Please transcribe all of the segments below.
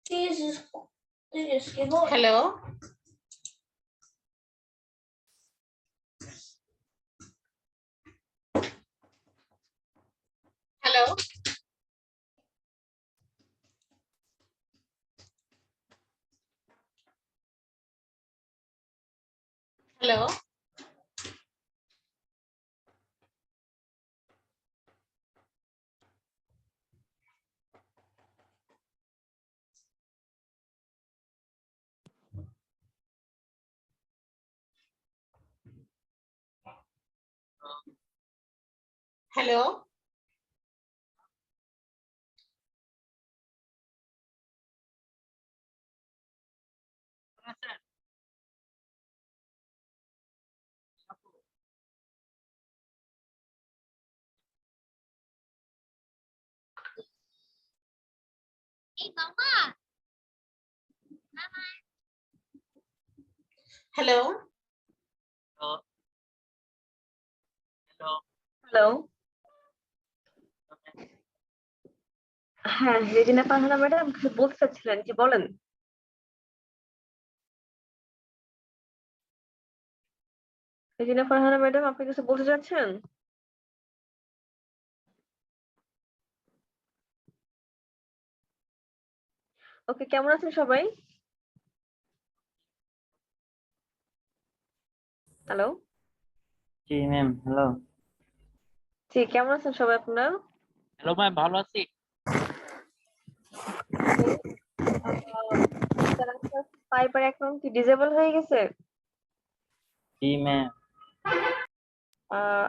Hello hello hello hello hello hello, হ্যাঁ Regina Farhana madam কিছু বলতে চাচ্ছিলেন, জি বলেন। রেজিনা ফারহানা ম্যাডাম আপনি কিছু বলতে চাচ্ছেন? ওকে, কেমন আছেন সবাই? হ্যালো, জি ম্যাম, হ্যালো। জি কেমন আছেন সবাই আপনারা? হ্যালো ম্যাম, ভালো আছি। ফাইবার অ্যাকাউন্ট কি ডিসেবল হয়ে গেছে? জি ম্যাম।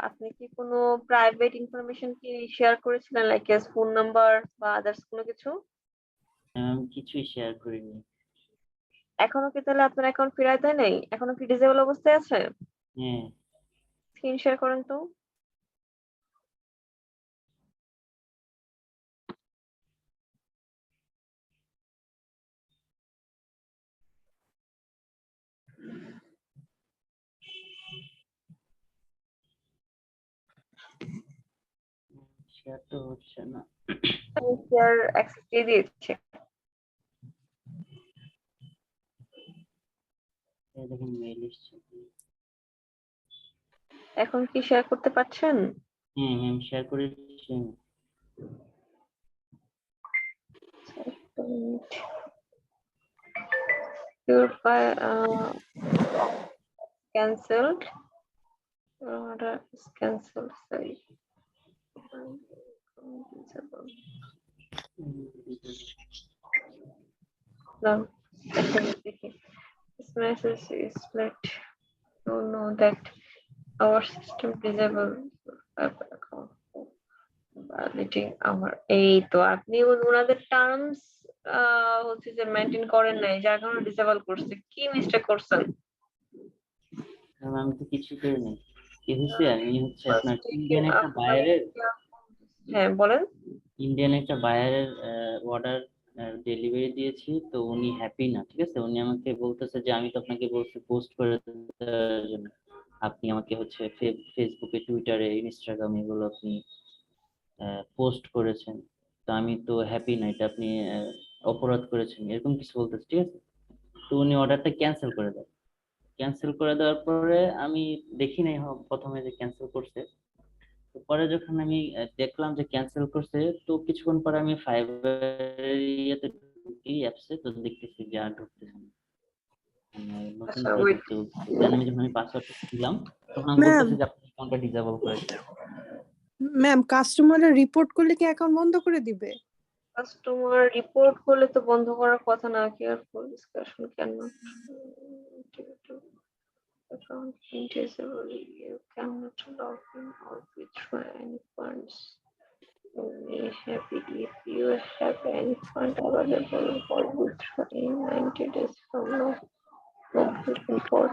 আপনি কি কোনো প্রাইভেট ইনফরমেশন কি শেয়ার করেছিলেন, লাইক ফোন নাম্বার বা আদার্স কোনো কিছু? ম্যাম কিছুই শেয়ার করিনি। এখনো কি তাহলে আপনার অ্যাকাউন্ট ফেরায় দেয় নাই? এখনো কি ডিসেবল অবস্থায় আছে? হ্যাঁ। স্ক্রিন শেয়ার করেন তো। শেয়ার তো হচ্ছে না। শেয়ার অ্যাক্সেস দিয়ে দিয়েছে। এই দেখেন মেইল এসছে। এখন কি শেয়ার করতে পারছেন? হ্যাঁ ম্যাম, শেয়ার করে দিচ্ছি। Your file cancelled. Your order is cancelled. Sorry. No. This message is let you know that our system disabled your app account for validating our এই তো আপনি ওনাদের টার্মস হচ্ছে যে মেনটেন করেন নাই, যার কারণে ডিসেবল করছে। কি মিস্টেক করছেন? ম্যাম আমি তো কিছু করিনি। কি হয়েছে, আমি হচ্ছে আপনার Taken হ্যাঁ বলেন। ইন্ডিয়ান একটা বায়ারের অর্ডার ডেলিভারি দিয়েছি, তো উনি হ্যাপি না। ঠিক আছে, উনি আমাকে বলতেছে যে আমি তো আপনাকে বলছি পোস্ট করে দেওয়ার জন্য, আপনি আমাকে হচ্ছে ফেসবুকে, টুইটারে, ইনস্টাগ্রামে এগুলো আপনি পোস্ট করেছেন, তো আমি তো হ্যাপি না, এটা আপনি অপরাধ করেছেন, এরকম কিছু বলতেছে। ঠিক আছে, তো উনি অর্ডারটা ক্যান্সেল করে দেয়। ক্যান্সেল করে দেওয়ার পরে আমি দেখি নাই প্রথমে যে ক্যান্সেল করছে। তো পরে যখন আমি দেখলাম যে ক্যান্সেল করছে, তো কিছুক্ষণ পরে আমি ফাইবার ইয়েতে ঢুকি, অ্যাপসে, তো দেখতেছি যে আর ঢুকতেছে না। নতুন আচ্ছা করে ওয়েট। ঢুকতে বলতেছে। দেন আমি যখন পাসওয়ার্ডটা দিলাম, তখন আমি ম্যাম বলতেছে যে আপনি অ্যাকাউন্টটা ডিসেবল করে দিন। ম্যাম কাস্টমারের রিপোর্ট করলে কি অ্যাকাউন্ট বন্ধ করে দিবে? কাস্টমার রিপোর্ট করলে তো বন্ধ করার কথা না। কেয়ারফুল ডিসকাশন কেন account indisable, you cannot log in or withdraw any funds. You may have it if you have any fund available for withdrawal in 90 days from now. Looking for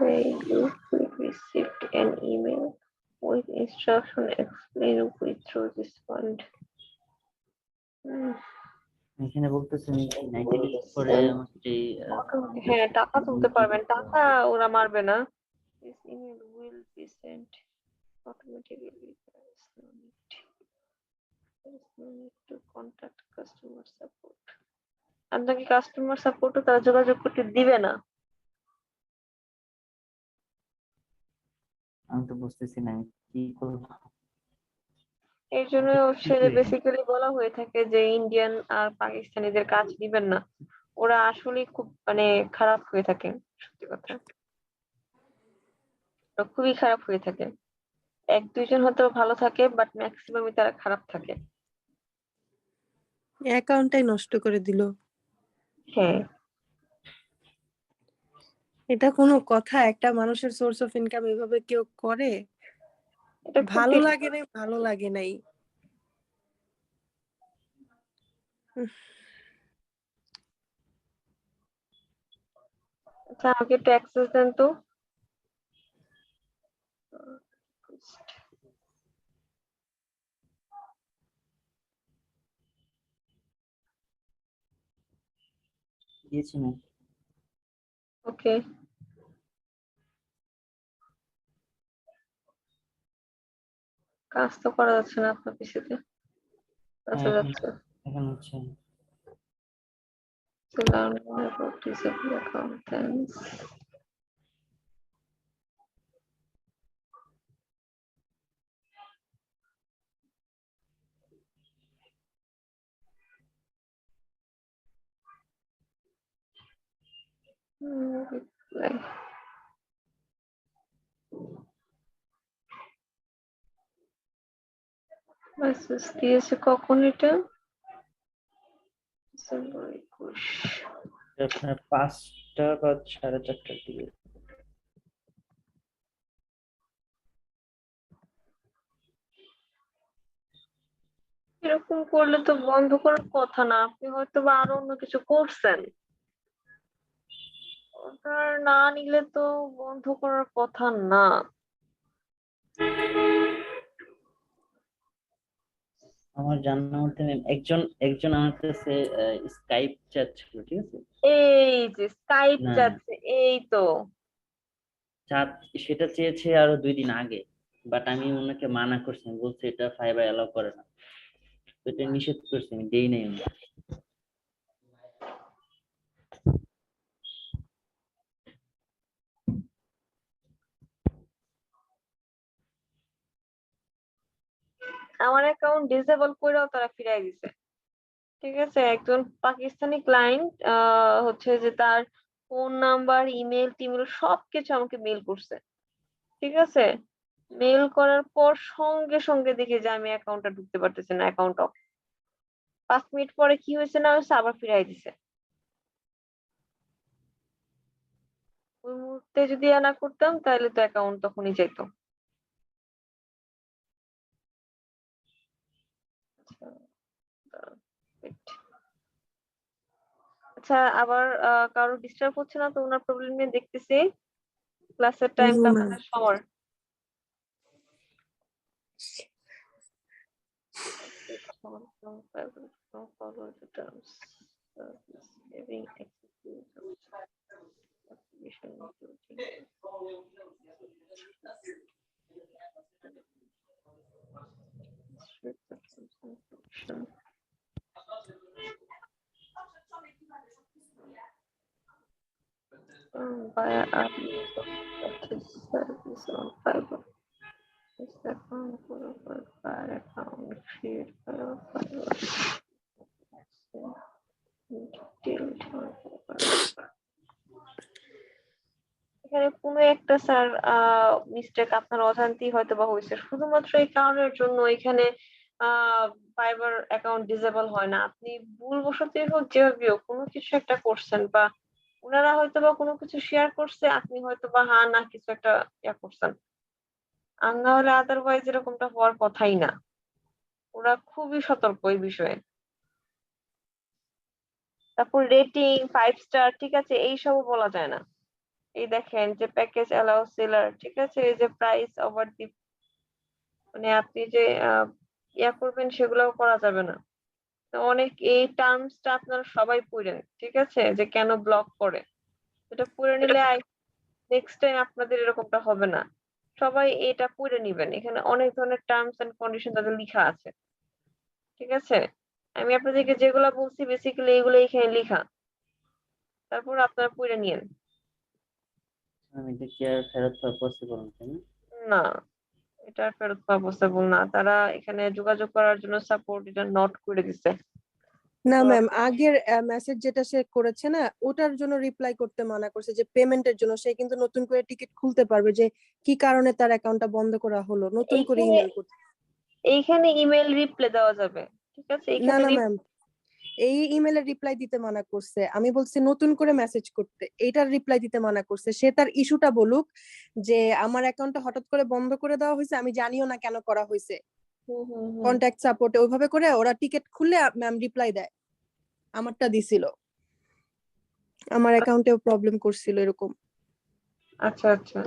you will receive an email with instruction explain withdraw this fund. এখানে বলতেছে নাকি 90 days পরে আমাকে হ্যাঁ টাকা তুলতে পারবেন, টাকা ওরা মারবে না। This email will be sent automatically. There is no need to contact customer support. আপনাকে কাস্টমার সাপোর্টও তারা যোগাযোগ করতে দিবে না। আমি তো বুঝতেছি না আমি কি করবো। এই জন্য কি হচ্ছে যে করি? বেসিক্যালি বলা হয়ে থাকে যে ইন্ডিয়ান আর পাকিস্তানিদের কাজ দিবেন না, ওরা আসলে খুব মানে খারাপ হয়ে থাকে, সত্যি কথা ওরা খুবই খারাপ হয়ে থাকে। এক দুইজন হয়তো ভালো থাকে বাট ম্যাক্সিমামই তারা খারাপ থাকে। অ্যাকাউন্টটাই নষ্ট করে দিল। হ্যাঁ, এটা কোনো কথা? একটা মানুষের সোর্স অফ ইনকাম এভাবে কেউ করে? এটা ভালো খুবই। লাগে নাই, ভালো লাগে নাই। উহ, আচ্ছা আমাকে একটু অ্যাক্সেস দেন তো। দিয়েছি না। ওকে, কাজ তো করা যাচ্ছে না আপনার পিসিতে। আচ্ছা হ্যাঁ, যাচ্ছে। এখন হচ্ছে। So learn more about disable accountants. Reply. Message দিয়েছে কখন এটা? ডিসেম্বর 21। আপনার 5টা বা 4:30টার দিকে। এরকম করলে তো বন্ধ করার কথা না, আপনি হয়তো বা আরো অন্য কিছু করছেন। অর্ডার না নিলে তো বন্ধ করার কথা না। আমার জানা মতে একজন একজন আমার কাছে স্কাইপ চ্যাট ছিল, ঠিক আছে? এই যে স্কাইপ না, যাচ্ছে, এই তো। চাট সেটা চেয়েছে আরো 2 দিন আগে, বাট আমি ওনাকে মানা করছি, আমি বলছি এটা ফাইবার অ্যালাউ করে না, তো এটা নিষেধ করছি, আমি দেই নাই ওনাকে। আমার অ্যাকাউন্ট ডিসেবল করেও তারা ফিরাই দিছে। ঠিক আছে, একজন পাকিস্তানি ক্লায়েন্ট হচ্ছে যে তার ফোন নাম্বার, ইমেল টিমেল সবকিছু আমাকে মেল করছে। ঠিক আছে, মেল করার পর সঙ্গে সঙ্গে দেখি যে আমি অ্যাকাউন্টটা ঢুকতে পারতেছি না, অ্যাকাউন্ট অফ। 5 মিনিট পরে কি হয়েছে না হয়েছে আবার ফিরাই দিছে। ওই মুহূর্তে যদি না করতাম তাহলে তো অ্যাকাউন্ট তখনই যেত। আচ্ছা, wait. আচ্ছা আবার কারো ডিস্টার্ব হচ্ছে না তো ওনার প্রবলেম নিয়ে দেখতেছি। ক্লাসের টাইম নো তো ম্যাম। আপনাদের সময়। Follow the terms. Having executed application via our use of purchase service on Fiverr. This account for fire account create Fiverr detailed on Fiverr. এখানে কোনো একটা স্যার মিস্টেক আপনার অজান্তেই হয়তো বা হয়েছে, শুধুমাত্র এই কারণের জন্য এখানে ফাইবার অ্যাকাউন্ট ডিসেবল হয় না। আপনি ভুলবশতই হোক যেভাবে হোক কোনো কিছু একটা করছেন, বা ওনারা হয়তো বা কোনো কিছু শেয়ার করছে, আপনি হয়তো বা হা না কিছু একটা ইয়া করছেন, আর না হলে আদারওয়াইজ এরকমটা হওয়ার কথাই না। ওরা খুবই সতর্ক এই বিষয়ে। তারপর রেটিং 5 স্টার, ঠিক আছে, এইসবও বলা যায় না। এই দেখেন যে প্যাকেজ অ্যালাউ সেলার, ঠিক আছে, এই যে প্রাইস ওভার দি, মানে আপনি যে ইয়া করবেন সেগুলোও করা যাবে না। তো অনেক এই টার্মসটা আপনারা সবাই পড়েন, ঠিক আছে, যে কেন ব্লক করে। এটা পড়ে নিলে নেক্সট টাইম আপনাদের এরকমটা হবে না। সবাই এটা পড়ে নিবেন, এখানে অনেক ধরনের টার্মস এন্ড কন্ডিশন তাদের লেখা আছে। ঠিক আছে, আমি আপনাদেরকে যেগুলা বলছি বেসিক্যালি এগুলো এখানে লেখা, তারপর আপনারা পড়ে নিয়েন। আমি এটা কি আর ফেরত পাওয়া পসিবল না, তাই না? না, এটা ফেরত পাওয়া পসিবল না, তারা এখানে যোগাযোগ করার জন্য সাপোর্ট এটা নট করে দিছে। না তো ম্যাম, আগের মেসেজ যেটা সে করেছে না, ওটার জন্য রিপ্লাই করতে মানা করছে, যে পেমেন্টের জন্য। সে কিন্তু নতুন করে টিকিট খুলতে পারবে যে কি কারণে তার অ্যাকাউন্টটা বন্ধ করা হলো, নতুন করে এইখানে ইমেল করতে। এইখানে ইমেল রিপ্লাই দেওয়া যাবে, ঠিক আছে? না এইখানে না ম্যাম, এই ইমেলের রিপ্লাই দিতে মানা করছে। আমি বলছি নতুন করে মেসেজ করতে, এইটার রিপ্লাই দিতে মানা করছে। সে তার ইস্যুটা বলুক, যে আমার অ্যাকাউন্টটা হঠাৎ করে বন্ধ করে দেওয়া হয়েছে, আমি জানিও না কেন করা হয়েছে। কন্ট্যাক্ট সাপোর্টে ওইভাবে করে ওরা টিকিট খুললে ম্যাম রিপ্লাই দেয়। আমারটা দিছিল, আমার অ্যাকাউন্টেও প্রবলেম করছিল এরকম। আচ্ছা আচ্ছা,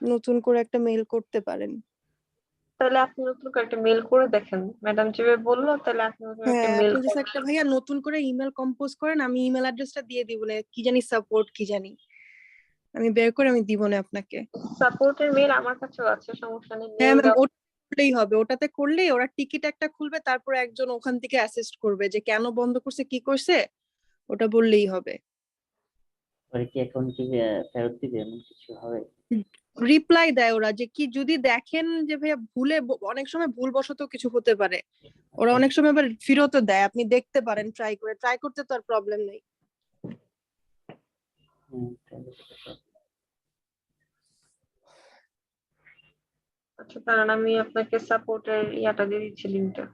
নতুন করে একটা মেইল করতে পারেন। তাহলে আপনি নতুন করে একটা মেল করে দেখেন, ম্যাডাম যেভাবে বললো, তাহলে আপনি নতুন একটা হ্যাঁ, মেল আপনি just একটা ভাইয়া নতুন করে ইমেল কম্পোজ করেন, আমি ইমেল অ্যাড্রেসটা দিয়ে দিব না, কি জানি সাপোর্ট কি জানি, আমি বের করে আমি দিব না আপনাকে। সাপোর্টের মেল আমার কাছেও আছে, সমস্যা নেই, হ্যাঁ মেল ম্যাম, দেওয়া। ওটা করলেই হবে। ওটাতে করলেই ওরা টিকিট একটা খুলবে, তারপরে একজন ওখান থেকে অ্যাসিস্ট করবে যে কেন বন্ধ করছে কি করছে, ওটা বললেই হবে। পরে কি অ্যাকাউন্ট কি ফেরত দিবে, এমন কিছু হবে? রিপ্লাই দেয় ওরা, যে কি যদি দেখেন যে ভাইয়া ভুলে, অনেক সময় ভুলবশত কিছু হতে পারে, ওরা আচ্ছা, অনেক সময় আবার ফেরতও দেয়। আপনি দেখতে পারেন ট্রাই করে, ট্রাই করতে তো আর প্রবলেম নেই। তাহলে সেটা তো। আচ্ছা, কারণ আমি আপনাকে সাপোর্টের ইয়াটা দিয়ে দিচ্ছি, লিঙ্কটা।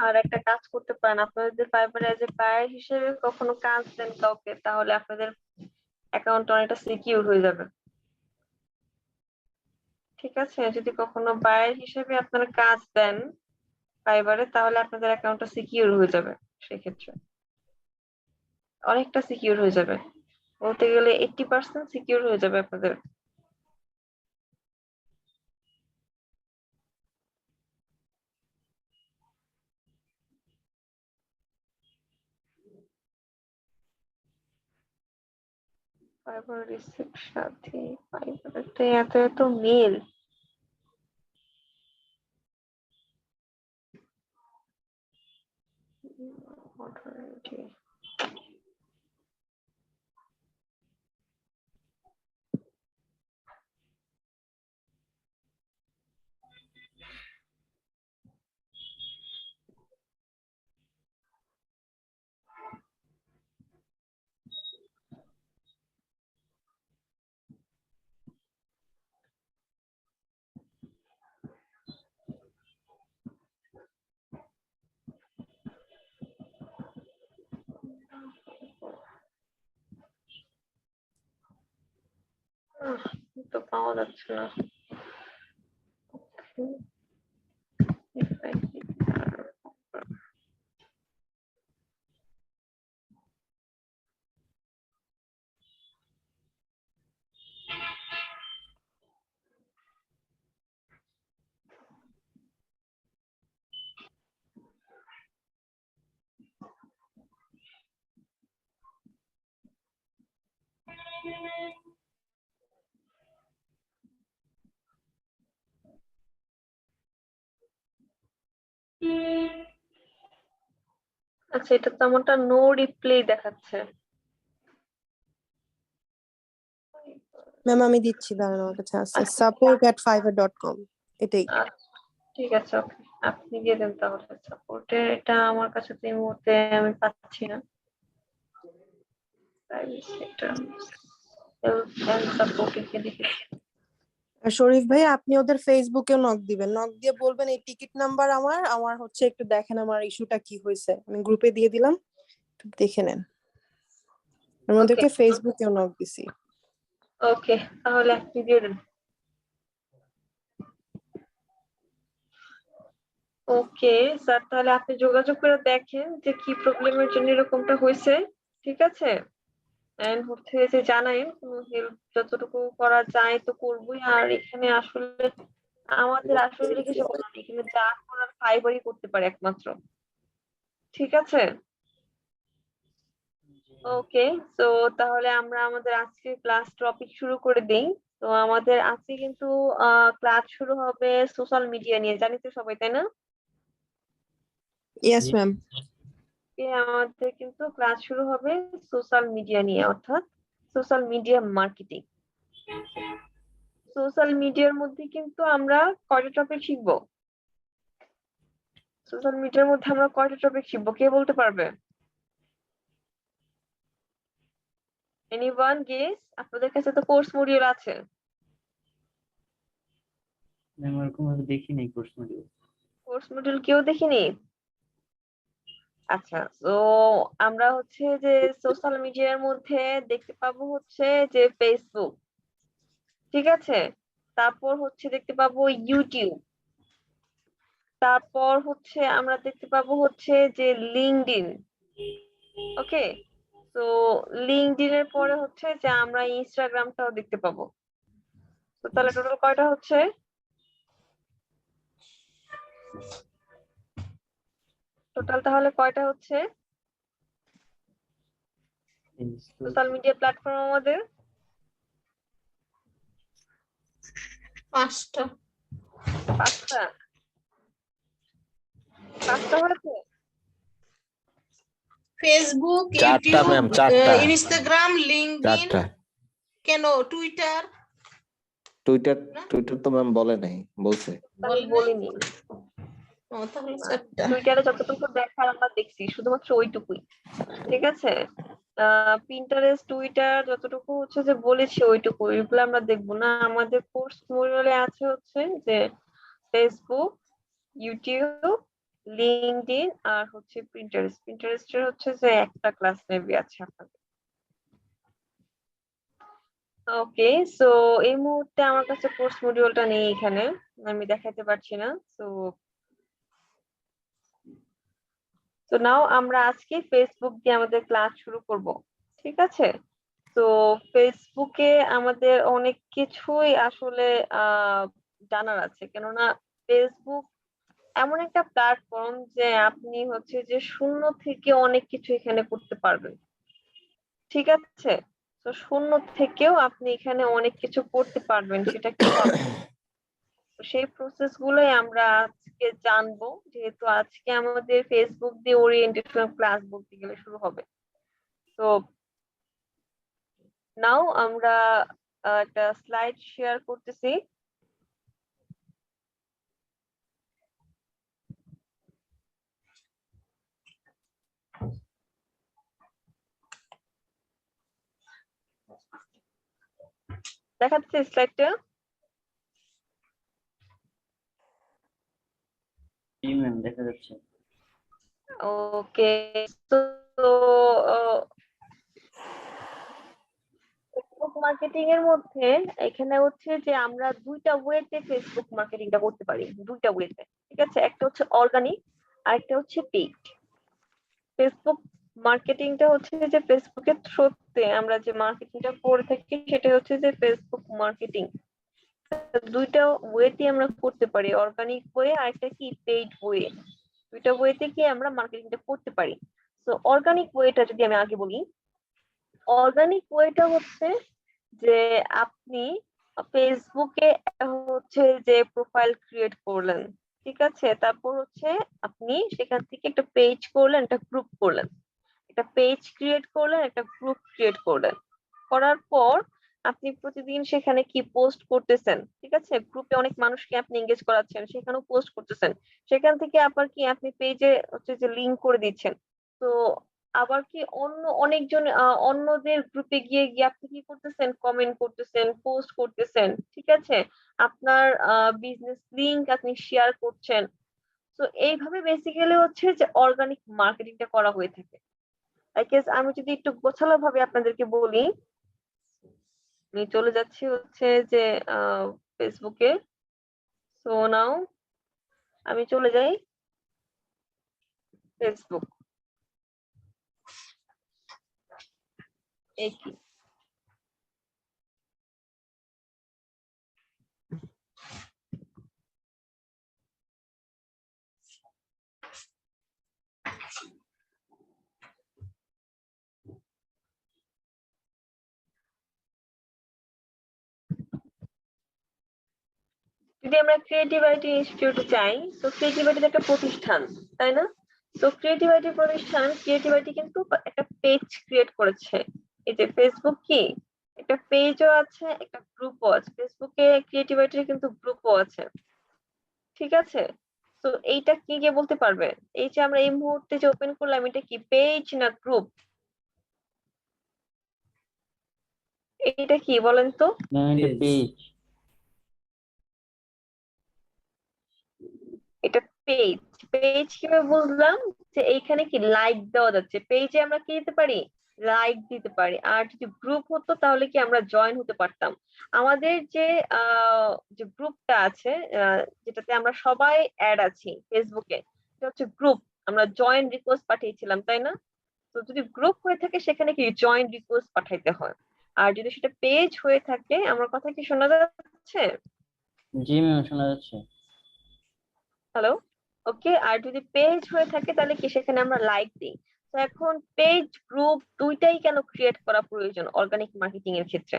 আর একটা কাজ করতে পারেন, আপনাদের যদি ফাইবারে এজ এ বায়ার হিসেবে কখনো কাজ দেন কাউকে, তাহলে আপনাদের অ্যাকাউন্ট অনেকটা সিকিউর হয়ে যাবে, ঠিক আছে? যদি কখনো বায়ার হিসেবে আপনারা কাজ দেন ফাইবারে, তাহলে আপনাদের অ্যাকাউন্টটা সিকিউর হয়ে যাবে, সেক্ষেত্রে অনেকটা সিকিউর হয়ে যাবে, বলতে গেলে 80% সিকিউর হয়ে যাবে আপনাদের। ফাইবার রিসিপ্ট সাথে ফাইবারতে এত এত মেল। তো পাওয়া যাচ্ছে না। আচ্ছা, এটা তো আমারটা নো রিপ্লাই দেখাচ্ছে। ম্যাম আমি দিচ্ছি, দাঁড়ান, আমার কাছে আছে আচ্ছা support@fiverr.com, এটাই। আচ্ছা, ঠিক আছে, ওকে, আপনি দিয়ে দেন তাহলে সাপোর্টের। এটা আমার কাছে তো এই মুহূর্তে আমি পাচ্ছি না। Private sector help and support কে দেখেছি। আর শরীফ ভাই, আপনি ওদের ফেসবুকেও নক দিবেন, নক দিয়ে বলবেন এই টিকিট নাম্বার আমার আমার হচ্ছে, একটু দেখেন আমার ইস্যুটা কি হয়েছে। আমি গ্রুপে দিয়ে দিলাম, একটু দেখে নেন। আমি ওকে ওদেরকে ফেসবুকেও নক দিছি। ওকে, তাহলে আপনি দিয়ে দেন। ওকে স্যার, তাহলে আপনি যোগাযোগ করে দেখেন যে কি প্রবলেমের জন্য এরকমটা হয়েছে, ঠিক আছে? এন্ড হচ্ছে যে জানাই কোনো হেল্প যতটুকু করা যায় তো করবোই। আর এখানে আসলে আমাদের আসলে কিছু করার নেই, এখানে যা করার ফাইবারই করতে পারে একমাত্র। ঠিক আছে, ওকে। তো তাহলে আমরা আমাদের আজকে ক্লাস টপিক শুরু করে দেই। তো আমাদের আজকে কিন্তু ক্লাস শুরু হবে সোশ্যাল মিডিয়া নিয়ে, জানি তো সবাই, তাই না? Yes ma'am. আমাদের কিন্তু ক্লাস শুরু হবে সোশ্যাল মিডিয়া নিয়ে, অর্থাৎ সোশ্যাল মিডিয়া মার্কেটিং। সোশ্যাল মিডিয়ার মধ্যে কিন্তু আমরা কয়টা টপিক শিখবো? সোশ্যাল মিডিয়ার মধ্যে আমরা কয়টা টপিক শিখবো, কে বলতে পারবে? Anyone guess? আপনাদের কাছে তো কোর্স মডিউল আছে। ম্যাম ওরকম ভাবে দেখি নাই কোর্স মডিউল। কোর্স মডিউল কেউ দেখিনি? আচ্ছা, তো আমরা হচ্ছে যে সোশ্যাল মিডিয়ার মধ্যে দেখতে পাবো হচ্ছে যে ফেসবুক, ঠিক আছে, তারপর হচ্ছে দেখতে পাবো ইউটিউব, তারপর হচ্ছে আমরা দেখতে পাবো হচ্ছে যে লিঙ্কডইন। ওকে, তো লিঙ্কডইন এর পরে হচ্ছে যে আমরা ইনস্টাগ্রামটাও দেখতে পাবো। তো তাহলে টোটাল কয়টা হচ্ছে? টোটাল তাহলে কয়টা হচ্ছে সোশ্যাল মিডিয়া প্ল্যাটফর্ম আমাদের? 5টা। 5টা? 5টা হয়েছে? ফেসবুক, 4টা ইউটিউব, ম্যাম, 4টা। ইনস্টাগ্রাম, লিঙ্কডইন, 4টা। কেন টুইটার? টুইটার টুইটার তো ম্যাম বলে নাই, বলছে। আমি বলিনি। ও তাহলে 4টা। টুইটারে যতটুকু দেখার আমরা দেখছি শুধুমাত্র ওইটুকুই, ঠিক আছে। পিন্টারেস্ট, টুইটার যতটুকু হচ্ছে যে বলেছি ওইটুকু, এগুলো আমরা দেখবো না। আমাদের কোর্স মডিউলে আছে হচ্ছে যে ফেসবুক, ইউটিউব, লিঙ্কডইন আর হচ্ছে প্রিন্টারেস্ট। প্রিন্টারেস্টের হচ্ছে যে একটা ক্লাস নেবে আছে আপনাদের। ওকে, সো এই মুহূর্তে আমার কাছে কোর্স মডিউলটা নেই, এখানে আমি দেখাতে পারছি না। তো নাও আমরা আজকে ফেসবুক দিয়ে আমাদের ক্লাস শুরু করব, ঠিক আছে। তো ফেসবুকে আমাদের অনেক কিছুই আসলে জানার আছে, কেননা ফেসবুক এমন একটা প্ল্যাটফর্ম যে আপনি হচ্ছে যে শূন্য থেকে অনেক কিছু এখানে করতে পারবেন, ঠিক আছে। তো শূন্য থেকেও আপনি এখানে অনেক কিছু করতে পারবেন, সেটা কিভাবে, তো সেই প্রসেস গুলোই আমরা আজকে জানবো, যেহেতু আজকে আমাদের ফেসবুক দিয়ে ওরিয়েন্টেশন ক্লাস বলতে গেলে শুরু হবে। তো নাও আমরা একটা স্লাইড শেয়ার করতেছি। দেখাচ্ছে স্লাইডটা? জি ম্যাম দেখা যাচ্ছে। ওকে, তো ফেসবুক মার্কেটিং এর মধ্যে এখানে হচ্ছে যে আমরা দুইটা ওয়েতে ফেসবুক মার্কেটিংটা করতে পারি, দুইটা ওয়েতে, ঠিক আছে। একটা হচ্ছে অর্গানিক আর একটা হচ্ছে পেইড। ফেসবুক মার্কেটিংটা হচ্ছে যে ফেসবুকের থ্রুতে আমরা যে মার্কেটিংটা করে থাকি সেটা হচ্ছে যে ফেসবুক মার্কেটিং। দুইটা ওয়েতে আমরা করতে পারি, অর্গানিক ওয়ে আর একটা কি পেইড ওয়ে। দুইটা ওয়েতে কি আমরা মার্কেটিংটা করতে পারি। তো অর্গানিক ওয়েটা যদি আমি আগে বলি, অর্গানিক ওয়েটা হচ্ছে যে আপনি ফেসবুকে হচ্ছে যে প্রোফাইল ক্রিয়েট করলেন, ঠিক আছে, তারপর হচ্ছে আপনি সেখান থেকে একটা পেজ করলেন, একটা গ্রুপ করলেন, একটা পেজ ক্রিয়েট করলেন, একটা গ্রুপ ক্রিয়েট করলেন, করার পর আপনি প্রতিদিন সেখানে কি পোস্ট করতেছেন, ঠিক আছে, গ্রুপে অনেক মানুষকে আপনি এঙ্গেজ করাচ্ছেন, সেখানেও পোস্ট করতেছেন, সেখান থেকে আবার কি আপনি পেজে হচ্ছে যে লিংক করে দিচ্ছেন। তো আবার কি অন্য অনেকজন অন্যদের গ্রুপে গিয়ে গিয়ে আপনি কি করতেছেন, কমেন্ট করতেছেন, পোস্ট করতেছেন, ঠিক আছে, আপনার বিজনেস লিংক আপনি শেয়ার করছেন। তো এইভাবে বেসিক্যালি হচ্ছে যে অর্গানিক মার্কেটিংটা করা হয়ে থাকে। আই গেস আমি যদি একটু গোছালো ভাবে আপনাদেরকে বলি, আমি চলে যাচ্ছি হচ্ছে যে ফেসবুকে। সো নাও আমি চলে যাই ফেসবুক। একই। যদি আমরা ক্রিয়েটিভিটি ইনস্টিটিউটে চাই, তো ক্রিয়েটিভিটি একটা প্রতিষ্ঠান, তাই না? তো ক্রিয়েটিভিটি প্রতিষ্ঠান, ক্রিয়েটিভিটি কিন্তু একটা পেজ ক্রিয়েট করেছে। এই যে ফেসবুক কি একটা পেজও আছে, একটা গ্রুপও আছে। ফেসবুকে ক্রিয়েটিভিটির কিন্তু গ্রুপও আছে, ঠিক আছে? তো এইটা কি কে বলতে পারবে? এই যে আমরা এই মুহূর্তে যে ওপেন করলাম, এটা কি পেজ না গ্রুপ? এটা কি বলেন তো? ম্যাম এটা পেজ। এটা পেজ। পেজ কিভাবে বুঝলাম? যে এইখানে কি লাইক দেওয়া যাচ্ছে। পেজে আমরা কি দিতে পারি? লাইক দিতে পারি। আর যদি গ্রুপ হতো তাহলে কি আমরা জয়েন হতে পারতাম। আমাদের যে যে গ্রুপটা আছে, যেটাতে আমরা সবাই অ্যাড আছি ফেসবুকে, এটা হচ্ছে গ্রুপ। আমরা জয়েন রিকোয়েস্ট পাঠিয়েছিলাম, তাই না? তো যদি গ্রুপ হয়ে থাকে সেখানে কি জয়েন রিকোয়েস্ট পাঠাইতে হয়। আর যদি সেটা পেজ হয়ে থাকে, আমার কথা কি শোনা যাচ্ছে? জি ম্যাম শোনা যাচ্ছে। হ্যালো, ওকে। আর যদি পেজ হয়ে থাকে তাহলে কি সেখানে আমরা লাইক দিই। তো এখন পেজ গ্রুপ দুইটাই কেন ক্রিয়েট করা প্রয়োজন অর্গানিক মার্কেটিং এর ক্ষেত্রে?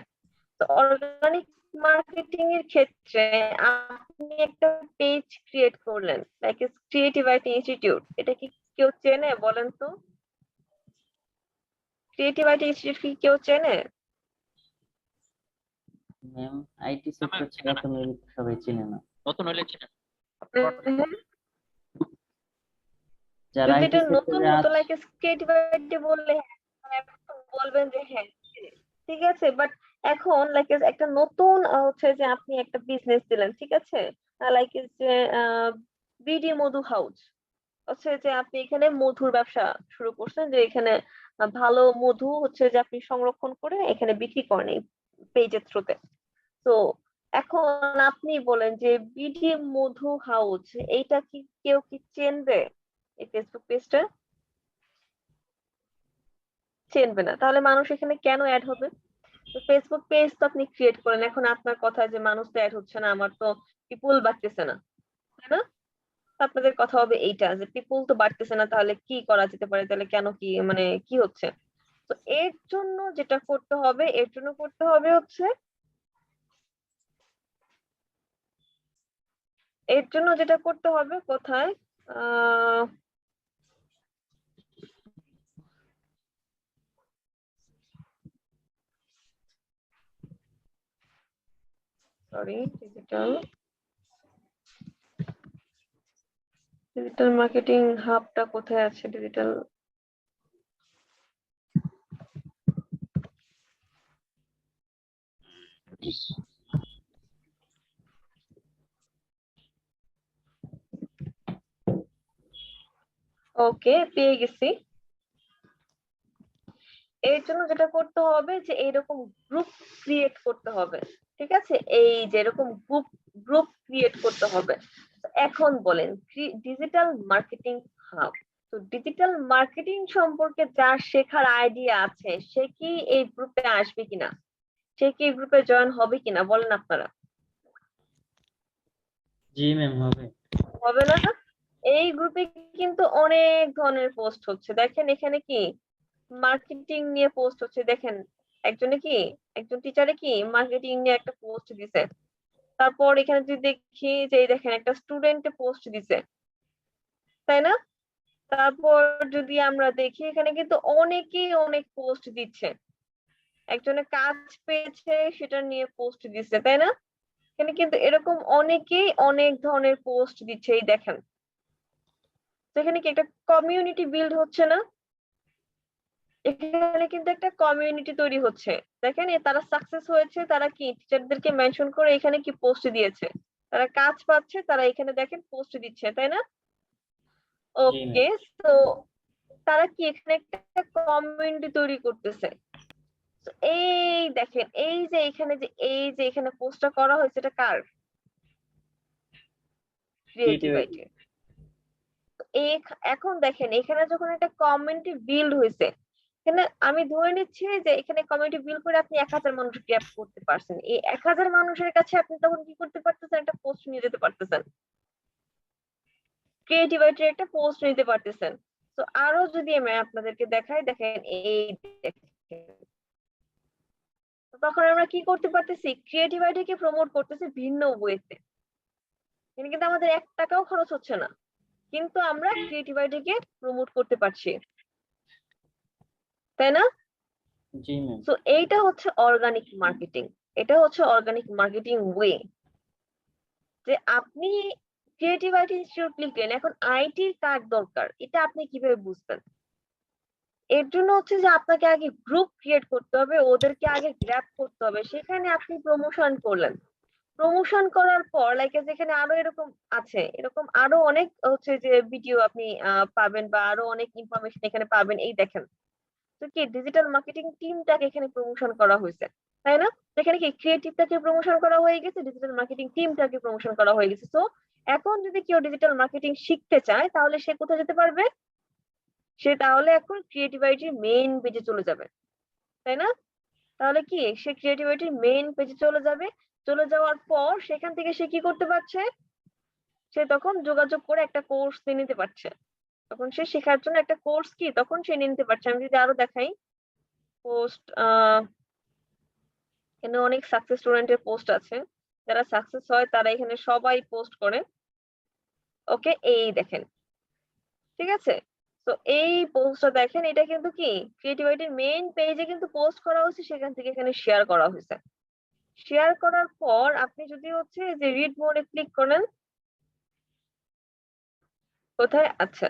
তো অর্গানিক মার্কেটিং এর ক্ষেত্রে আপনি একটা পেজ ক্রিয়েট করলেন, লাইক ক্রিয়েটিভ আইটি ইনস্টিটিউট, এটা কি কেউ চেনে বলেন তো? ক্রিয়েটিভ আইটি ইনস্টিটিউট কি কেউ চেনে? ম্যাম আইটি সেক্টর ছাড়া তো maybe সবাই চিনে না। হ্যাঁ, যারা যদি আইটি এটা নতুন সেক্টরে হতো, আছে লাইক ক্রিয়েটিভ আইটি বললে হ্যাঁ, বলবেন যে হ্যাঁ ঠিক আছে। বাট এখন লাইক একটা নতুন হচ্ছে যে আপনি একটা বিজনেস দিলেন, ঠিক আছে? লাইক যে বিডি মধু হাউস হচ্ছে যে আপনি এখানে মধুর ব্যবসা শুরু করছেন, যে এখানে ভালো মধু হচ্ছে যে আপনি সংরক্ষণ করে এখানে বিক্রি করেন এই পেজের থ্রুতে। তো এখন আপনি বলেন যে বিডি মধু হাউস, এইটা কি কেউ কি চেনবে? এই ফেসবুক পেজটা চেনবে না, তাহলে মানুষ এখানে কেন অ্যাড হবে? তো ফেসবুক পেজ তো আপনি ক্রিয়েট করেন, এখন আপনার কথা যে মানুষ তো অ্যাড হচ্ছে না, আমার তো পিপুল বাড়তেছে না, তাই না? তো আপনাদের কথা হবে এইটা যে পিপুল তো বাড়তেছে না, তাহলে কি করা যেতে পারে, তাহলে কেন কি মানে কি হচ্ছে? তো এর জন্য যেটা করতে হবে, এর জন্য করতে হবে হচ্ছে, এর জন্য যেটা করতে হবে কোথায়, আহ সরি, ডিজিটাল মার্কেটিং হাবটা কোথায় আছে? ডিজিটাল, ওকে পেয়ে গেছি। এর জন্য যেটা করতে হবে যে এইরকম গ্রুপ ক্রিয়েট করতে হবে, ঠিক আছে? এই যে এরকম গ্রুপ গ্রুপ ক্রিয়েট করতে হবে। তো এখন বলেন ডিজিটাল মার্কেটিং হাব, তো ডিজিটাল মার্কেটিং সম্পর্কে যার শেখার আইডিয়া আছে সে কি এই গ্রুপে আসবে কিনা, সে কি এই গ্রুপে জয়েন হবে কিনা বলেন আপনারা? জি ম্যাম হবে। হবে না? এই গ্রুপে কিন্তু অনেক ধরনের পোস্ট হচ্ছে, দেখেন এখানে কি মার্কেটিং নিয়ে পোস্ট হচ্ছে। দেখেন একজনে কি, একজন টিচারে কি মার্কেটিং নিয়ে একটা পোস্ট দিছে। তারপর এখানে যদি দেখি যে এই দেখেন একটা স্টুডেন্টে পোস্ট দিছে, তাই না? তারপর যদি আমরা দেখি এখানে কিন্তু অনেকেই অনেক পোস্ট দিচ্ছে। একজনে কাজ পেয়েছে সেটা নিয়ে পোস্ট দিচ্ছে, তাই না? এখানে কিন্তু এরকম অনেকেই অনেক ধরনের পোস্ট দিচ্ছে, এই দেখেন। তো এখানে কি একটা কমিউনিটি বিল্ড হচ্ছে না? এখানে কিন্তু একটা কমিউনিটি তৈরি হচ্ছে। দেখেন তারা সাকসেস হয়েছে, তারা কি টিচারদেরকে মেনশন করে এখানে কি পোস্ট দিয়েছে, তারা কাজ পাচ্ছে, তারা এখানে দেখেন পোস্ট দিচ্ছে, তাই না? জি ওকে। ম্যাম। তো তারা কি এখানে একটা কমিউনিটি তৈরি করতেছে। তো এই দেখেন এই যে এখানে যে এই যে এখানে পোস্টটা করা হয়েছে, এটা কার? Creative creativity. আইটি। এখন দেখেন এখানে যখন একটা কমিউনিটি বিল্ড হয়েছে, এখানে আমি ধরে নিচ্ছি যে এখানে কমিউনিটি বিল্ড করে আপনি 1000 মানুষ গ্র্যাব করতে পারছেন। এই 1000 মানুষের কাছে আপনি তখন কি করতে পারতেছেন, একটা পোস্ট নিয়ে যেতে পারতেছেন, ক্রিয়েটিভিটির একটা পোস্ট নিতে পারতেছেন। তো আরো যদি আমি আপনাদেরকে দেখাই, দেখেন এই দেখেন। তখন আমরা কি করতে পারতেছি, ক্রিয়েটিভিটিকে প্রমোট করতেছি ভিন্ন ওয়েতে। কিন্তু আমাদের 1 টাকাও খরচ হচ্ছে না, কিন্তু আমরা ক্রিয়েটিভিটিকে প্রমোট করতে পারছি, তাই না? জি ম্যাম। তো এইটা হচ্ছে অর্গানিক মার্কেটিং। এটা হচ্ছে অর্গানিক মার্কেটিং ওয়ে, যে আপনি ক্রিয়েটিভিটি ইনস্টিটিউট লিখলেন, এখন আইটির কার্ড দরকার, এটা আপনি কিভাবে বুঝবেন? এর জন্য হচ্ছে যে আপনাকে আগে গ্রুপ ক্রিয়েট করতে হবে, ওদেরকে আগে গ্র্যাব করতে হবে, সেখানে আপনি প্রমোশন করলেন। প্রমোশন করার পর লাইক যেখানে আরো এরকম আছে, এরকম আরো অনেক হচ্ছে যে ভিডিও আপনি পাবেন বা আরো অনেক ইনফরমেশন এখানে পাবেন। এই দেখেন, তো কি ডিজিটাল মার্কেটিং টিমটাকে এখানে প্রমোশন করা হয়েছে, তাই না? এখানে কি ক্রিয়েটিভটাকে প্রমোশন করা হয়ে গেছে, ডিজিটাল মার্কেটিং টিমটাকে প্রমোশন করা হয়ে গেছে। তো এখন যদি কেউ ডিজিটাল মার্কেটিং শিখতে চায় তাহলে সে কোথায় যেতে পারবে? সে তাহলে এখন ক্রিয়েটিভিটির মেইন পেজে চলে যাবে, তাই না? তাহলে কি সে ক্রিয়েটিভিটির মেইন পেজে চলে যাবে, চলে যাওয়ার পর সেখান থেকে সে কি করতে পারছে, সে তখন যোগাযোগ করে একটা কোর্স নিতে পারছে। তখন সে শেখার জন্য একটা কোর্স কি তখন সে নিতে পারছে। আমি যদি আরো দেখাই পোস্ট, এখানে অনেক সাকসেস স্টুডেন্টের পোস্ট আছে, যারা সাকসেস হয় তারা এখানে সবাই পোস্ট করে। ওকে, এই দেখেন, ঠিক আছে? তো এই পোস্টটা দেখেন, এটা কিন্তু কি ক্রিয়েটিভিটির মেইন পেজে কিন্তু পোস্ট করা হয়েছে, সেখান থেকে এখানে শেয়ার করা হয়েছে। শেয়ার করার পর আপনি যদি হচ্ছে যে রিড মোডে ক্লিক করেন, কোথায়, আচ্ছা,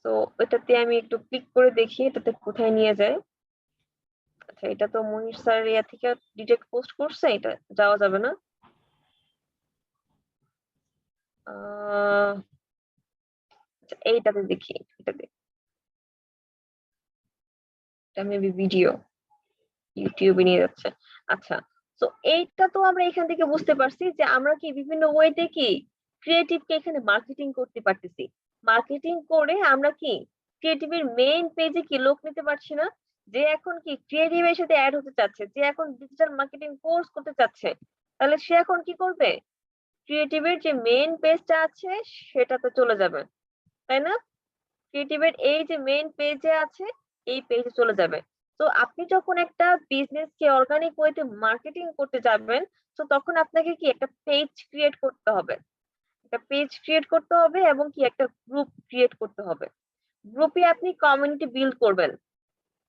তো এটাতে আমি একটু ক্লিক করে দেখি এটাতে কোথায় নিয়ে যায়। আচ্ছা, এটা তো মনির স্যার ইয়া থেকে ডিরেক্ট পোস্ট করছে, এটা যাওয়া যাবে না। আচ্ছা, এইটাতে দেখি, এটাতে, এটা মেবি ভিডিও ইউটিউবে নিয়ে যাচ্ছে। আচ্ছা, তো এইটা তো আমরা এখান থেকে বুঝতে পারছি যে আমরা কি বিভিন্ন ওয়েতে কি ক্রিয়েটিভকে এখানে মার্কেটিং করতে পারতেছি। মার্কেটিং করে আমরা কি ক্রিয়েটিভের মেইন পেজে কি লোক নিতে পারছি না? যে এখন কি ক্রিয়েটিভের সাথে অ্যাড হতে চাচ্ছে, যে এখন ডিজিটাল মার্কেটিং কোর্স করতে চাচ্ছে, তাহলে সে এখন কি করবে, ক্রিয়েটিভের যে মেইন পেজটা আছে সেটাতে চলে যাবে, তাই না? ক্রিয়েটিভের এই যে মেইন পেজে আছে এই পেজে চলে যাবে। তো আপনি যখন একটা বিজনেস কে অর্গানিক ওয়েতে মার্কেটিং করতে যাবেন, তো তখন আপনাকে কি একটা পেজ ক্রিয়েট করতে হবে, একটা পেজ ক্রিয়েট করতে হবে এবং কি একটা গ্রুপ ক্রিয়েট করতে হবে। গ্রুপে আপনি কমিউনিটি বিল্ড করবেন,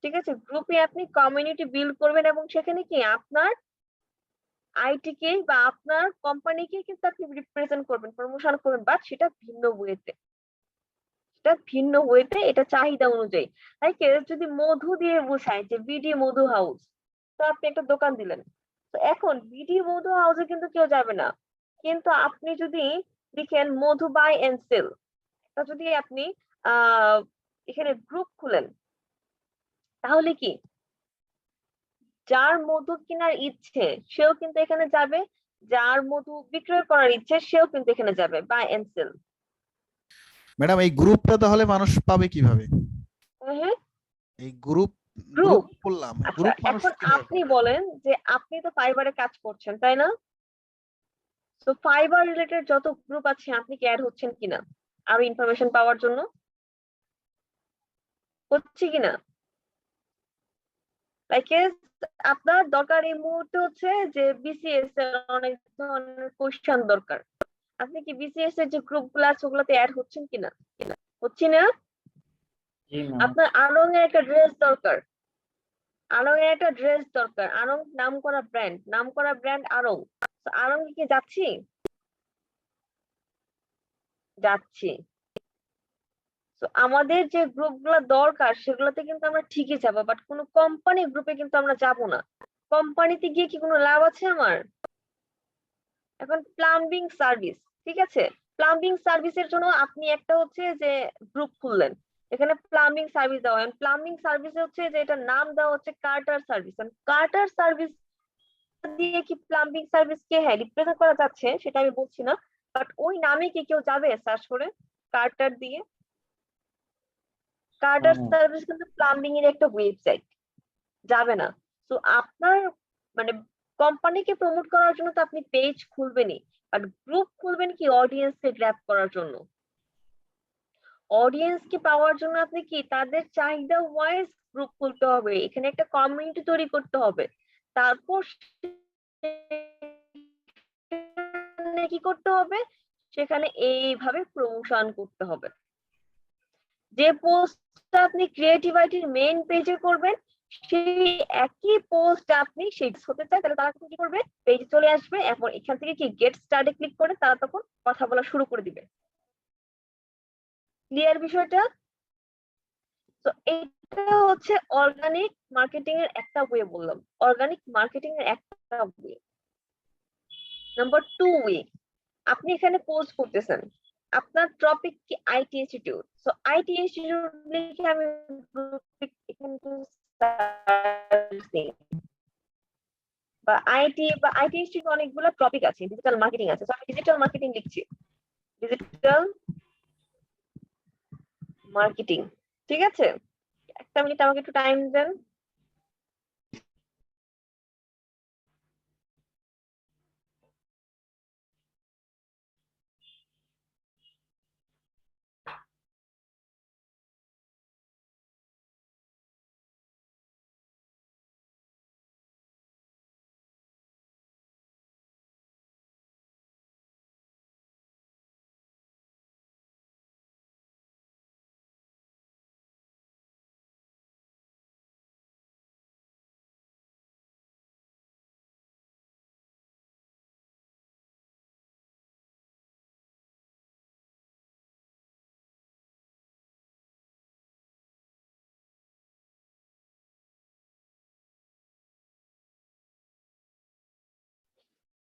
ঠিক আছে? গ্রুপে আপনি কমিউনিটি বিল্ড করবেন এবং সেখানে কি আপনার আইটি কে বা আপনার কোম্পানিকে কিন্তু আপনি রিপ্রেজেন্ট করবেন, প্রমোশন করবেন, বাট সেটা ভিন্ন ওয়েতে, এটা ভিন্ন ওয়েতে, এটা চাহিদা অনুযায়ী। তাই কেউ যদি মধু দিয়ে বোঝায় যে বিডি মধু হাউস, তো আপনি একটা দোকান দিলেন, তো এখন বিডি মধু হাউসে কিন্তু কেউ যাবে না, কিন্তু আপনি যদি লিখেন মধু বাই এন্ড সেল, তা যদি আপনি আহ এখানে গ্রুপ খুলেন, তাহলে কি যার মধু কেনার ইচ্ছে সেও কিন্তু এখানে যাবে, যার মধু বিক্রয় করার ইচ্ছে সেও কিন্তু এখানে যাবে, বাই এন্ড সেল। ম্যাডাম এই গ্রুপটা তাহলে মানুষ পাবে কিভাবে? হ্যাঁ, এই গ্রুপ গ্রুপ। করলাম, আচ্ছা, গ্রুপ মানুষ এখন কিভাবে আপনি পাবে? বলেন যে আপনি তো ফাইবারে কাজ করছেন, তাই না? তো ফাইবার রিলেটেড যত গ্রুপ আছে আপনি কি অ্যাড হচ্ছেন কিনা আরো ইনফরমেশন পাওয়ার জন্য? হচ্ছে কিনা? লাইক আপনার দরকার এই মুহূর্তে হচ্ছে যে বিসিএস এর অনেক ধরনের কোশ্চেন দরকার, আপনি কি বিসিএস এর যে গ্রুপ গুলো আছে ওগুলোতে অ্যাড হচ্ছেন কিনা? হচ্ছি না? জি ম্যাম। আপনার আরং এর একটা ড্রেস দরকার, আরং এর একটা ড্রেস দরকার, আরং নাম করা ব্র্যান্ড আরং, তো আরং কি যাচ্ছি? যাচ্ছি। তো আমাদের যে গ্রুপ গুলো দরকার সেগুলোতে কিন্তু আমরা ঠিকই যাবো, বাট কোনো কোম্পানি গ্রুপে কিন্তু আমরা যাব না। কোম্পানিতে গিয়ে কি কোনো লাভ আছে আমার? এখন প্লাম্বিং সার্ভিস, ঠিক আছে, প্লাম্বিং সার্ভিসের জন্য আপনি একটা হচ্ছে যে গ্রুপ খুললেন, এখানে প্লাম্বিং সার্ভিস দেওয়া হয়, প্লাম্বিং সার্ভিস হচ্ছে যে এটার নাম দেওয়া হচ্ছে কার্টার সার্ভিস। কার্টার সার্ভিস দিয়ে কি প্লাম্বিং সার্ভিস কে হ্যাঁ রিপ্রেজেন্ট করা যাচ্ছে সেটা আমি বলছি না, বাট ওই নামে কি কেউ যাবে সার্চ করে কার্টার দিয়ে? কার্ডার হুম। সার্ভিস কিন্তু প্লাম্বিং এর একটা ওয়েবসাইট, যাবে না। তো আপনার মানে কোম্পানিকে প্রমোট করার জন্য তো আপনি পেজ খুলবেনই, বাট গ্রুপ খুলবেন কি অডিয়েন্সকে গ্র্যাব করার জন্য। অডিয়েন্সকে পাওয়ার জন্য আপনি কি তাদের চাহিদা ওয়াইজ গ্রুপ খুলতে হবে, এখানে একটা কমিউনিটি তৈরি করতে হবে। তারপর সেখানে কি করতে হবে, সেখানে এইভাবে প্রমোশন করতে হবে। যে পোস্টটা আপনি ক্রিয়েটিভিটির মেইন পেজে করবেন, সেই একই পোস্ট আপনি শেডস হতে চায়, তাহলে তারা কি করবে, পেজে চলে আসবে, এখন এখান থেকে কি গেট স্টার্টে ক্লিক করে তারা তখন কথা বলা শুরু করে দিবে। ক্লিয়ার বিষয়টা? তো এটা হচ্ছে অর্গানিক মার্কেটিং এর একটা ওয়ে বললাম, অর্গানিক মার্কেটিং এর একটা ওয়ে। নাম্বার 2 ওয়ে, আপনি এখানে পোস্ট করতেছেন, আপনার টপিক কি IT institute, so IT institute লিখে আমি এখানে বা আইটি ইনস্টিটিউট অনেকগুলো টপিক আছে, ডিজিটাল মার্কেটিং আছে, সো আমি ডিজিটাল মার্কেটিং লিখছি, ডিজিটাল মার্কেটিং। ঠিক আছে, একটা মিনিট আমাকে একটু টাইম দেন।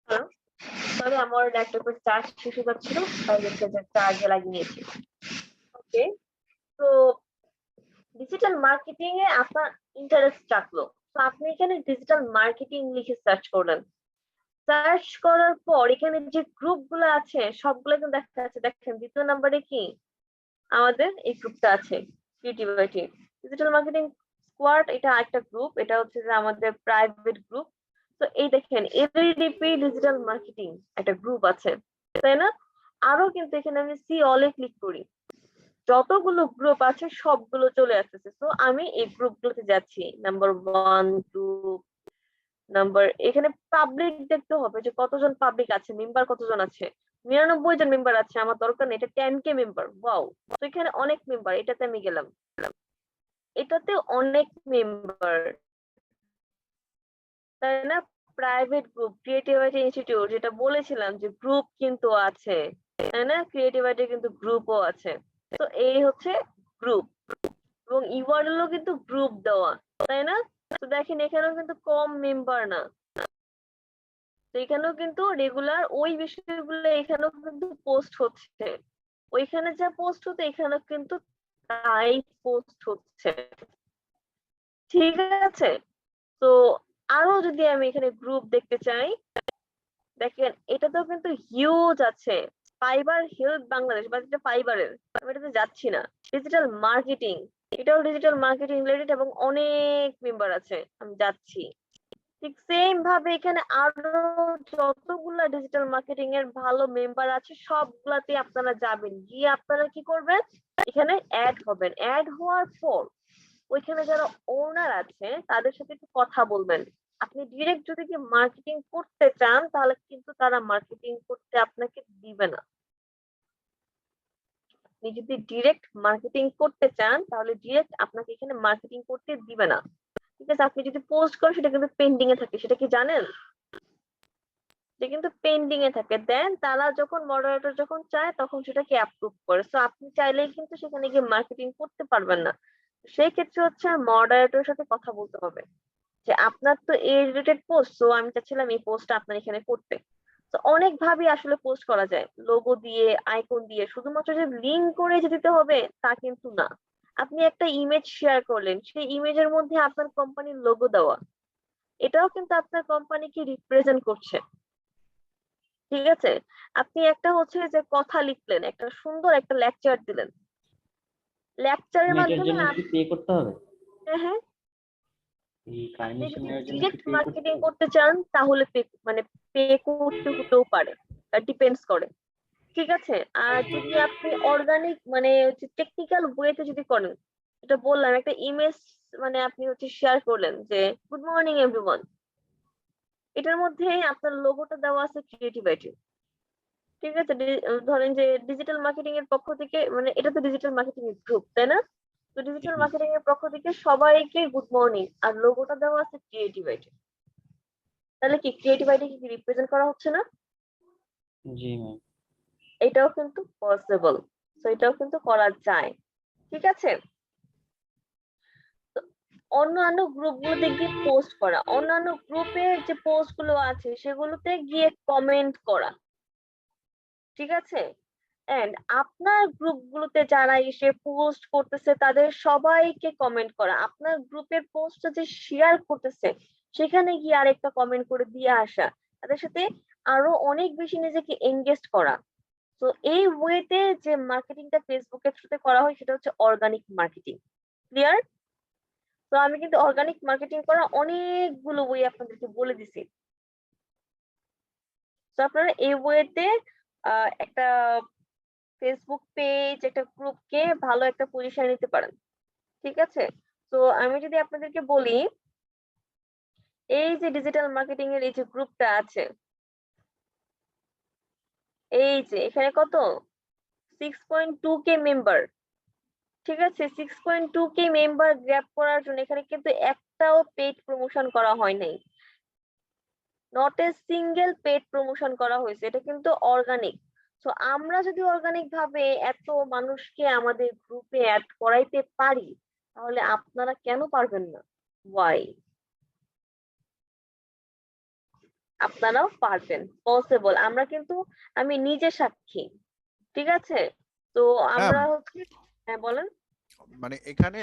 হ্যালো, সরি আমার ল্যাপটপের চার্জ শেষ হয়ে যাচ্ছিল, তাই হচ্ছে যে চার্জে লাগিয়ে নিয়েছি। ওকে, তো ডিজিটাল মার্কেটিং এ আপনার ইন্টারেস্ট থাকলো, তো আপনি এখানে ডিজিটাল মার্কেটিং লিখে সার্চ করলেন। সার্চ করার পর এখানে যে গ্রুপ গুলো আছে সবগুলো কিন্তু দেখা যাচ্ছে, দেখেন দ্বিতীয় নাম্বারে কি আমাদের এই গ্রুপটা আছে, ক্রিয়েটিভিটি ডিজিটাল মার্কেটিং স্কোয়াড, এটা একটা গ্রুপ, এটা হচ্ছে যে আমাদের প্রাইভেট গ্রুপ। তো এই দেখেন এলডিপি ডিজিটাল মার্কেটিং একটা গ্রুপ আছে, তাই না? আরো কিন্তু এখানে আমি সি অলে ক্লিক করি, যতগুলো গ্রুপ আছে সবগুলো চলে আসতেছে। তো আমি এই গ্রুপগুলোতে যাচ্ছি, নাম্বার 1 গ্রুপ, নাম্বার এখানে পাবলিক দেখতে হবে যে কতজন পাবলিক আছে, মেম্বার কতজন আছে, 99 জন মেম্বার আছে, আমার দরকার নেই, এটা 10K মেম্বার, ওয়াও। তো এখানে অনেক মেম্বার, এটাতে আমি গেলাম, এটাতে অনেক মেম্বার, তাই না? প্রাইভেট গ্রুপ ক্রিয়েটিভিটি ইনস্টিটিউট, যেটা বলেছিলাম যে গ্রুপ কিন্তু আছে, তাই না? ক্রিয়েটিভিটি কিন্তু গ্রুপও আছে। তো এই হচ্ছে গ্রুপ, এবং ইউআরএল ও কিন্তু গ্রুপ দেওয়া, তাই না? তো দেখেন এখানেও কিন্তু কম মেম্বার না, তো এখানেও কিন্তু রেগুলার ওই বিষয়গুলো এখানেও কিন্তু পোস্ট হচ্ছে, ওইখানে যা পোস্ট হতো এখানেও কিন্তু তাই পোস্ট হচ্ছে। ঠিক আছে, তো আরো যদি আমি এখানে গ্রুপ দেখতে চাই, দেখেন এটাতেও কিন্তু হিউজ আছে, ফাইবার হেল্প বাংলাদেশ, বা যেটা ফাইবারের, আমি এটাতে যাচ্ছি না। ডিজিটাল মার্কেটিং, এটাও ডিজিটাল মার্কেটিং রিলেটেড এবং অনেক মেম্বার আছে, আমি যাচ্ছি। ঠিক সেম ভাবে এখানে আরো যতগুলা ডিজিটাল মার্কেটিং এর ভালো মেম্বার আছে সবগুলাতে আপনারা যাবেন, গিয়ে আপনারা কি করবেন, এখানে অ্যাড হবেন, অ্যাড হওয়ার পর ওইখানে যারা ওনার আছে তাদের সাথে একটু কথা বলবেন। আপনি ডিরেক্ট যদি কি মার্কেটিং করতে চান তাহলে কিন্তু তারা মার্কেটিং করতে আপনাকে দিবে না। আপনি যদি ডিরেক্ট মার্কেটিং করতে চান তাহলে ডিরেক্ট আপনাকে এখানে মার্কেটিং করতে দিবে না। ঠিক আছে, আপনি যদি পোস্ট করেন সেটা কিন্তু পেন্ডিং এ থাকে, সেটা কি জানেন? যে কিন্তু পেন্ডিং এ থাকে, দেন তারা যখন মডারেটর যখন চায় তখন সেটাকে অ্যাপ্রুভ করে, সো আপনি চাইলেই কিন্তু সেখানে গিয়ে মার্কেটিং করতে পারবেন না। সেই ক্ষেত্রে হচ্ছে মডারেটরের সাথে কথা বলতে হবে যে আপনার তো এই রিলেটেড পোস্ট, সো আমি চাচ্ছিলাম এই পোস্টটা আপনার এখানে করতে। তো অনেক ভাবে আসলে পোস্ট করা যায়, লোগো দিয়ে, আইকন দিয়ে, শুধুমাত্র যে লিঙ্ক করে যে দিতে হবে তা কিন্তু না। আপনি একটা ইমেজ শেয়ার করলেন, সেই ইমেজের মধ্যে আপনার কোম্পানির লোগো দেওয়া, এটাও কিন্তু আপনার কোম্পানিকে রিপ্রেজেন্ট করছে। ঠিক আছে, আপনি একটা হচ্ছে যে কথা লিখলেন, একটা সুন্দর একটা লেকচার দিলেন, লেকচারের এটার মাধ্যমে জন্য কি পে করতে হবে? হ্যাঁ হ্যাঁ, এই আপনি পারমিশন যদি নেওয়ার জন্য কি ডিরেক্ট পে করতে মার্কেটিং হবে? করতে চান তাহলে পে করতে হতেও পারে, ডিপেন্ডস করে। ঠিক আছে, আর যদি আপনি অর্গানিক মানে টেকনিক্যাল ওয়েতে যদি করেন, এটা বললাম একটা ইমেজ মানে আপনি শেয়ার করলেন যে গুড মর্নিং এভরিওয়ান, এটার মধ্যে আপনার লোগোটা দেওয়া আছে ক্রিয়েটিভিটি। ঠিক আছে, ধরেন যে ডিজিটাল মার্কেটিং এর পক্ষ থেকে, মানে এটা তো ডিজিটাল মার্কেটিং এর গ্রুপ, তাই না? তো ডিজিটাল মার্কেটিং এর পক্ষ থেকে সবাইকে গুড মর্নিং, আর লোগোটা দেওয়া আছে ক্রিয়েটিভিটি। তাহলে কি ক্রিয়েটিভিটি কি রিপ্রেজেন্ট করা হচ্ছে না? জি ম্যাম। এটাও কিন্তু পসিবল, তো এটাও কিন্তু করা যায়। ঠিক আছে, তো অন্যান্য গ্রুপগুলোতে গিয়ে পোস্ট করা, অন্যান্য গ্রুপের যে পোস্ট গুলো আছে সেগুলোতে গিয়ে কমেন্ট করা। ঠিক আছে, এন্ড আপনার গ্রুপগুলোতে যারা এসে পোস্ট করতেছে তাদের সবাইকে কমেন্ট করা, আপনার গ্রুপের পোস্টটা যে শেয়ার করতেছে সেখানে গিয়ে আরেকটা কমেন্ট করে দিয়ে আসা, তাদের সাথে আরো অনেক বেশি নিজেকে এনগেজ করা। তো এই ওয়েতে যে মার্কেটিংটা ফেসবুকের থ্রুতে করা হয় সেটা হচ্ছে অর্গানিক মার্কেটিং। ক্লিয়ার? তো আমি কিন্তু অর্গানিক মার্কেটিং করা অনেকগুলো ওয়ে আপনাদেরকে বলে দিছি। তো আপনারা এই ওয়েতে একটা ফেসবুক পেজ, একটা গ্রুপকে ভালো একটা পজিশনে নিতে পারেন। ঠিক আছে, তো আমি যদি আপনাদেরকে বলি, এই যে ডিজিটাল মার্কেটিং এর এই যে গ্রুপটা আছে, এই যে এখানে কত 6.2K মেম্বার। ঠিক আছে, 6.2K মেম্বার গ্র্যাব করার জন্য এখানে কিন্তু একটাও পেইড প্রমোশন করা হয় নাই, not a single paid promotion করা হয়েছে, এটা কিন্তু অর্গানিক। তো আমরা যদি অর্গানিক ভাবে এত মানুষকে আমাদের গ্রুপে অ্যাড করাইতে পারি, তাহলে আপনারা কেন পারবেন না? ওয়াই? আপনারাও পারবেন, পসিবল। আমরা কিন্তু, আমি নিজে সাক্ষী। ঠিক আছে, তো আমরা হ্যাঁ বলেন। মানে এখানে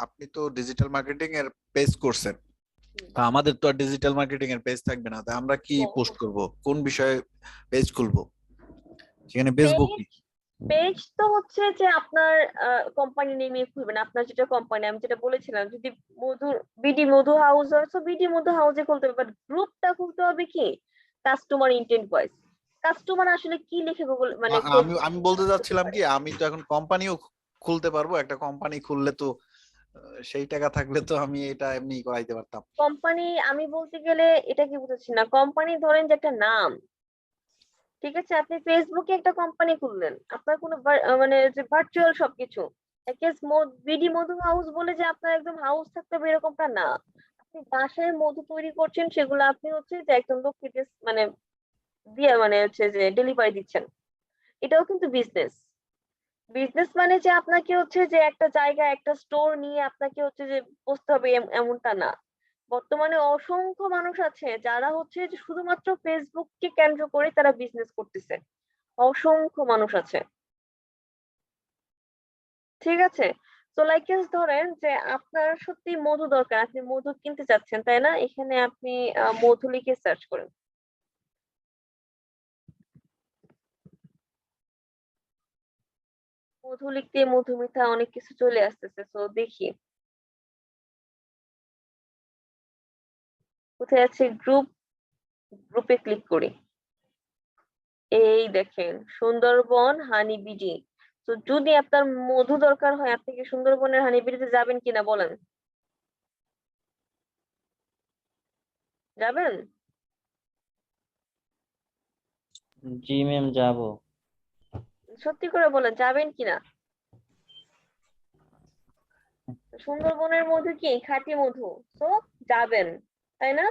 আপনি তো ডিজিটাল মার্কেটিং এর পেজ করছেন, তা আমাদের তো আর ডিজিটাল মার্কেটিং এর পেজ থাকবে না, তা আমরা কি পোস্ট করব, কোন বিষয়ে পেজ খুলবো, সেখানে ফেসবুক কি? পেজ তো হচ্ছে যে আপনার কোম্পানি নেমে খুলবেন, আপনার যেটা কোম্পানি, আমি যেটা বলেছিলাম, যদি বিডি মধু হাউস হয় তো বিডি মধু হাউসে খুলতে হবে, বাট গ্রুপটা খুলতে হবে কি কাস্টমার ইন্টেন্ট ভয়েস। কাস্টমার আসলে কি লিখে গুগল মানে আমি বলতে চাচ্ছিলাম কি, আমি তো এখন কোম্পানিও খুলতে পারবো, একটা কোম্পানি খুললে তো সেই টাকা থাকলে তো আমি এটা এমনি করাইতে পারতাম। কোম্পানি আমি বলতে গেলে এটা কি বুঝাচ্ছি না, কোম্পানি ধরেন যে একটা নাম। ঠিক আছে, আপনি ফেসবুকে একটা কোম্পানি খুললেন, আপনার কোনো মানে যে ভার্চুয়াল সবকিছু, বিডি মধু হাউস বলে যে আপনার একদম হাউস থাকতে হবে এরকমটা না। আপনি বাসায় মধু তৈরি করছেন, সেগুলো আপনি হচ্ছে যে একদম লোককে মানে দিয়ে মানে হচ্ছে যে ডেলিভারি দিচ্ছেন, এটাও কিন্তু বিজনেস। বিজনেস মানে যে আপনাকে হচ্ছে যে একটা জায়গা, একটা স্টোর নিয়ে আপনাকে হচ্ছে যে বসতে হবে এমনটা না। বর্তমানে অসংখ্য মানুষ আছে যারা হচ্ছে যে শুধুমাত্র ফেসবুককে কেন্দ্র করে তারা বিজনেস করতেছে, অসংখ্য মানুষ আছে। ঠিক আছে, তো লাইক ধরেন যে আপনার সত্যি মধু দরকার, আপনি মধু কিনতে চাচ্ছেন, তাই না? এখানে আপনি মধু লিখে সার্চ করেন, মধু লিখতে মধুমিতা অনেক কিছু চলে আসতেছে, তো দেখি কোথায় আছে গ্রুপ। গ্রুপে ক্লিক করি, এই দেখেন সুন্দরবন হানিবিডি। তো যদি আপনার মধু দরকার হয়, আপনি কি সুন্দরবনের হানিবিডিতে যাবেন কিনা বলেন? যাবেন? জি ম্যাম, যাবো। সত্যি করে বলেন যাবেন কিনা? সুন্দরবনের মধু কি খাঁটি মধু, তো যাবেন, তাই না?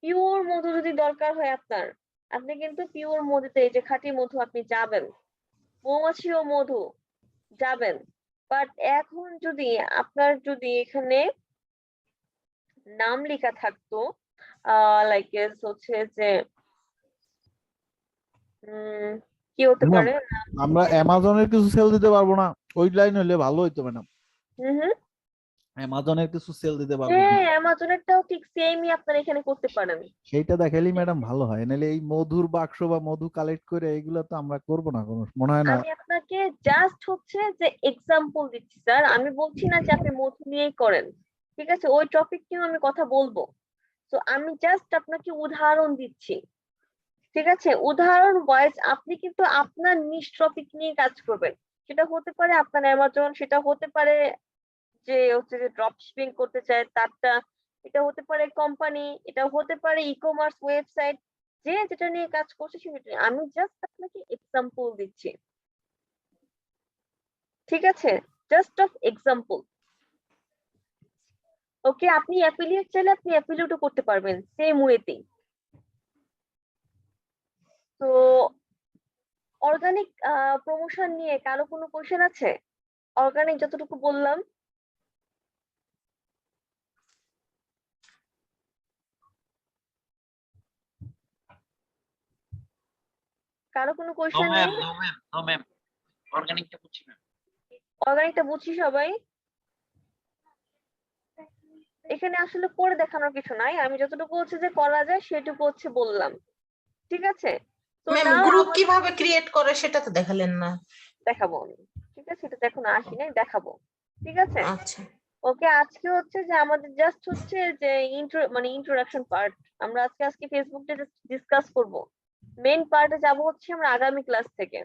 পিওর মধু যদি দরকার হয় আপনার, আপনি কিন্তু পিওর মধুতে, এই যে খাঁটি মধু, আপনি যাবেন। মৌমাছি ও মধু যাবেন। বাট এখন যদি আপনার যদি এখানে নাম লেখা থাকতো, লাইক হচ্ছে যে কি হতে ম্যাম, পারে, আমরা অ্যামাজনের কিছু সেল দিতে পারবো না? ওই লাইন হলে ভালো হইতো ম্যাডাম। হুম হুম, অ্যামাজনের কিছু সেল দিতে পারবো হ্যাঁ, কিনা? অ্যামাজনেরটাও ঠিক সেমই আপনারা এখানে করতে পারেন। সেইটা দেখাইলেই ম্যাডাম ভালো হয়, নাহলে এই মধুর বাক্স বা মধু কালেক্ট করে এগুলো তো আমরা করবো না, কোনো মনে হয় না। আমি আপনাকে জাস্ট হচ্ছে যে এক্সাম্পল দিচ্ছি স্যার, আমি বলছি না যে আপনি মধু নিয়েই করেন, ঠিক আছে, ওই টপিক নিয়েও আমি কথা বলবো। তো আমি জাস্ট আপনাকে উদাহরণ দিচ্ছি, ঠিক আছে, উদাহরণ ওয়াইজ আপনি কিন্তু আপনার নিজ টপিক নিয়ে কাজ করবেন। সেটা হতে পারে আপনার অ্যামাজন, সেটা হতে পারে যে হচ্ছে যে ড্রপ শিপিং করতে চায় তারটা, এটা হতে পারে কোম্পানি, এটা হতে পারে ই কমার্স ওয়েবসাইট, যে যেটা নিয়ে কাজ করছে সেটা নিয়ে। আমি জাস্ট আপনাকে এক্সাম্পল দিচ্ছি, ঠিক আছে, জাস্ট অফ এক্সাম্পল। ওকে, আপনি অ্যাফিলিয়েট চাইলে আপনি অ্যাফিলিয়েটও করতে পারবেন সেম ওয়েতেই। তো অর্গানিক প্রমোশন নিয়ে কারো কোনো কোশ্চেন আছে? অর্গানিক যতটুকু বললাম, কারো কোনো কোশ্চেন নেই? নো ম্যাম, অর্গানিকটা বুঝছি না। অর্গানিকটা বুঝছি সবাই। এখানে আসলে করে দেখানোর কিছু নাই, আমি যতটুকু হচ্ছে যে করা যায় সেটুকু হচ্ছে বললাম, ঠিক আছে। তো ম্যাম নাও গ্রুপ আমাদের কিভাবে ক্রিয়েট করে সেটা তো দেখালেন না। দেখাবো আমি, ঠিক আছে, এটা এখন আসি নাই, দেখাবো, ঠিক আছে। আচ্ছা ওকে, আজকে হচ্ছে যে আমাদের জাস্ট হচ্ছে যে ইন্ট্রোডাকশন পার্ট, আমরা আজকে ফেসবুকটা ডিসকাস করব। মেইন পার্টে যাব হচ্ছে আমরা আগামী ক্লাস থেকে,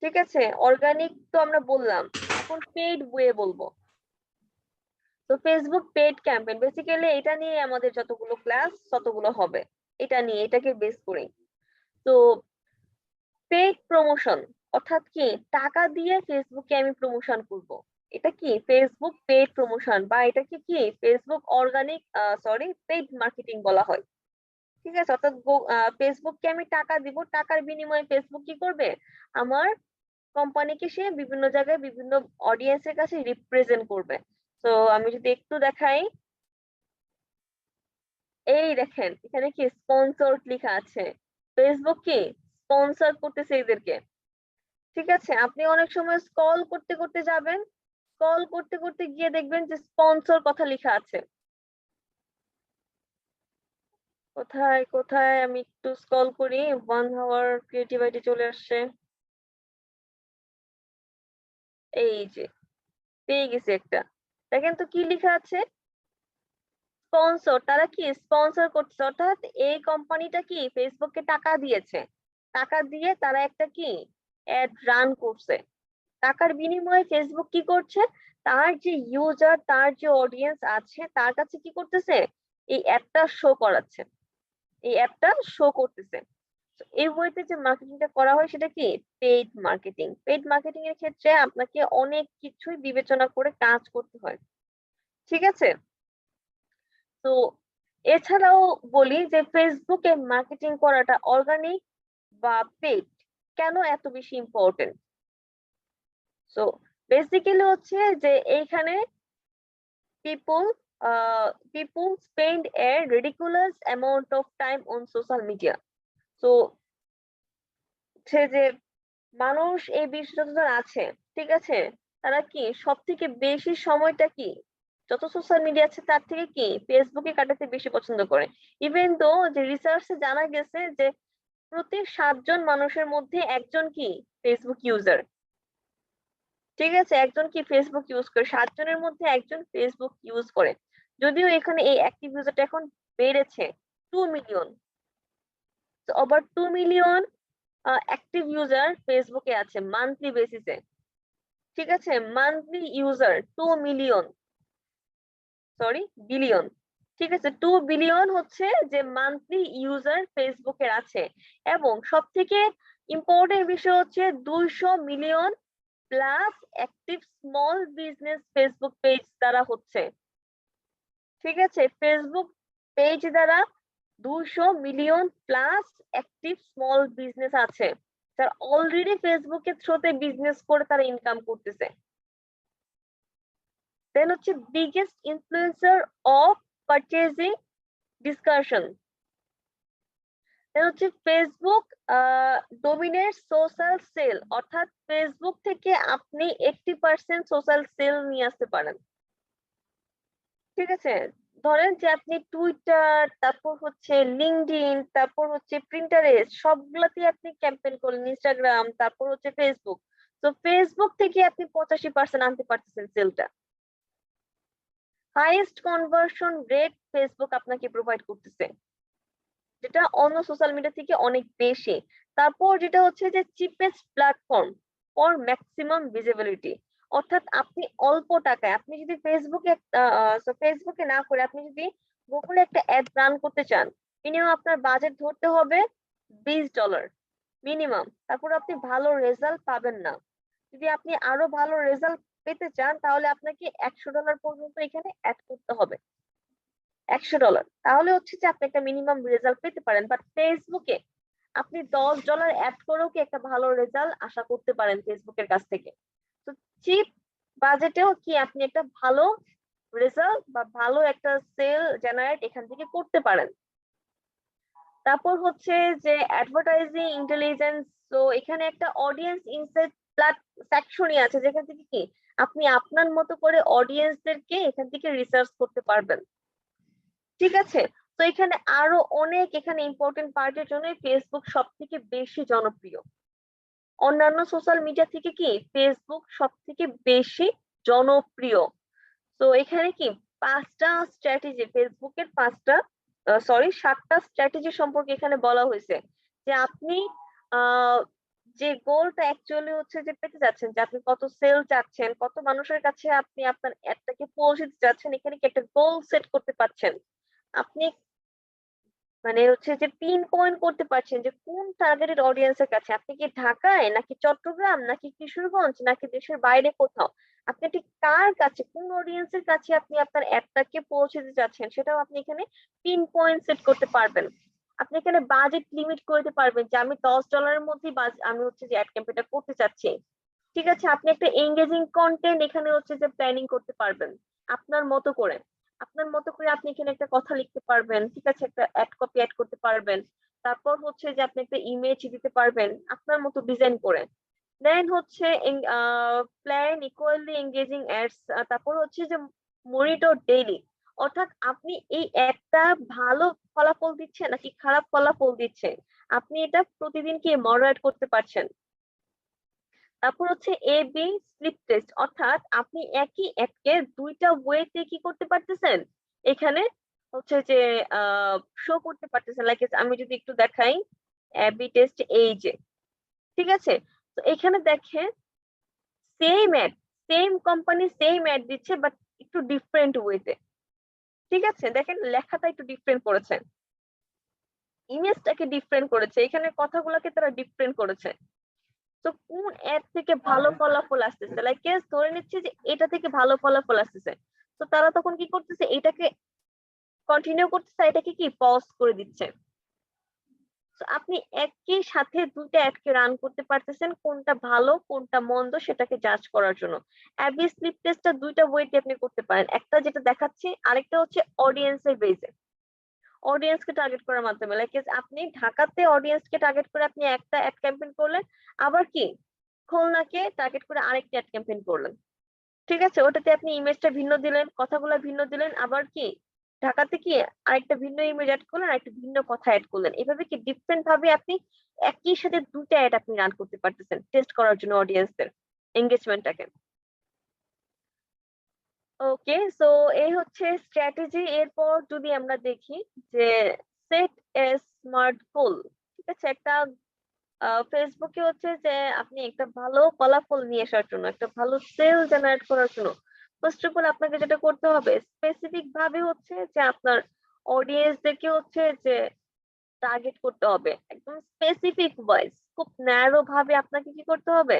ঠিক আছে। অর্গানিক তো আমরা বললাম, এখন পেইড ওয়ে বলবো। তো ফেসবুক পেইড ক্যাম্পেইন, বেসিক্যালি এটা নিয়ে আমাদের যতগুলো ক্লাস ততগুলো হবে, এটা নিয়ে, এটাকে বেস করে। তো পেইড প্রমোশন অর্থাৎ কি, টাকা দিয়ে ফেসবুকে আমি প্রমোশন করব, এটা কি ফেসবুক পেইড প্রমোশন, বা এটাকে কি ফেসবুক অর্গানিক পেইড মার্কেটিং বলা হয়, ঠিক আছে। অর্থাৎ ফেসবুককে আমি টাকা দিব, টাকার বিনিময়ে ফেসবুক কি করবে, আমার কোম্পানিকে সে বিভিন্ন জায়গায় বিভিন্ন অডিয়েন্সের কাছে রিপ্রেজেন্ট করবে। তো আমি যদি একটু দেখাই, এই দেখেন এখানে কি স্পন্সর লেখা আছে, ফেসবুক কি স্পন্সর করতেছে এদেরকে, ঠিক আছে। আপনি অনেক সময় স্ক্রল করতে করতে যাবেন, স্ক্রল করতে করতে গিয়ে দেখবেন যে স্পন্সর কথা লেখা আছে, কোথায় কোথায়, আমি একটু স্ক্রল করি, 1 hour ক্রিয়েটিভ আইডি চলে আসছে, এই যে পেয়ে গেছি একটা, দেখেন তো কি লেখা আছে, স্পন্সর। তারা কি স্পন্সর করছে, অর্থাৎ এই কোম্পানিটা কি ফেসবুককে টাকা দিয়েছে, টাকা দিয়ে তারা একটা কি অ্যাড রান করছে, টাকার বিনিময়ে ফেসবুক কি করছে, তার যে ইউজার, তার যে অডিয়েন্স আছে তার কাছে কি করতেছে, এই অ্যাডটা শো করাচ্ছে, এই অ্যাডটা শো করতেছে। তো এই ওয়েতে যে মার্কেটিংটা করা হয় সেটা কি পেইড মার্কেটিং। পেইড মার্কেটিং এর ক্ষেত্রে আপনাকে অনেক কিছুই বিবেচনা করে কাজ করতে হয়, ঠিক আছে। তো এছাড়াও বলি যে ফেসবুকে মার্কেটিং করাটা অর্গানিক বা পেইড কেন এত বেশি ইম্পর্টেন্ট। সো বেসিক্যালি হচ্ছে যে এইখানে people people spend a ridiculous amount of time on social media. So হচ্ছে যে মানুষ এই বিশ্বে যতজন আছে, ঠিক আছে, তারা কি সব থেকে বেশি সময়টা কি যত সোশ্যাল মিডিয়া আছে তার থেকে কি ফেসবুকে কাটাতে বেশি পছন্দ করে। ইভেন তো যে রিসার্চে জানা গেছে যে প্রতি 7 জন মানুষের মধ্যে একজন কি ফেসবুক ইউজার, ঠিক আছে, একজন কি ফেসবুক ইউজ করে, 7 জনের মধ্যে একজন ফেসবুক ইউজ করে। যদিও এখানে এই অ্যাক্টিভ ইউজারটা এখন বেড়েছে 2 million, over 2 million active user ফেসবুকে আছে মান্থলি বেসিসে, ঠিক আছে, মান্থলি ইউজার 2 মিলিয়ন, বিলিয়ন, ঠিক আছে, 2 বিলিয়ন হচ্ছে যে মান্থলি ইউজার ফেসবুকের আছে। এবং সব থেকে ইম্পর্টেন্ট বিষয় হচ্ছে 200 million plus active small business Facebook page দ্বারা হচ্ছে, ঠিক আছে, ফেসবুক পেজ দ্বারা 200 million plus active small business আছে, যারা অলরেডি ফেসবুকের থ্রুতে বিজনেস করে তারা ইনকাম করতেছে। দেন হচ্ছে biggest influencer of purchasing discussion, then হচ্ছে ফেসবুক ডোমিনেট সোশ্যাল সেল, অর্থাৎ ফেসবুক থেকে আপনি 80% সোশ্যাল সেল নিয়ে আসতে পারেন, ঠিক আছে, ধরেন যে আপনি টুইটার, তারপর হচ্ছে লিঙ্কডইন, তারপর হচ্ছে প্রিন্টারেস্ট, সবগুলাতে আপনি ক্যাম্পেইন করলেন, ইনস্টাগ্রাম, তারপর হচ্ছে ফেসবুক। তো ফেসবুক থেকে আপনি 85% আনতে পারতেছেন সেলটা। হাইয়েস্ট কনভার্সন রেট ফেসবুক আপনাকে প্রোভাইড করতেছে, যেটা অন্য সোশ্যাল মিডিয়া থেকে অনেক বেশি। তারপর যেটা হচ্ছে যে cheapest platform for maximum visibility, অর্থাৎ আপনি অল্প টাকায়, আপনি যদি ফেসবুকে না করে আপনি যদি গুগলে একটা অ্যাড রান করতে চান, মিনিমাম আপনার বাজেট ধরতে হবে $20 মিনিমাম। তারপর আপনি ভালো রেজাল্ট পাবেন না। যদি আপনি আরো ভালো রেজাল্ট পেতে চান তাহলে আপনাকে $100 পর্যন্ত এখানে অ্যাড করতে হবে, $100। তাহলে হচ্ছে যে আপনি একটা মিনিমাম রেজাল্ট পেতে পারেন। বাট ফেসবুকে আপনি $10 অ্যাড করেও কি একটা ভালো রেজাল্ট আশা করতে পারেন ফেসবুকের কাছ থেকে। তো চিপ বাজেটেও কি আপনি একটা ভালো রেজাল্ট বা ভালো একটা সেল জেনারেট এখান থেকে করতে পারেন। তারপর হচ্ছে যে অ্যাডভার্টাইজিং ইন্টেলিজেন্স। তো এখানে একটা অডিয়েন্স ইনসাইট সেকশনই আছে, যেখান থেকে কি আপনি আপনার মতো করে অডিয়েন্সদেরকে এখান থেকে রিসার্চ করতে পারবেন। ঠিক আছে, তো এখানে আরো অনেক এখানে ইম্পর্টেন্ট পার্টের জন্য ফেসবুক সব থেকে বেশি জনপ্রিয়। অন্যান্য সোশ্যাল মিডিয়া থেকে কি ফেসবুক সব থেকে বেশি জনপ্রিয়। তো এখানে কি 5টা স্ট্র্যাটেজি, ফেসবুকের 7টা স্ট্র্যাটেজি সম্পর্কে এখানে বলা হয়েছে, যে আপনি যে গোলটা অ্যাকচুয়ালি হচ্ছে যে পেতে যাচ্ছেন, যে আপনি কত সেল চাচ্ছেন, কত মানুষের কাছে আপনি আপনার অ্যাডটাকে পৌঁছে দিতে চাচ্ছেন, এখানে কি একটা গোল সেট করতে পারছেন আপনি, মানে হচ্ছে যে পিন পয়েন্ট করতে পারছেন যে কোন টার্গেটেড অডিয়েন্সের কাছে, আপনি কি ঢাকায় নাকি চট্টগ্রাম নাকি কিশোরগঞ্জ নাকি দেশের বাইরে কোথাও, আপনি ঠিক কার কাছে, কোন অডিয়েন্সের কাছে আপনি আপনার অ্যাডটাকে পৌঁছে দিতে চাচ্ছেন, সেটাও আপনি এখানে পিন পয়েন্ট সেট করতে পারবেন। আপনি এখানে বাজেট লিমিট করতে পারবেন যে আমি $10 মধ্যেই আমি হচ্ছে যে অ্যাড ক্যাম্পেইনটা করতে চাচ্ছি। ঠিক আছে, আপনি একটা এঙ্গেজিং কন্টেন্ট এখানে হচ্ছে যে প্ল্যানিং করতে পারবেন আপনার মতো করে। আপনার মতো করে আপনি এখানে একটা কথা লিখতে পারবেন, ঠিক আছে, একটা অ্যাড কপি অ্যাড করতে পারবেন। তারপর হচ্ছে যে আপনি একটা ইমেজ দিতে পারবেন আপনার মতো ডিজাইন করে। দেন হচ্ছে প্ল্যান ইকুয়ালি এঙ্গেজিং অ্যাডস। তারপর হচ্ছে যে মনিটর ডেইলি, অর্থাৎ আপনি এই একটা ভালো ফলাফল দিচ্ছে নাকি খারাপ ফলাফল দিচ্ছে, আপনি এটা প্রতিদিন কি মনিটর করতে পারছেন। তারপর হচ্ছে এ বি স্লিপ টেস্ট, অর্থাৎ আপনি একই অ্যাডকে দুইটা ওয়েতে কি করতে পারতেছেন, এখানে হচ্ছে যে শো করতে পারতেছেন। লাইক আমি যদি একটু দেখাই এ বি টেস্ট, এই যে, ঠিক আছে, তো এখানে দেখেন same ad, same company same ad দিচ্ছে বাট একটু ডিফারেন্ট ওয়েতে। ঠিক আছে, দেখেন লেখাটা একটু ডিফারেন্ট করেছে, ইমেজটাকে ডিফারেন্ট করেছে, এখানে কথাগুলোকে তারা ডিফারেন্ট করেছে। তো কোন অ্যাড থেকে ভালো ফলাফল আসতেছে, লাইক কেস ধরে নিচ্ছে যে এটা থেকে ভালো ফলাফল আসতেছে, তো তারা তখন কি করতেছে, এটাকে কন্টিনিউ করতেছে, এটাকে কি পজ করে দিচ্ছে। তো আপনি একই সাথে দুইটা অ্যাডকে রান করতে পারতেছেন, কোনটা ভালো কোনটা মন্দ সেটাকে জাজ করার জন্য। অ্যাবি স্লিপ টেস্টটা দুইটা ওয়েতে আপনি করতে পারেন, একটা যেটা দেখাচ্ছি, আরেকটা হচ্ছে অডিয়েন্সের বেজে, অডিয়েন্সকে টার্গেট করার মাধ্যমে। লাইক আপনি ঢাকাতে অডিয়েন্সকে টার্গেট করে আপনি একটা অ্যাড ক্যাম্পেইন করলেন, আবার কি খুলনাকে টার্গেট করে আরেকটা অ্যাড ক্যাম্পেইন করলেন। ঠিক আছে, ওটাতে আপনি ইমেজটা ভিন্ন দিলেন, কথাগুলো ভিন্ন দিলেন, আবার কি ঢাকাতে কি আরেকটা ভিন্ন ইমেজ অ্যাড করলেন, আরেকটা ভিন্ন কথা অ্যাড করলেন। এভাবে কি ডিফারেন্ট ভাবে আপনি একই সাথে দুইটা অ্যাড আপনি রান করতে পারতেছেন টেস্ট করার জন্য অডিয়েন্সদের এঙ্গেজমেন্টটাকে। ওকে, সো এই হচ্ছে স্ট্র্যাটেজি। এরপর যদি আমরা দেখি যে সেট এ স্মার্ট গোল, ঠিক আছে, একটা ফেসবুকে হচ্ছে যে আপনি একটা ভালো ফলাফল নিয়ে আসার জন্য, একটা ভালো সেল জেনারেট করার জন্য ফার্স্ট অফ অল আপনাকে যেটা করতে হবে স্পেসিফিক ভাবে হচ্ছে যে আপনার অডিয়েন্সদেরকে হচ্ছে যে টার্গেট করতে হবে, একদম স্পেসিফিক ওয়াইজ, খুব ন্যারো ভাবে আপনাকে কি করতে হবে,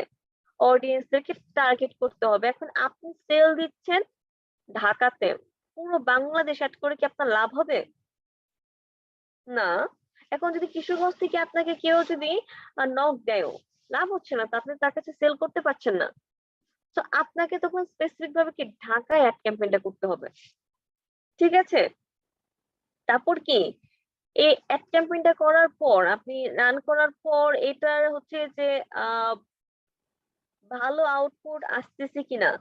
অডিয়েন্সদেরকে টার্গেট করতে হবে। এখন আপনি সেল দিচ্ছেন ঢাকাতে, পুরো বাংলাদেশ অ্যাড করে কি আপনার লাভ হবে? না। এখন যদি কিশোরগঞ্জ থেকে আপনাকে কেউ যদি নক দেয়, লাভ হচ্ছে না, তো আপনি তার কাছে সেল করতে পারছেন না। তো আপনাকে তখন স্পেসিফিক ভাবে কি ঢাকায় অ্যাড ক্যাম্পেইনটা করতে হবে। ঠিক আছে, তারপর কি এই অ্যাড ক্যাম্পেইনটা করার পর আপনি রান করার পর এটার হচ্ছে যে ভালো আউটপুট আসতেছে কিনা,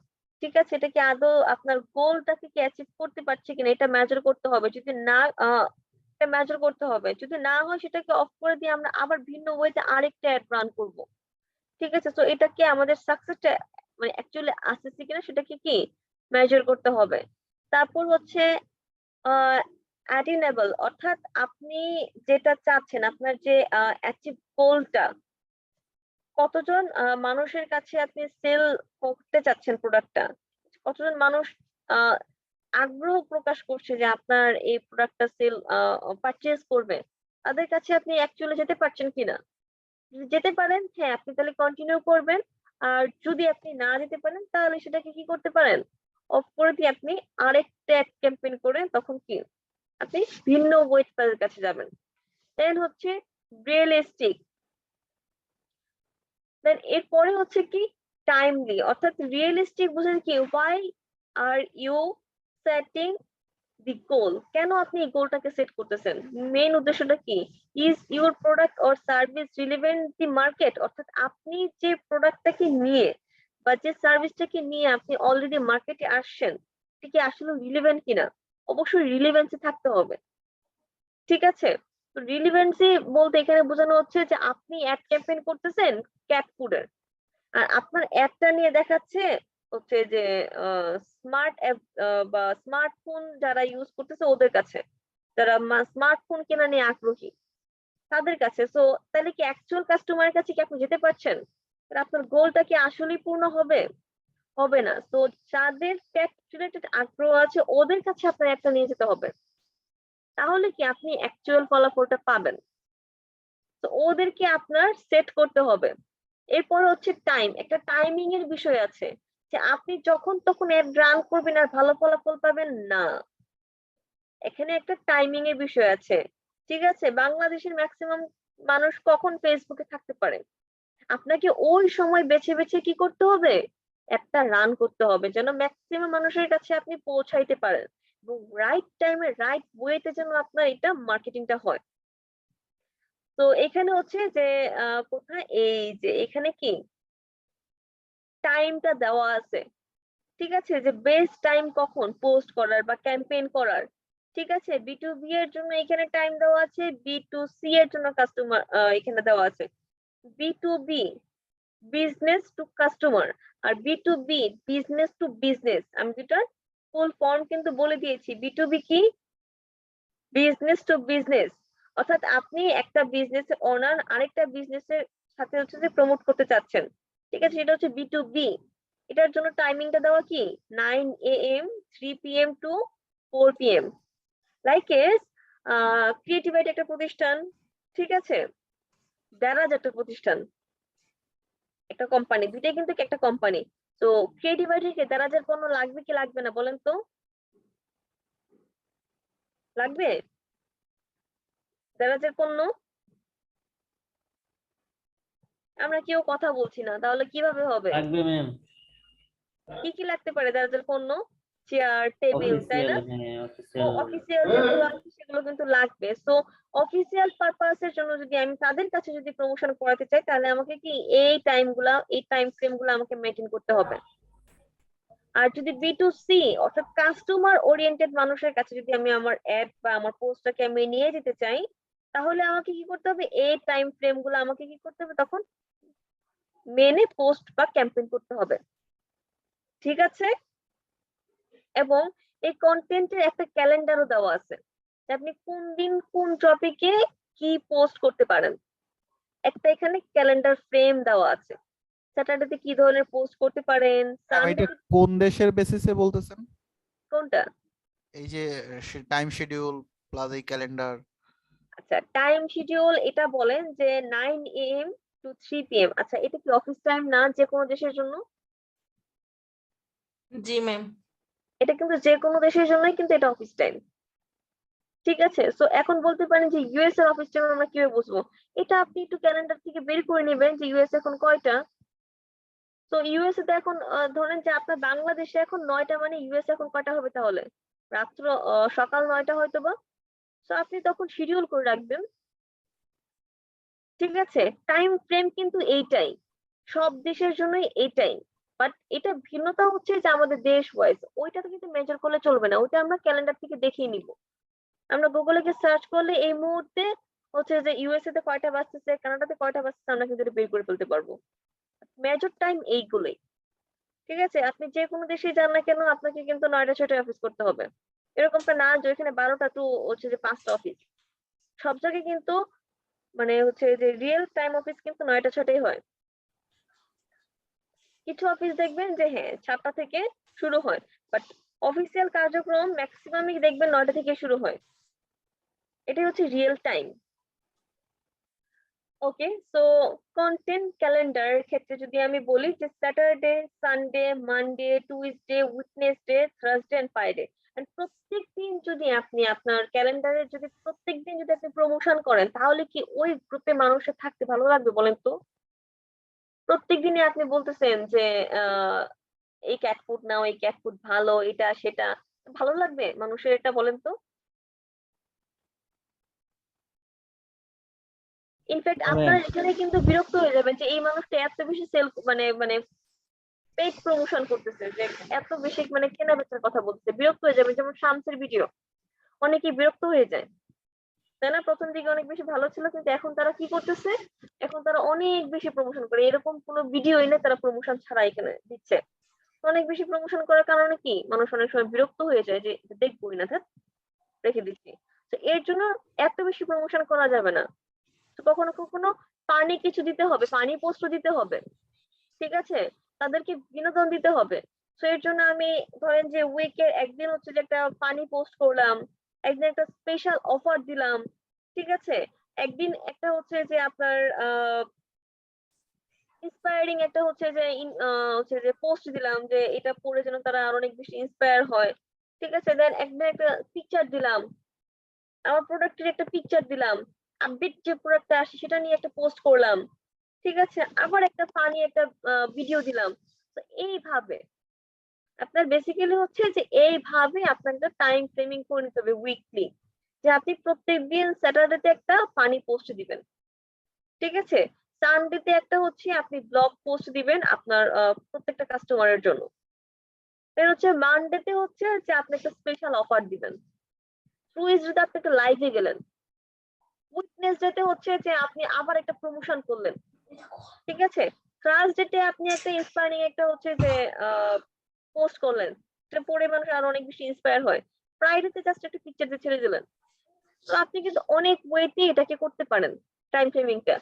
ঠিক আছে, এটা কি আদৌ আপনার গোলটাকে কি অ্যাচিভ করতে পারছে কিনা এটা মেজার করতে হবে। যদি না এটা মেজার করতে হবে, যদি না হয় সেটাকে অফ করে দিয়ে আমরা আবার ভিন্ন ওয়েতে আরেকটা অ্যাড রান করব। ঠিক আছে, তো এটা কি আমাদের সাকসেসটা মানে অ্যাকচুয়ালি আসতেছে কিনা সেটাকে কি মেজার করতে হবে। তারপর হচ্ছে অ্যাটেনেবল, অর্থাৎ আপনি যেটা চাচ্ছেন আপনার যে অ্যাচিভ গোলটা, কতজন মানুষের কাছে আপনি সেল করতে চাচ্ছেন প্রোডাক্টটা, কতজন মানুষ আহ, আগ্রহ প্রকাশ করছে যে আপনার এই প্রোডাক্টটা সেল পারচেজ করবে, তাদের কাছে আপনি অ্যাকচুয়ালি যেতে পারছেন কিনা। যদি যেতে পারেন, হ্যাঁ আপনি তাহলে কন্টিনিউ করবেন। আর যদি আপনি না যেতে পারেন তাহলে সেটাকে কি করতে পারেন, অফ করে দিয়ে আপনি আরেকটা ক্যাম্পেইন করে তখন কি আপনি ভিন্ন ওয়েট তাদের কাছে যাবেন। দেন হচ্ছে রিয়েলিস্টিক, দেন এরপরে হচ্ছে কি টাইমলি, অর্থাৎ রিয়েলিস্টিক বুঝেন কি, হোয়াই আর ইউ সেটিং দি গোল, কেন আপনি এই গোলটাকে সেট করতেছেন, মেইন উদ্দেশ্যটা কি, is your product or service relevant the market, অর্থাৎ আপনি যে প্রোডাক্টটাকে নিয়ে বা যে সার্ভিসটাকে নিয়ে আপনি অলরেডি মার্কেটে আসছেন এটা কি আসলে রিলেভেন্ট কিনা। অবশ্যই রিলেভেন্সি থাকতে হবে। ঠিক আছে, তো রিলেভেন্সি বলতে এখানে বোঝানো হচ্ছে যে আপনি অ্যাড ক্যাম্পেইন করতেছেন ক্যাট ফুডের, আর আপনার অ্যাডটা নিয়ে দেখাচ্ছে হচ্ছে যে স্মার্ট অ্যাপ বা স্মার্টফোন যারা ইউজ করতেছে ওদের কাছে, যারা স্মার্টফোন কেনা নিয়ে আগ্রহী তাদের কাছে। সো তাহলে কি অ্যাকচুয়াল কাস্টমারের কাছে কি আপনি যেতে পারছেন, তাহলে আপনার গোলটা কি আসলেই পূর্ণ হবে, হবে না। তো যাদের টেক রিলেটেড আগ্রহ আছে ওদের কাছে আপনার একটা নিয়ে যেতে হবে, তাহলে কি আপনি অ্যাকচুয়াল ফলাফলটা পাবেন। তো ওদেরকে আপনার সেট করতে হবে। এরপর হচ্ছে টাইম, একটা টাইমিং এর বিষয় আছে যে আপনি যখন তখন অ্যাড রান করবেন আর ভালো ফলাফল পাবেন না, এখানে একটা টাইমিং এর বিষয় আছে। ঠিক আছে, বাংলাদেশের ম্যাক্সিমাম মানুষ কখন ফেসবুকে থাকতে পারে, আপনাকে ওই সময় বেছে বেছে কি করতে হবে, একটা রান করতে হবে যেন ম্যাক্সিমাম মানুষের কাছে আপনি পৌঁছাইতে পারেন এবং রাইট টাইমে রাইট ওয়েতে যেন আপনার এটা মার্কেটিংটা হয়। তো এখানে হচ্ছে যে কোথায় এই যে এখানে কি টাইমটা দেওয়া আছে। ঠিক আছে, যে বেস্ট টাইম কখন পোস্ট করার বা ক্যাম্পেইন করার। ঠিক আছে, B2B এর জন্য এখানে টাইম দেওয়া আছে, B2C এর জন্য কাস্টমার এখানে দেওয়া আছে। B2B বিজনেস টু কাস্টমার, আর B2B বিজনেস টু বিজনেস। আমি দুটার ফুল ফর্ম কিন্তু বলে দিয়েছি। B2B কি, বিজনেস টু বিজনেস, অর্থাৎ আপনি একটা বিজনেসের ওনার আরেকটা বিজনেসের সাথে হচ্ছে যে প্রমোট করতে চাচ্ছেন। ঠিক আছে, সেটা হচ্ছে B2B। এটার জন্য টাইমিংটা দেওয়া কি 9 AM 3 PM to 4 PM। Like as creative একটা প্রতিষ্ঠান, ঠিক আছে, দারাজ একটা প্রতিষ্ঠান, একটা কোম্পানি, দুইটাই কিন্তু একটা কোম্পানি। তো ক্রিয়েটিভ আইডিকে দারাজের পণ্য লাগবে কি লাগবে না বলেন তো, লাগবে দারাজের পণ্য? আমরা কেউ কথা বলছি না, তাহলে কিভাবে হবে? লাগবে ম্যাম। কি কি লাগতে পারে দারাজের পণ্য? চেয়ার, টেবিল, তাই অফিসিয়াল, না? হ্যাঁ তো অফিসিয়াল। অফিসিয়াল যেগুলো আছে সেগুলো কিন্তু লাগবে। সো অফিসিয়াল পারপাসের জন্য যদি আমি তাদের কাছে যদি প্রমোশন করাতে চাই তাহলে আমাকে কি এই টাইমগুলা এই টাইম ফ্রেম গুলো আমাকে মেনটেন করতে হবে। আর যদি B2C অর্থাৎ কাস্টমার ওরিয়েন্টেড মানুষের কাছে যদি আমি আমার অ্যাড বা আমার পোস্টটাকে আমি নিয়ে যেতে চাই তাহলে আমাকে কি করতে হবে, এই টাইম ফ্রেম গুলো আমাকে কি করতে হবে তখন মেনে পোস্ট বা ক্যাম্পেইন করতে হবে। ঠিক আছে, এবং এই কন্টেন্টের একটা ক্যালেন্ডারও দেওয়া আছে যে আপনি কোন দিন কোন টপিকে কি পোস্ট করতে পারেন। একটা এখানে ক্যালেন্ডার ফ্রেম দেওয়া আছে, স্যাটারডেতে কি ধরনের পোস্ট করতে পারেন, এটা সানডে কোন দেশের বেসিসে বলতেছেন? কোনটা। এই যে টাইম শিডিউল প্লাস এই ক্যালেন্ডার। আচ্ছা, টাইম শিডিউল এটা বলেন যে 9 AM টু 3 PM। আচ্ছা, এটা কি অফিস টাইম না যে কোনো দেশের জন্য? জি ম্যাম। এটা কিন্তু যে কোনো দেশের জন্যই কিন্তু এটা অফিস টাইম। ঠিক আছে, সো এখন বলতে পারেন যে ইউএস এর অফিস টাইম আমরা কিভাবে বুঝবো, এটা আপনি একটু ক্যালেন্ডার থেকে বের করে নেবেন যে ইউএস এখন কয়টা। তো ইউএসএ তে এখন ধরেন যে আপনার বাংলাদেশে এখন 9টা, মানে ইউএস এখন কয়টা হবে তাহলে, রাত্র সকাল 9টা হয়তো বা। তো আপনি তখন শিডিউল করে রাখবেন। ঠিক আছে, টাইম ফ্রেম কিন্তু এইটাই, সব দেশের জন্যই এইটাই। বাট এটা ভিন্নতা হচ্ছে যে আমাদের দেশ ওয়াইজ ওইটাতে কিন্তু মেজার করলে চলবে না, ওইটা আমরা ক্যালেন্ডার থেকে দেখিয়ে নিব। আমরা গুগলে গিয়ে সার্চ করলে এই মুহূর্তে হচ্ছে যে ইউএসএ তে কয়টা বাজতেছে, কানাডাতে কয়টা বাজতেছে, আমরা কিন্তু এটা বের করে ফেলতে পারবো। মেজর টাইম এইগুলোই, ঠিক আছে? আপনি যে কোনো দেশে যান না কেন আপনাকে কিন্তু 9টা 6টায় অফিস করতে হবে, এরকমটা না যে এখানে 12টা টু হচ্ছে যে 5টা অফিস। সব জায়গায় কিন্তু মানে হচ্ছে যে রিয়েল টাইম অফিস কিন্তু 9টা 6টায় হয়। কিছু অফিস দেখবেন যে হ্যাঁ 7টা থেকে শুরু হয়, বাট অফিসিয়াল কার্যক্রম ম্যাক্সিমামই দেখবেন 9টা থেকে শুরু হয়। এটাই হচ্ছে real time. Okay, so content calendar ক্ষেত্রে যদি আমি বলি যে Saturday, Sunday, Monday, Tuesday, Wednesday, Thursday and Friday, and প্রত্যেক দিন যদি আপনি আপনার ক্যালেন্ডারে যদি প্রত্যেক দিন যদি আপনি প্রমোশন করেন তাহলে কি ওই গ্রুপে মানুষের থাকতে ভালো লাগবে বলেন তো? প্রত্যেক দিনে আপনি বলতেছেন যে এই ক্যাট ফুড নাও, এই ক্যাট ফুড ভালো, এটা সেটা, ভালো লাগবে মানুষের এটা বলেন তো? ইনফ্যাক্ট আপনারা এখানে কিন্তু বিরক্ত হয়ে যাবেন যে এই মানুষটা এত বেশি সেল মানে মানে পেইড প্রমোশন করতেছে, যে এত বেশি মানে কেনা বেচার কথা বলতেছে, বিরক্ত হয়ে যাবেন। যেমন শামসের ভিডিও অনেকেই বিরক্ত হয়ে যায়, তাই না? প্রথম দিকে অনেক বেশি ভালো ছিল, কিন্তু এখন তারা কি করতেছে, এখন তারা অনেক বেশি প্রমোশন করে, এরকম কোনো ভিডিও এনে তারা প্রমোশন ছাড়া এখানে দিচ্ছে। অনেক বেশি প্রমোশন করার কারণে কি মানুষ অনেক সময় বিরক্ত হয়ে যায় যে দেখবোই না, থাক রেখে দিচ্ছি। তো এর জন্য এত বেশি প্রমোশন করা যাবে না। তো কখনো কখনো পানি কিছু দিতে হবে, পানি পোস্ট দিতে হবে, ঠিক আছে? তাদেরকে বিনোদন দিতে হবে। তো এর জন্য আমি ধরেন যে উইকের একদিন হচ্ছে যে একটা পানি পোস্ট করলাম, একদিন একটা স্পেশাল অফার দিলাম, ঠিক আছে? একদিন একটা হচ্ছে যে আপনার ইন্সপায়ারিং একটা হচ্ছে যে পোস্ট দিলাম যে এটা পড়ে যেন তারা আরো অনেক বেশি ইন্সপায়ার হয়, ঠিক আছে? দেন একদিন একটা পিকচার দিলাম, আমার প্রোডাক্টের একটা পিকচার দিলাম, আপডেট যে প্রোডাক্টটা আসে সেটা নিয়ে একটা পোস্ট করলাম, ঠিক আছে? আবার একটা ফানি একটা ভিডিও দিলাম। তো এইভাবে আপনার বেসিক্যালি হচ্ছে যে এইভাবে আপনাকে টাইম ফ্রেমিং করে নিতে হবে উইকলি, যে আপনি প্রত্যেকদিন স্যাটারডেতে একটা ফানি পোস্ট দিবেন, ঠিক আছে? সানডেতে একটা হচ্ছে আপনি ব্লগ পোস্ট দিবেন আপনার প্রত্যেকটা কাস্টমারের জন্য। এর হচ্ছে মানডেতে হচ্ছে যে আপনি একটা স্পেশাল অফার দিবেন, টুইসডেতে আপনি একটা লাইভে গেলেন, উইডনেসডেতে হচ্ছে যে আপনি আবার একটা প্রমোশন করলেন, ঠিক আছে? থার্সডেতে আপনি একটা ইন্সপায়ারিং একটা হচ্ছে যে পোস্ট করলেন, সেটা পড়ে মানুষ আরো অনেক বেশি ইন্সপায়ার হয়। ফ্রাইডেতে জাস্ট একটা পিকচার দিয়ে ছেড়ে দিলেন। তো আপনি কিন্তু অনেক ওয়েতে এটাকে করতে পারেন টাইম ফ্রেমিংটা,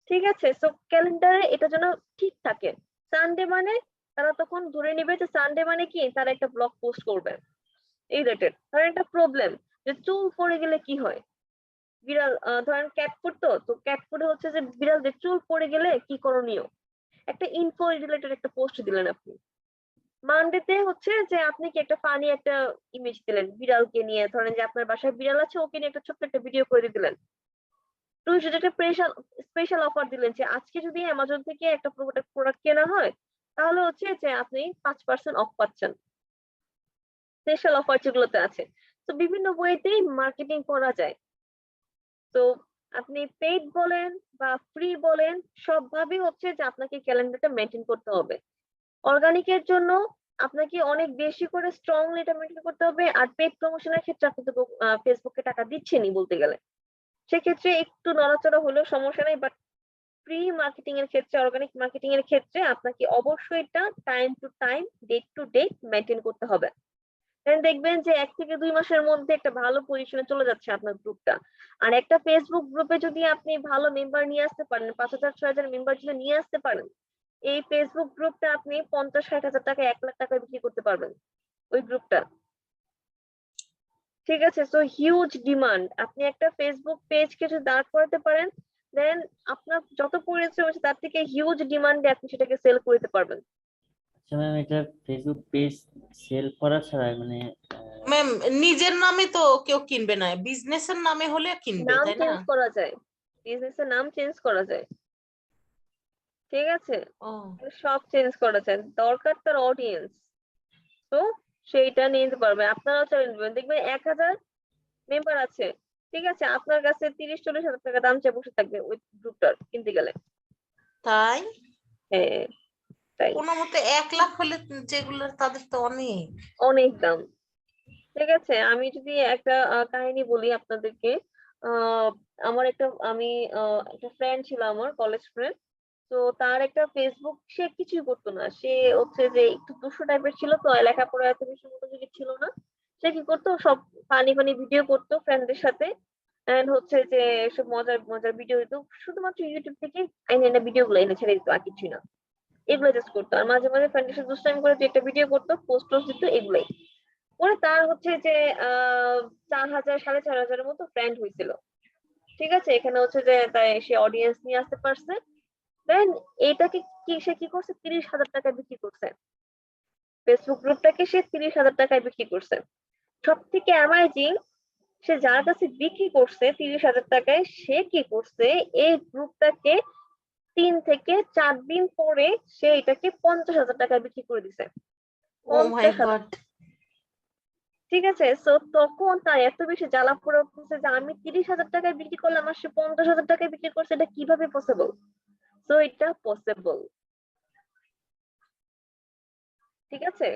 ঠিক আছে? সো ক্যালেন্ডারে এটা যেন ঠিক থাকে। সানডে মানে তারা তখন ধরে নেবে যে সানডে মানে কি তারা একটা ব্লগ পোস্ট করবে এই রিলেটেড। ধরেন একটা প্রবলেম যে চুল পড়ে গেলে কি হয়, বিড়াল ধরেন ক্যাট ফুড, তো ক্যাট ফুডে হচ্ছে যে বিড়ালদের চুল পড়ে গেলে কি করণীয়, একটা ইনফো রিলেটেড একটা পোস্ট দিলেন আপনি। মানডেতে হচ্ছে যে আপনি কি একটা ফানি একটা ইমেজ দিলেন বিড়ালকে নিয়ে, ধরেন যে আপনার বাসায় বিড়াল আছে ওকে নিয়ে একটা ছোট্ট একটা ভিডিও করে দিলেন। টুইসডে একটা স্পেশাল অফার দিলেন যে আজকে যদি অ্যামাজন থেকে একটা প্রোডাক্ট কেনা হয় তাহলে হচ্ছে যে আপনি 5% অফ পাচ্ছেন, স্পেশাল অফার যেগুলোতে আছে। তো বিভিন্ন ওয়েতেই মার্কেটিং করা যায়। তো আপনি পেইড বলেন বা ফ্রি বলেন, সবভাবে হচ্ছে যে আপনাকে ক্যালেন্ডারটা মেনটেন করতে হবে। অর্গানিকের জন্য আপনাকে অনেক বেশি করে স্ট্রংলি এটা মেনটেন করতে হবে। আর পেইড প্রমোশনের ক্ষেত্রে আপনি তো ফেসবুকে টাকা দিচ্ছেনই বলতে গেলে, সেক্ষেত্রে একটু নড়াচড়া হলেও সমস্যা নেই। বাট ফ্রি মার্কেটিং এর ক্ষেত্রে, অর্গানিক মার্কেটিং এর ক্ষেত্রে আপনাকে অবশ্যই এটা time to time, date to date maintain করতে হবে। দেখবেন যে 1 থেকে 2 মাসের মধ্যে একটা ভালো পজিশনে চলে যাচ্ছে আপনার গ্রুপটা। আর একটা ফেসবুক গ্রুপে যদি আপনি ভালো মেম্বার নিয়ে আসতে পারেন, 5,000 6,000 মেম্বার যদি নিয়ে আসতে পারেন, এই ফেসবুক গ্রুপটা আপনি 50-60 হাজার টাকা 1 লাখ টাকা বিক্রি করতে পারবেন ওই গ্রুপটা, ঠিক আছে? So huge demand. আপনি একটা ফেসবুক পেজকে যদি দাঁড় করাতে পারেন, দেন আপনার যত পরিশ্রম হচ্ছে তার থেকে হিউজ ডিমান্ডে আপনি সেটাকে সেল করতে পারবেন। আচ্ছা ম্যাম, এটা ফেসবুক পেজ সেল করা ছাড়া মানে ম্যাম নিজের নামে তো কেউ কিনবে না, বিজনেসের নামে হলে কিনবে, নাম তাই না? চেঞ্জ করা যায়, বিজনেসের নাম চেঞ্জ করা যায়, ঠিক আছে? ও সব চেঞ্জ করা যায়, দরকার তার অডিয়েন্স। তো সেইটা নিয়ে নিতে পারবেন, আপনারাও চালিয়ে নেবেন। দেখবেন 1,000 মেম্বার আছে, ঠিক আছে? আপনার কাছে 30-40 হাজার টাকা দাম চেয়ে বসে থাকবে ওই গ্রুপটার কিনতে গেলে। তাই? হ্যাঁ, তাই কোনো মতে 1 লাখ হলে যেগুলো তাদের তো অনেক। অনেক দাম। ঠিক আছে, আমি যদি একটা কাহিনী বলি আপনাদেরকে। আহ আমার একটা ফ্রেন্ড ছিল, আমার কলেজ ফ্রেন্ড। তো তার একটা ফেসবুক, সে কিছুই করতো না, সে হচ্ছে যে একটু দুষ্টু টাইপের ছিল, তো লেখাপড়া এত বেশি মনোযোগী ছিল না। সে কি করতো, সব ফানি ফানি ভিডিও করতো ফ্রেন্ডদের সাথে, এন্ড হচ্ছে যে সব মজার মজার ভিডিও দিত, শুধুমাত্র ইউটিউব থেকে এনে এনে ভিডিও গুলো এনে ছেড়ে দিত, আর কিছুই না। এগুলো জাস্ট করতো, আর মাঝে মাঝে ফ্রেন্ডের সাথে দুষ্টামি করে যে একটা ভিডিও করতো, পোস্ট টোস্ট দিত, এগুলাই। পরে তার হচ্ছে যে 4,000 4,500 মতো ফ্রেন্ড হয়েছিল। ঠিক আছে, এখানে হচ্ছে যে তাই সে অডিয়েন্স নিয়ে আসতে পারছে। দেন এটাকে সে কি করছে, 30,000 টাকায় বিক্রি করছে। ফেসবুক গ্রুপটাকে সে 30,000 টাকায় বিক্রি করছে। সব থেকে অ্যামাইজিং, সে যার কাছে বিক্রি করছে 30,000 টাকায়, সে কি করছে, এই গ্রুপটাকে 3 থেকে 4 দিন পরে সে এটাকে 50,000 টাকায় বিক্রি করে দিছে। ও মাই 50,000। গড। ঠিক আছে, সো তখন তার এত বেশি জ্বালা পোড়া উঠছে যে আমি 30,000 টাকায় বিক্রি করলাম, আর সে 50,000 টাকায় বিক্রি করছে, এটা কিভাবে পসিবল? সো এটা পসিবল। ঠিক আছে,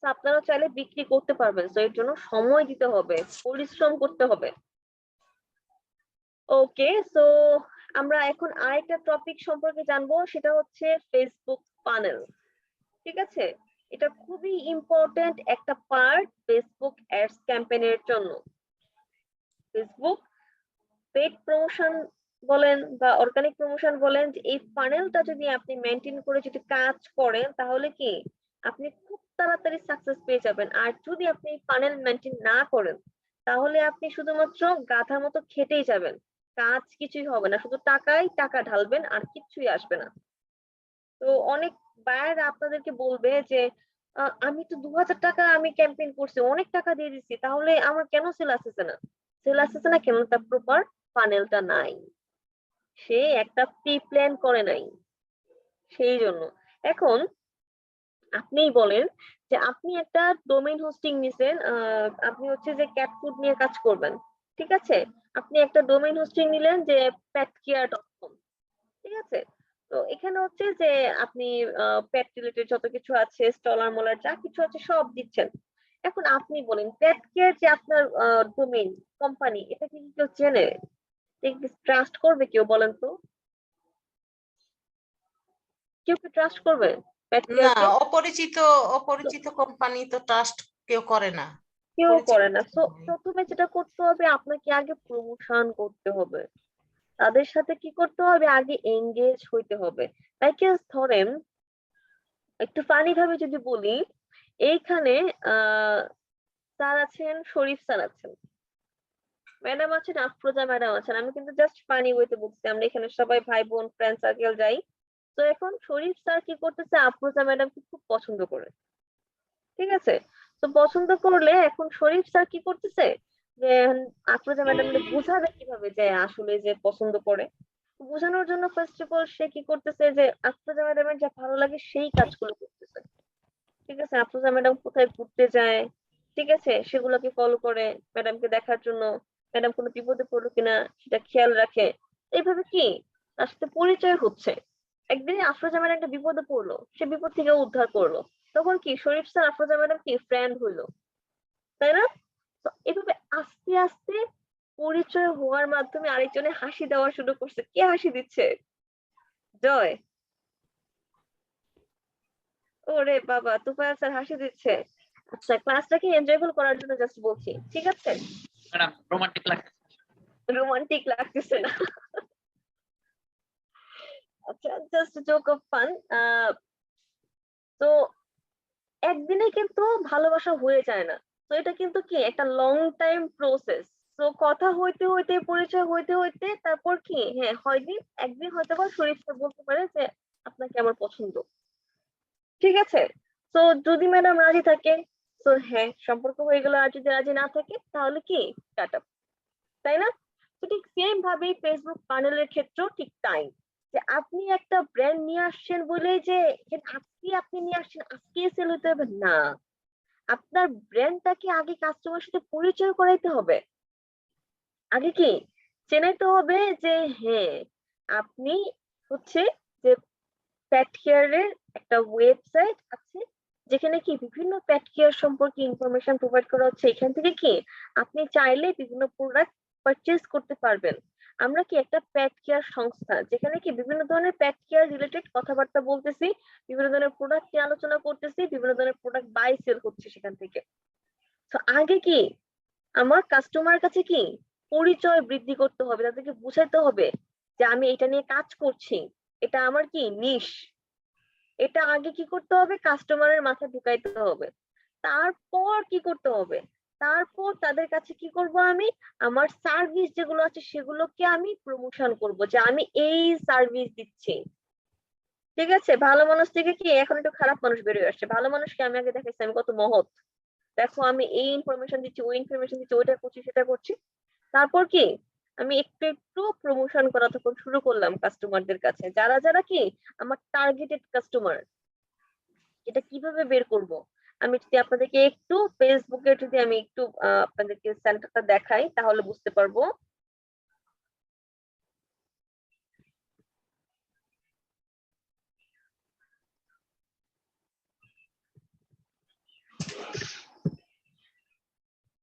তো আপনারা চাইলে বিক্রি করতে পারবেন, তো এর জন্য সময় দিতে হবে, পরিশ্রম করতে হবে। ওকে, সো আমরা এখন আরেকটা টপিক সম্পর্কে জানবো, সেটা হচ্ছে ফেসবুক ফানেল। ঠিক আছে, এটা খুবই ইম্পর্টেন্ট একটা পার্ট ফেসবুক অ্যাডস ক্যাম্পেইনের জন্য। ফেসবুক পেড প্রমোশন বলেন বা অর্গানিক প্রমোশন বলেন, যে এই ফানেলটা যদি আপনি মেনটেন করে যদি কাজ করেন, তাহলে কি আপনি খুব তাড়াতাড়ি সাকসেস পেয়ে যাবেন। আর যদি আপনি ফানেল মেনটেন না করেন, তাহলে আপনি শুধুমাত্র গাধার মতো খেটেই যাবেন, কাজ কিছুই হবে না, শুধু টাকা ঢালবেন, আর কিছুই আসবে না। তো অনেক বায়ার আপনাদেরকে বলবে যে আমি তো 2,000 টাকা আমি ক্যাম্পেইন করছি, অনেক টাকা দিয়ে দিচ্ছি, তাহলে আমার কেন সেল আসতেছে না? সেল আসতেছে না কেন? তার প্রপার ফানেলটা নাই, সে একটা প্রি প্ল্যান করে নাই, সেই জন্য। এখন আপনিই বলেন যে আপনি একটা ডোমেইন হোস্টিং নিছেন, আপনি হচ্ছে যে ক্যাট ফুড নিয়ে কাজ করবেন। ঠিক আছে, আপনি একটা ডোমেইন হোস্টিং নিলেন যে petcare.com। ঠিক আছে, তো এখানে হচ্ছে যে আপনি পেট রিলেটেড যত কিছু আছে, স্টলার মলার যা কিছু আছে সব দিচ্ছেন। এখন আপনি বলেন, পেট কেয়ার যে আপনার ডোমেইন কোম্পানি, এটা কি কেউ চেনে? ট্রাস্ট করবে কেউ, বলেন তো? কেউ কি ট্রাস্ট করবে পেট না, কেয়ার কে? অপরিচিত কোম্পানি তো ট্রাস্ট কেউ করে না। কেউ পরিচিত করে না। তো থাকতে হয়। প্রথমে যেটা করতে হবে, আপনাকে আগে প্রমোশন করতে হবে, তাদের সাথে কি করতে হবে, আগে এঙ্গেজ হইতে হবে। তাই ধরেন, একটু ফানি ভাবে যদি বলি, এইখানে স্যার আছেন, শরীফ স্যার আছেন, ম্যাডাম আছেন, আফরোজা ম্যাডাম আছেন। আমি কিন্তু জাস্ট ফানি ওয়েতে বলছি, আমরা এখানে সবাই ভাই বোন ফ্রেন্ড সার্কেল যাই। তো এখন শরীফ স্যার কি করতেছে, আফরোজা ম্যাডামকে খুব পছন্দ করে। ঠিক আছে, তো পছন্দ করলে এখন শরীফ স্যার কি করতেছে, যে আফরোজা ম্যাডামকে বোঝাবে কিভাবে যে আসলে যে পছন্দ করে। বোঝানোর জন্য ফার্স্ট অফ অল সে কি করতেছে, যে আফরোজা ম্যাডামের যা ভালো লাগে সেই কাজগুলো করতেছে। ঠিক আছে, আফরোজা ম্যাডাম কোথায় ঘুরতে যায়, ঠিক আছে, সেগুলোকে ফলো করে ম্যাডামকে দেখার জন্য, ম্যাডাম কোনো বিপদে পড়লো কিনা সেটা খেয়াল রাখে। এইভাবে কি তার সাথে পরিচয় হচ্ছে। একদিন আফরোজা ম্যাডাম একটা বিপদে পড়লো, সে বিপদ থেকে উদ্ধার করলো, তখন কি শরীফ স্যার আফরোজা ম্যাডাম কি ফ্রেন্ড হইলো, তাই না? তো এভাবে আস্তে আস্তে পরিচয় হওয়ার মাধ্যমে আরেকজনে হাসি দেওয়া শুরু করছে। কে হাসি দিচ্ছে? জয়। ওরে বাবা, তুফাইল স্যার হাসি দিচ্ছে। আচ্ছা, ক্লাসটাকে এনজয়েবল করার জন্য জাস্ট বলছি, ঠিক আছে? ম্যাডাম রোমান্টিক লাগছে। রোমান্টিক লাগতেছে না। আচ্ছা, জাস্ট জোক অফ ফান। তো একদিনে কিন্তু ভালোবাসা হয়ে যায় না, তো এটা কিন্তু কি একটা লং টাইম প্রসেস। তো কথা হইতে হইতে, পরিচয় হইতে হইতে, তারপর কি, হ্যাঁ, একদিন হয়তো বা শরীফ স্যার বলতে পারে যে আপনাকে আমার পছন্দ। ঠিক আছে, তো যদি ম্যাডাম রাজি থাকে, তো হ্যাঁ, সম্পর্ক হয়ে গেল। আর যদি রাজি না থাকে, তাহলে কি টাটা, তাই না? তো ঠিক সেম ভাবে ফেসবুক প্যানেলের ক্ষেত্রেও ঠিক তাই, যে আপনি একটা ব্র্যান্ড নিয়ে আসছেন বলে যে আজকে আপনি নিয়ে আসছেন, আজকে সেল হতে হবে না। আপনার ব্র্যান্ডটাকে আগে কাস্টমার সাথে পরিচয় করাইতে হবে। আগে কি চেনাইতে হবে যে হ্যাঁ, আপনি হচ্ছে যে পেট কেয়ারের একটা ওয়েবসাইট আছে যেখানে কি বিভিন্ন পেট কেয়ার সম্পর্কে ইনফরমেশন প্রোভাইড করা হচ্ছে। এখান থেকে কি আপনি চাইলে বিভিন্ন প্রোডাক্ট পারচেজ করতে পারবেন। আমরা কি একটা পেট কেয়ার সংস্থা যেখানে কি বিভিন্ন ধরনের পেট কেয়ার রিলেটেড কথাবার্তা বলতেছি, বিভিন্ন ধরনের প্রোডাক্ট নিয়ে আলোচনা করতেছি, বিভিন্ন ধরনের প্রোডাক্ট বাই সেল হচ্ছে সেখান থেকে। তো আগে কি আমার কাস্টমার কাছে কি পরিচয় বৃদ্ধি করতে হবে, তাদেরকে বুঝাইতে হবে যে আমি এটা নিয়ে কাজ করছি, এটা আমার কি নিশ, এটা আগে কি করতে হবে কাস্টমারের মাথায় ঢুকাইতে হবে। তারপর কি করতে হবে, তারপর তাদের কাছে কি করব আমি আমার সার্ভিস যেগুলো আছে সেগুলোকে আমি প্রমোশন করব যে আমি এই সার্ভিস দিচ্ছি। ঠিক আছে, ভালো মানুষ থেকে কি এখন একটু খারাপ মানুষ বেরিয়ে আসছে। ভালো মানুষকে আমি আগে দেখাইছি আমি কত মহৎ, দেখো আমি এই ইনফরমেশন দিচ্ছি, ওই ইনফরমেশন দিচ্ছি, ওইটা করছি সেটা করছি। তারপর কি আমি একটু একটু প্রমোশন করা তখন শুরু করলাম কাস্টমারদের কাছে, যারা যারা কি আমার টার্গেটেড কাস্টমার। এটা কিভাবে বের করব, আমি যদি আপনাদেরকে একটু ফেসবুকে যদি আমি একটু আপনাদেরকে সেন্টারটা দেখাই তাহলে বুঝতে পারবো।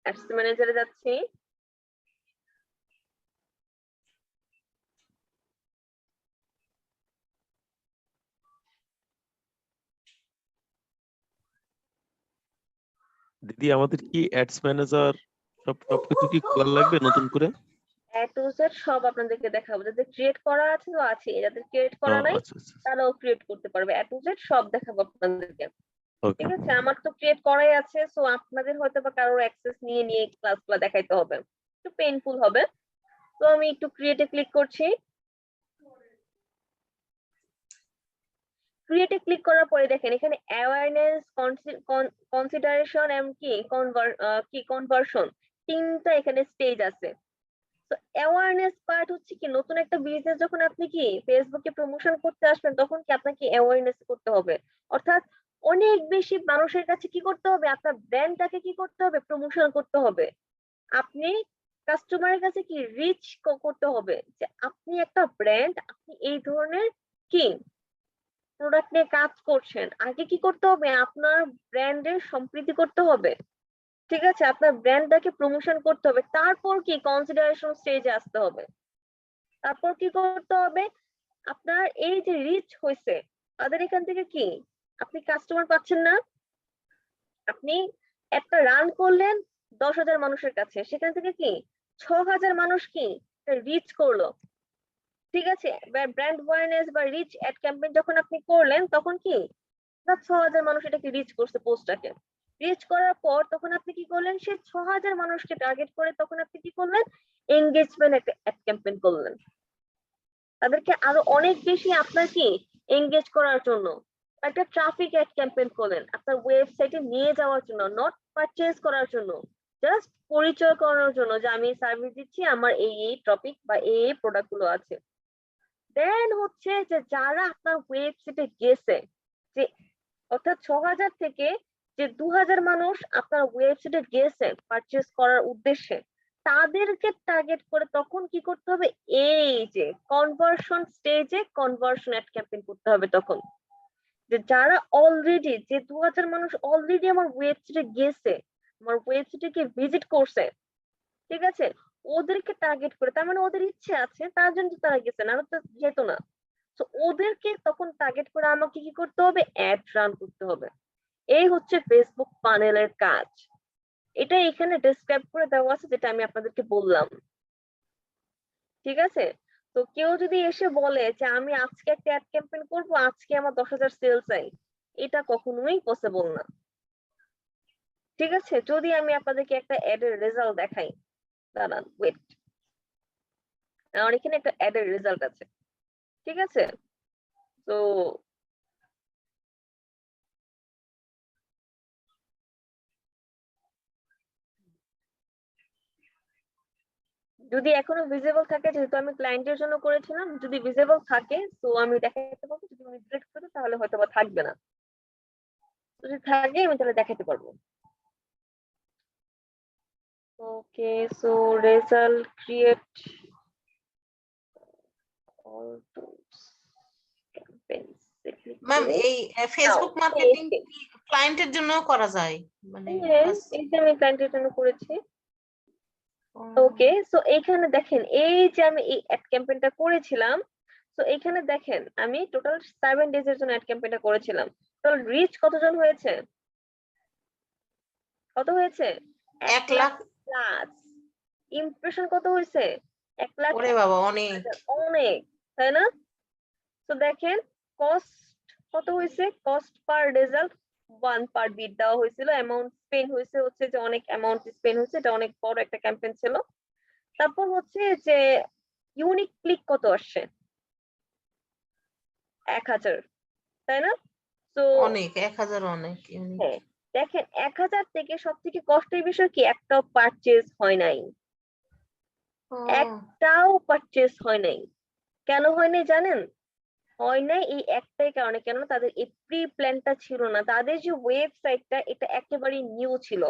অ্যাডস ম্যানেজারে যাচ্ছি। দিদি আমাদের কি অ্যাডস ম্যানেজার সবকিছু কি খোলা লাগবে নতুন করে? এ টু জেড সব আপনাদেরকে দেখাবো, যাদের ক্রিয়েট করা আছে তো আছে, যাদের ক্রিয়েট করা নাই আচ্ছা আচ্ছা তারাও ক্রিয়েট করতে পারবে। এ টু জেড সব দেখাবো আপনাদেরকে। ওকে ঠিক আছে, আমার তো ক্রিয়েট করাই আছে, সো আপনাদের হয়তো বা কারোর অ্যাক্সেস নিয়ে নিয়ে ক্লাসগুলো দেখাইতে হবে, একটু পেইনফুল হবে। তো আমি একটু ক্রিয়েটে ক্লিক করছি। ক্রিয়েটে ক্লিক করার পরে দেখেন এখানে অ্যাওয়ারনেস, কনসিডারেশন এন্ড কি কনভার্সন, তিনটা এখানে স্টেজ আছে। তো অ্যাওয়ারনেস পার্ট হচ্ছে কি নতুন একটা বিজনেস যখন আপনি কি ফেসবুকে প্রমোশন করতে আসবেন তখন কি আপনাকে অ্যাওয়ারনেস করতে হবে, অর্থাৎ অনেক বেশি মানুষের কাছে কি করতে হবে, আপনার ব্র্যান্ডটাকে কি করতে হবে, প্রমোশন করতে হবে। আপনি কাস্টমারের কাছে কি রিচ করতে হবে যে আপনি একটা ব্র্যান্ড, আপনি এই ধরনের কি প্রোডাক্ট নিয়ে কাজ করছেন। আগে কি করতে হবে, আপনার ব্র্যান্ডের সম্প্রীতি করতে হবে। ঠিক আছে, আপনার ব্র্যান্ডটাকে প্রমোশন করতে হবে, তারপর কি কনসিডারেশন স্টেজে আসতে হবে। তারপর কি করতে হবে, আপনার এই যে রিচ হয়েছে তাদের এখান থেকে কি আপনি কাস্টমার পাচ্ছেন না, আপনি একটা রান করলেন 10,000 মানুষের কাছে, সেখান থেকে কি 6,000 মানুষ কি রিচ করলো। ঠিক আছে, ব্র্যান্ড অ্যাওয়ারনেস বা রিচ অ্যাড ক্যাম্পেইন যখন আপনি করলেন তখন কি 6,000 মানুষ এটাকে রিচ করছে, পোস্টটাকে রিচ করার পর তখন আপনি কি করলেন, সে 6,000 মানুষকে টার্গেট করে তখন আপনি কি করলেন, এঙ্গেজমেন্ট একটা অ্যাড ক্যাম্পেইন করলেন, তাদেরকে আরো অনেক বেশি আপনার কি এঙ্গেজ করার জন্য একটা ট্রাফিক অ্যাড ক্যাম্পেইন করলেন আপনার ওয়েবসাইটে নিয়ে যাওয়ার জন্য, নট পারচেজ করার জন্য, জাস্ট পরিচয় করানোর জন্য যে আমি সার্ভিস দিচ্ছি, আমার এই এই টপিক বা এই প্রোডাক্ট গুলো আছে। দেন হচ্ছে যে যারা আপনার ওয়েবসাইটে গেছে, যে অর্থাৎ 6,000 থেকে যে 2,000 মানুষ আপনার ওয়েবসাইটে গেছে পারচেজ করার উদ্দেশ্যে, তাদেরকে টার্গেট করে তখন কি করতে হবে, এই যে কনভার্সন স্টেজে কনভার্সন অ্যাড ক্যাম্পেইন করতে হবে। তখন যে যারা অলরেডি, যে 2,000 মানুষ অলরেডি আমার ওয়েবসাইটে গেছে, আমার ওয়েবসাইটে ভিজিট করছে, ঠিক আছে, ওদেরকে টার্গেট করে, তার মানে ওদের ইচ্ছে আছে তার জন্য তো তারা গেছে, না তো যেত না। তো ওদেরকে তখন টার্গেট করে আমাকে কি করতে হবে, অ্যাড রান করতে হবে। এই হচ্ছে ফেসবুক ফানেলের কাজ। এটা এখানে ডেসক্রাইব করে দেওয়া আছে যেটা আমি আপনাদেরকে বললাম। ঠিক আছে, তো কেউ যদি এসে বলে যে আমি আজকে একটা অ্যাড ক্যাম্পেইন করব, আজকে আমার 10,000 সেল চাই, এটা কখনোই পসিবল না। ঠিক আছে, যদি আমি আপনাদেরকে একটা অ্যাড এর রেজাল্ট দেখাই, দাঁড়ান ওয়েট, আমার এখানে একটা অ্যাড এর রেজাল্ট আছে। ঠিক আছে, তো যদি এখনো ভিজিবল থাকে, যেহেতু আমি ক্লায়েন্টের জন্য করেছিলাম, যদি ভিজিবল থাকে তো আমি দেখাতে পারবো, যদি আমি ডিলিট করি তাহলে হয়তো বা থাকবে না, যদি থাকে আমি তাহলে দেখাতে পারবো। Okay, so result create all tools campaigns ma'am এই ফেসবুক মার্কেটিং এই- ক্লায়েন্টের জন্য করা যায় মানে হ্যাঁ কাজ- এই যে আমি ক্লায়েন্টের জন্য করেছি। ও, ওকে, সো এইখানে দেখেন এই যে আমি এই অ্যাড ক্যাম্পেইনটা করেছিলাম, তো এইখানে দেখেন আমি টোটাল 7 ডেজ এর জন্য অ্যাড ক্যাম্পেইনটা করেছিলাম। টোটাল রিচ কতজন হয়েছে? কত হয়েছে? 1 লাখ। প্লাস। ইমপ্রেশন কত হয়েছে? 1 লাখ ওরে বাবা অনেক। অনেক, তাই না? তো দেখেন কস্ট কত হয়েছে, কস্ট পার রেজাল্ট 1 পার বিট দেওয়া হয়েছিল, অ্যামাউন্ট স্পেন্ড হয়েছে হচ্ছে যে অনেক অ্যামাউন্ট স্পেন্ড হয়েছে, এটা অনেক বড় একটা ক্যাম্পেইন ছিল। তারপর হচ্ছে যে ইউনিক ক্লিক কত আসছে? 1000, তাই না? তো অনেক 1000 অনেক unique। হ্যাঁ দেখেন 1000 থেকে সব থেকে কষ্টের বিষয় কি, একটাও পারচেজ হয় নাই, ও, একটাও পারচেজ হয় নাই। কেন হয় নাই জানেন? হয় নাই এই একটাই কারণে, কেন তাদের এই প্রি প্ল্যানটা ছিল না, তাদের যে ওয়েবসাইটটা এটা একেবারে নিউ ছিল।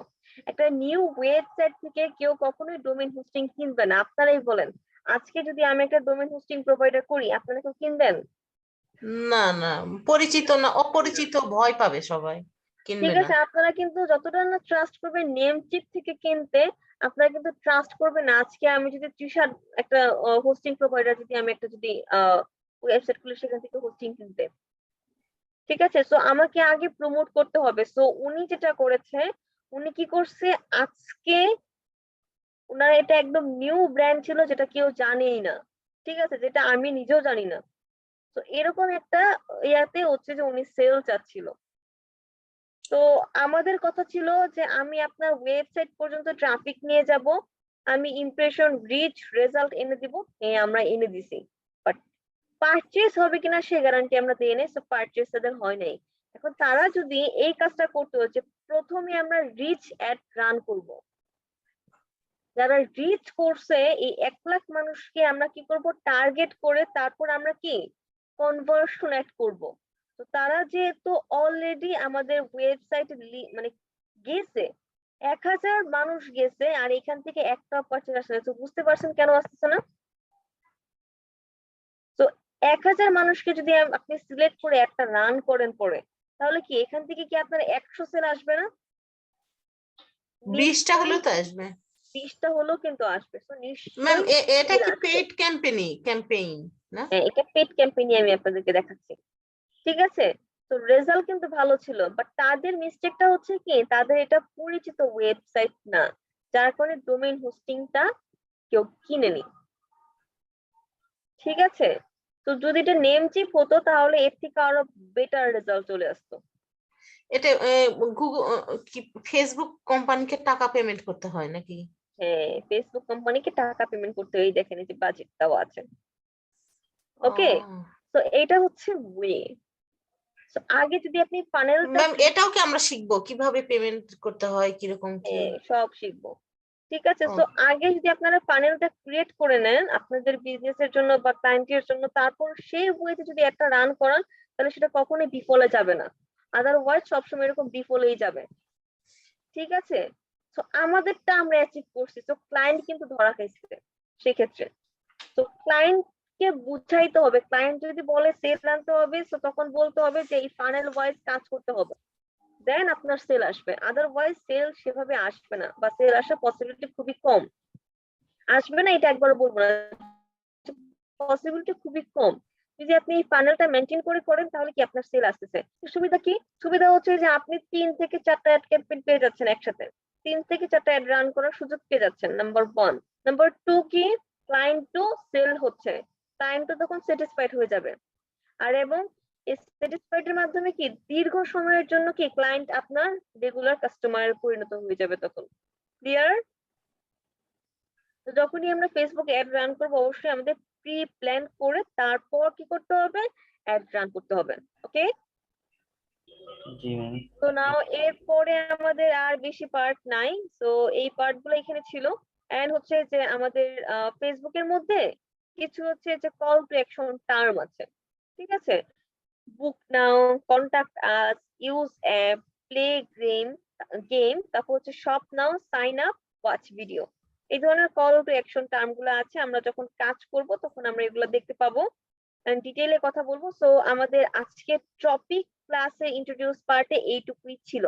একটা নিউ ওয়েবসাইট থেকে কেউ কখনোই ডোমেইন হোস্টিং কিনবে না। আপনারাই বলেন, আজকে যদি আমি একটা ডোমেইন হোস্টিং প্রোভাইডার করি, আপনারা কেউ কিনবেন? না না, পরিচিত না, অপরিচিত ভয় পাবে সবাই, কিনবে ঠিক না। আছে, আপনারা কিন্তু যতটা না ট্রাস্ট করবেন নেম চিপ থেকে কিনতে, আপনারা কিন্তু ট্রাস্ট করবেন না। আজকে আমি যদি তৃষার একটা হোস্টিং প্রোভাইডার, যদি আমি একটা যদি ওয়েবসাইট খুলে সেখান থেকে হোস্টিং কিনতে, ঠিক আছে, সো আমাকে আগে প্রমোট করতে হবে। সো উনি যেটা করেছে, উনি কি করছে, আজকে উনার এটা একদম নিউ ব্র্যান্ড ছিল যেটা কেউ জানেই না, ঠিক আছে, যেটা আমি নিজেও জানি না। তো এরকম একটা ইয়াতে হচ্ছে যে উনি সেল চাচ্ছিল। তো আমাদের কথা ছিল যে আমি আপনার ওয়েবসাইট পর্যন্ত ট্রাফিক নিয়ে যাব, আমি ইমপ্রেশন, রিচ, রেজাল্ট এনে দিব। হ্যাঁ আমরা এনে দিছি, বাট পারচেজ হবে কিনা সে গ্যারান্টি আমরা দিয়ে নেই। সো পারচেজ তাদের হয় নাই। এখন তারা যদি এই কাজটা করতে হচ্ছে, প্রথমে আমরা রিচ অ্যাড রান করব। যারা রিচ করছে এই 1 লাখ মানুষকে আমরা কি করব, টার্গেট করে তারপর আমরা কি কনভার্সন অ্যাড করব। তো তারা যেহেতু অলরেডি আমাদের ওয়েবসাইটে মানে গেছে, 1000 মানুষ গেছে, আর এখান থেকে একটা পার্সেন্ট আসলে, তো বুঝতে পারছেন কেন আসতেছে না? তো 1000 মানুষকে যদি আপনি সিলেক্ট করে একটা রান করেন পরে, তাহলে কি এখান থেকে কি আপনার 100 সেল আসবে না? 20টা হলেও তো আসবে 20টা হলেও কিন্তু আসবে। তো ম্যাম। নিশ্চয়ই এটা কি আসবে। পেইড ক্যাম্পেইন না? হ্যাঁ এটা পেড ক্যাম্পেইনই আমি আপনাদেরকে দেখাচ্ছি, ঠিক আছে। তো রেজাল্ট কিন্তু ভালো ছিল, বাট তাদের মিস্টেকটা হচ্ছে কি, তাদের এটা পরিচিত ওয়েবসাইট না, যার কারণে ডোমেইন হোস্টিংটা কেউ কিনেনি, ঠিক আছে। তো যদি এটা নেম চিপ হতো তাহলে এর থেকে আরো বেটার রেজাল্ট চলে আসতো। এটা গুগল কি ফেসবুক কোম্পানিকে টাকা পেমেন্ট করতে হয় নাকি? হ্যাঁ ফেসবুক কোম্পানিকে টাকা পেমেন্ট করতে হয়, এই দেখেন এই যে বাজেট দেওয়া আছে। ওকে, ও, তো এটা হচ্ছে ওয়ে। আগে যদি আপনি ফানেলটা ম্যাম এটাও কি আমরা শিখবো কিভাবে পেমেন্ট করতে হয়, কিরকম কি? সব শিখবো, ঠিক আছে। ও, তো আগে যদি আপনারা ফানেলটা ক্রিয়েট করে নেন আপনাদের বিজনেসের জন্য বা ক্লায়েন্টের জন্য, তারপর সেই ওয়েতে যদি একটা রান করান, তাহলে সেটা কখনোই বিফলে যাবে না। আদারওয়াইজ সবসময় এরকম বিফলেই যাবে, ঠিক আছে। তো আমাদেরটা আমরা অ্যাচিভ করছি, তো ক্লায়েন্ট কিন্তু ধরা খাইছে সেক্ষেত্রে। তো ক্লায়েন্ট কে বুঝাইতে হবে, ক্লায়েন্ট যদি বলে সেল আনতে হবে, তো তখন বলতে হবে যে এই ফানেল ওয়াইজ কাজ করতে হবে, দেন আপনার সেল আসবে। আদারওয়াইজ সেল সেভাবে আসবে না, বা সেল আসার পসিবিলিটি খুবই কম। আসবে না এটা একবার বলবো না, পসিবিলিটি খুবই কম। যদি আপনি এই ফানেলটা মেনটেন করে করেন তাহলে কি আপনার সেল আসতেছে। সুবিধা কি? সুবিধা হচ্ছে যে আপনি 3 থেকে 4টা অ্যাড ক্যাম্পেইন পেয়ে যাচ্ছেন একসাথে, 3 থেকে 4টা অ্যাড রান করার সুযোগ পেয়ে যাচ্ছেন, নাম্বার 1। নাম্বার 2 কি, ক্লায়েন্ট টু সেল হচ্ছে, ক্লায়েন্ট তো তখন স্যাটিসফাইড হয়ে যাবে। আর এবং স্যাটিসফাইড এর মাধ্যমে কি দীর্ঘ সময়ের জন্য কি ক্লায়েন্ট আপনার রেগুলার কাস্টমারে পরিণত হয়ে যাবে তখন। ক্লিয়ার? তো যখনই আমরা ফেসবুক অ্যাড রান করবো, অবশ্যই আমাদের প্রি প্ল্যান করে তারপর কি করতে হবে, অ্যাড রান করতে হবে। ওকে, জি ম্যাম। তো নাও এরপরে আমাদের আর বেশি পার্ট নাই, তো এই পার্ট গুলো এখানে ছিল। এন্ড হচ্ছে যে আমাদের ফেসবুকের মধ্যে কিছু হচ্ছে যে কল টু অ্যাকশন টার্ম আছে, ঠিক আছে। Book now, contact us, use app, play game, তারপর হচ্ছে shop now, sign up, watch video. এই ধরনের কল টু অ্যাকশন টার্ম গুলো আছে, আমরা যখন কাজ করব তখন আমরা এগুলো দেখতে পাবো। ডিটেইলে কথা বলবো। সো আমাদের আজকে টপিক ক্লাসে ইন্ট্রোডিউস পার্টে এইটুকুই ছিল,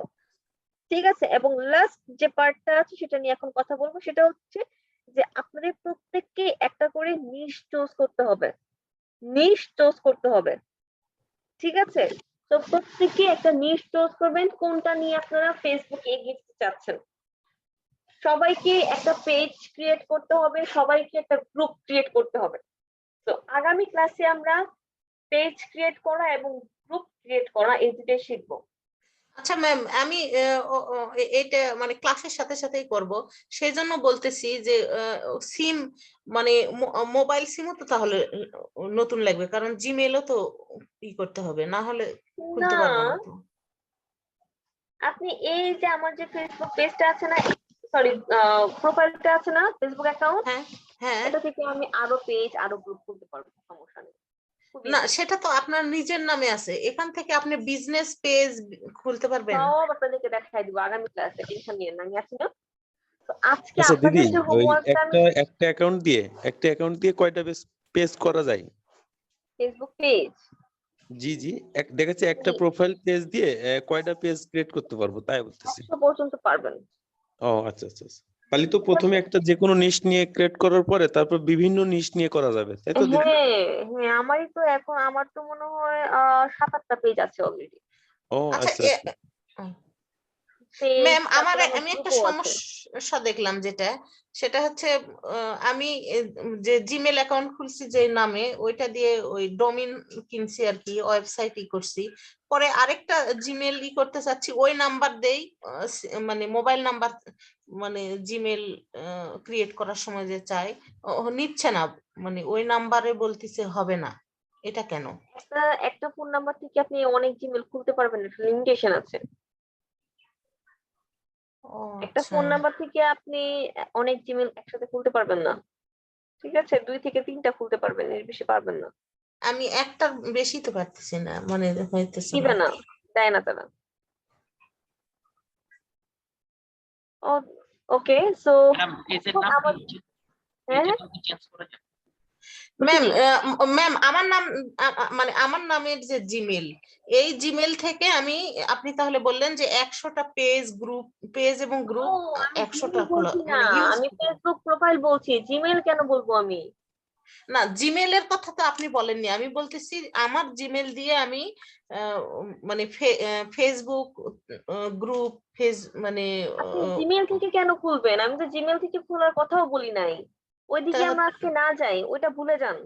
ঠিক আছে? এবং লাস্ট যে পার্টটা আছে সেটা নিয়ে এখন কথা বলবো, সেটা হচ্ছে যে আপনাদের প্রত্যেককে একটা করে নিশ চুজ করতে হবে, নিশ চুজ করতে হবে, ঠিক আছে? তো প্রত্যেকে একটা নিশ চুজ করবেন কোনটা নিয়ে আপনারা ফেসবুকে এগিয়ে যেতে চাচ্ছেন। সবাইকে একটা পেজ ক্রিয়েট করতে হবে, সবাইকে একটা গ্রুপ ক্রিয়েট করতে হবে। তো আগামী ক্লাসে আমরা পেজ ক্রিয়েট করা এবং গ্রুপ ক্রিয়েট করা এই দুটোই শিখবো। আচ্ছা ম্যাম, আমি এটা মানে ক্লাসের সাথে সাথেই করব, সেই জন্য বলতেছি যে সিম মানে মোবাইল সিমও তো তাহলে নতুন লাগবে, কারণ জিমেলও তো করতে হবে, না হলে খুলতে না, পারবো না তো। আপনি এই যে আমার যে ফেসবুক পেজটা আছে না, সরি প্রোফাইলটা আছে না, ফেসবুক অ্যাকাউন্ট, হ্যাঁ হ্যাঁ। এটা থেকে আমি আরো পেজ আরো গ্রুপ করতে পারবো, সমস্যা নেই। না, সেটা তো আপনার নিজের নামে আছে, এখান থেকে আপনি বিজনেস পেজ খুলতে পারবেন। সব আপনাদেরকে দেখাই দিব আগামী ক্লাসে, টেনশন নিয়ে না, আমি আছি না। তো আজকে আচ্ছা দিদি, আপনাদের যে ওই হোমওয়ার্কটা আমি একটা অ্যাকাউন্ট দিয়ে কয়টা পেজ করা যায়? ফেসবুক পেজ, জি জি, দেখাচ্ছে একটা প্রোফাইল পেজ দিয়ে কয়টা পেজ ক্রিয়েট করতে পারবো তাই বলতেছি। 100 পর্যন্ত পারবেন। ও আচ্ছা আচ্ছা আচ্ছা, তাহলে তো প্রথমে একটা যে কোনো নিশ নিয়ে ক্রিয়েট করার পরে তারপর বিভিন্ন নিশ নিয়ে করা যাবে, তাই তো দিদি? হ্যাঁ হ্যাঁ, আমারই তো এখন, আমার তো মনে হয় 7-8টা পেজ আছে অলরেডি। ও আচ্ছা আচ্ছা আচ্ছা। ম্যাম, আমি একটা সমস্যা দেখলাম, সেটা হচ্ছে আমি যে জিমেল অ্যাকাউন্ট খুলছি যে নামে, ওইটা দিয়ে ওই ডোমেইন কিনছি আর কি, ওয়েবসাইট করছি, পরে আরেকটা জিমেল করতে চাচ্ছি, ওই নাম্বার দেই, মানে মোবাইল নাম্বার, মানে জিমেল ক্রিয়েট করার সময় যে চাই, নিচ্ছে না, মানে ওই নাম্বারে বলতেছে হবে না, এটা কেন? একটা ফোন নাম্বার থেকে আপনি অনেক জিমেল খুলতে পারবেন না, লিমিটেশন আছে। একটা আচ্ছা, ফোন নাম্বার থেকে আপনি অনেক জিমেল একসাথে খুলতে পারবেন না, ঠিক আছে? 2 থেকে 3টা খুলতে পারবেন, এর বেশি পারবেন না। আমি একটার বেশি তো পারতেছি না, মানে হইতেছে দিবে না। না, দেয় না তারা। ওকে, সো হ্যাঁ ম্যাম, ম্যাম আমার নাম, মানে আমার নামের যে জিমেল, এই জিমেল থেকে আপনি তাহলে বললেন যে 100টা পেজ এবং গ্রুপ আমি 100টা জিমেল খোলা, বলছি না, মানে ইউজ। আমি ফেসবুক প্রোফাইল বলছি, জিমেল কেন বলবো আমি? না, জিমেলের কথা তো আপনি বলেননি, আমি বলতেছি আমার জিমেল দিয়ে আমি মানে ফেসবুক গ্রুপ মানে আপনি জিমেল থেকে কেন খুলবেন? আমি তো জিমেল থেকে খোলার কথাও বলি নাই। ওইদিকে আমরা আজকে না যাই, ওইটা ভুলে যান,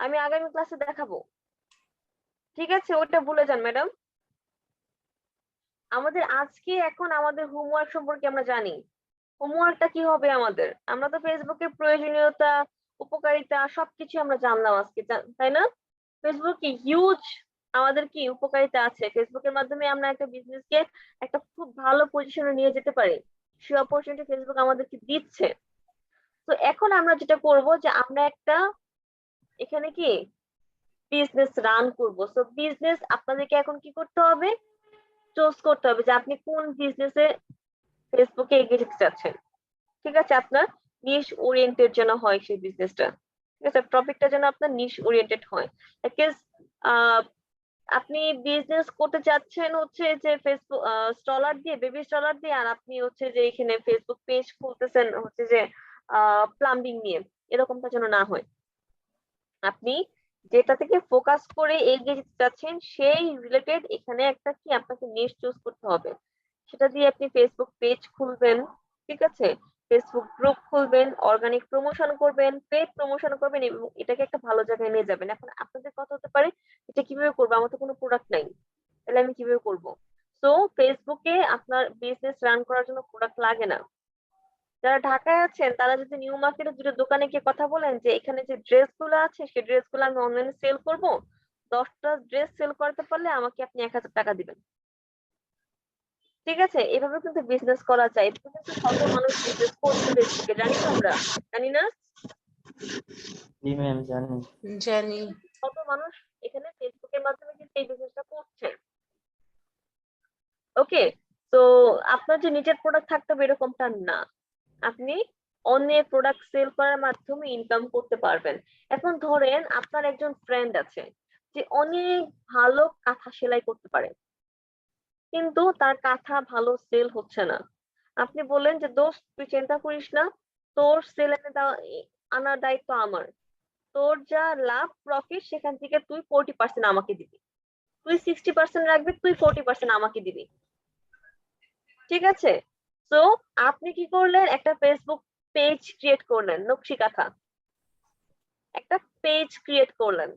আমি আগামী ক্লাসে দেখাবো, ঠিক আছে? ওইটা ভুলে যান ম্যাডাম। আমাদের আজকে এখন আমাদের হোমওয়ার্ক সম্পর্কে আমরা জানি। হোমওয়ার্কটা কি হবে আমাদের? আমরা তো ফেসবুকের প্রয়োজনীয়তা, উপকারিতা সবকিছু আমরা জানলাম আজকে, তাই না? ফেসবুক কি হিউজ, আমাদের কি উপকারিতা আছে, ফেসবুকের মাধ্যমে আমরা একটা বিজনেসকে একটা খুব ভালো পজিশনে নিয়ে যেতে পারি, সেই অপরচুনিটি ফেসবুক আমাদেরকে দিচ্ছে। তো এখন আমরা যেটা করব যে আমরা একটা এখানে কি বিজনেস রান করব। সো বিজনেস আপনাদেরকে এখন কি করতে হবে? চুজ করতে হবে যে আপনি কোন বিজনেসে ফেসবুকে এগিয়ে যেতে চাচ্ছেন, ঠিক আছে? আপনার নিশ ওরিয়েন্টেড যেন হয় সেই বিজনেসটা, ঠিক আছে? টপিকটা যেন আপনার নিশ ওরিয়েন্টেড হয়। বিকজ আপনি বিজনেস করতে চাচ্ছেন হচ্ছে যে ফেসবুক স্টলার দিয়ে, বেবি স্টলার দিয়ে, আর আপনি হচ্ছে যে এখানে ফেসবুক পেজ খুলতেছেন হচ্ছে যে প্লাম্বিং নিয়ে, এরকমটা যেন না হয়। আপনি যেটা থেকে ফোকাস করে এগিয়ে যেতে চাচ্ছেন সেই রিলেটেড এখানে একটা কি আপনাকে নিশ চুজ করতে হবে, সেটা দিয়ে আপনি ফেসবুক পেজ খুলবেন, ঠিক আছে? ফেসবুক গ্রুপ খুলবেন, অর্গানিক প্রমোশন করবেন, পেড প্রমোশন করবেন এবং এটাকে একটা ভালো জায়গায় নিয়ে যাবেন। এখন আপনাদের কথা হতে পারে এটা কিভাবে করবো, আমার তো কোনো প্রোডাক্ট নাই, তাহলে আমি কিভাবে করব? তো ফেসবুকে আপনার বিজনেস রান করার জন্য প্রোডাক্ট লাগে না। যারা ঢাকায় আছেন তারা যদি নিউ মার্কেটের দুটো দোকানে গিয়ে কথা বলেন যে এখানে যে ড্রেস গুলো আছে সেই ড্রেস গুলো আমি অনলাইনে সেল করব, 10টা ড্রেস সেল করতে পারলে আমাকে আপনি 1000 টাকা দিবেন, ঠিক আছে? এভাবে কিন্তু বিজনেস করা যায়, এভাবে কিন্তু শত মানুষ বিজনেস করছে ফেসবুকে, জানি তো আমরা, জানি না? জি ম্যাম জানি। জানি। শত মানুষ এখানে ফেসবুকের মাধ্যমে কিন্তু এই বিজনেসটা করছে। ওকে, তো আপনার যে নিজের প্রোডাক্ট থাকতে হবে এরকমটা না, আপনি অন্যের প্রোডাক্ট সেল করার মাধ্যমে ইনকাম করতে পারবেন। এখন ধরেন আপনার একজন ফ্রেন্ড আছে যে অনেক ভালো কাঁথা সেলাই করতে পারে, কিন্তু তার কাঁথা ভালো সেল হচ্ছে না। আপনি বললেন যে দোস্ত তুই চিন্তা করিস না, তোর সেল আনার দায়িত্ব আমার, তোর যা লাভ প্রফিট সেখান থেকে তুই 40% আমাকে দিবি, তুই 60% রাখবি, তুই 40% আমাকে দিবি, ঠিক আছে? তো আপনি কি করলেন, একটা ফেসবুক পেজ ক্রিয়েট করলেন, নকশি কাঁথা একটা পেজ ক্রিয়েট করলেন।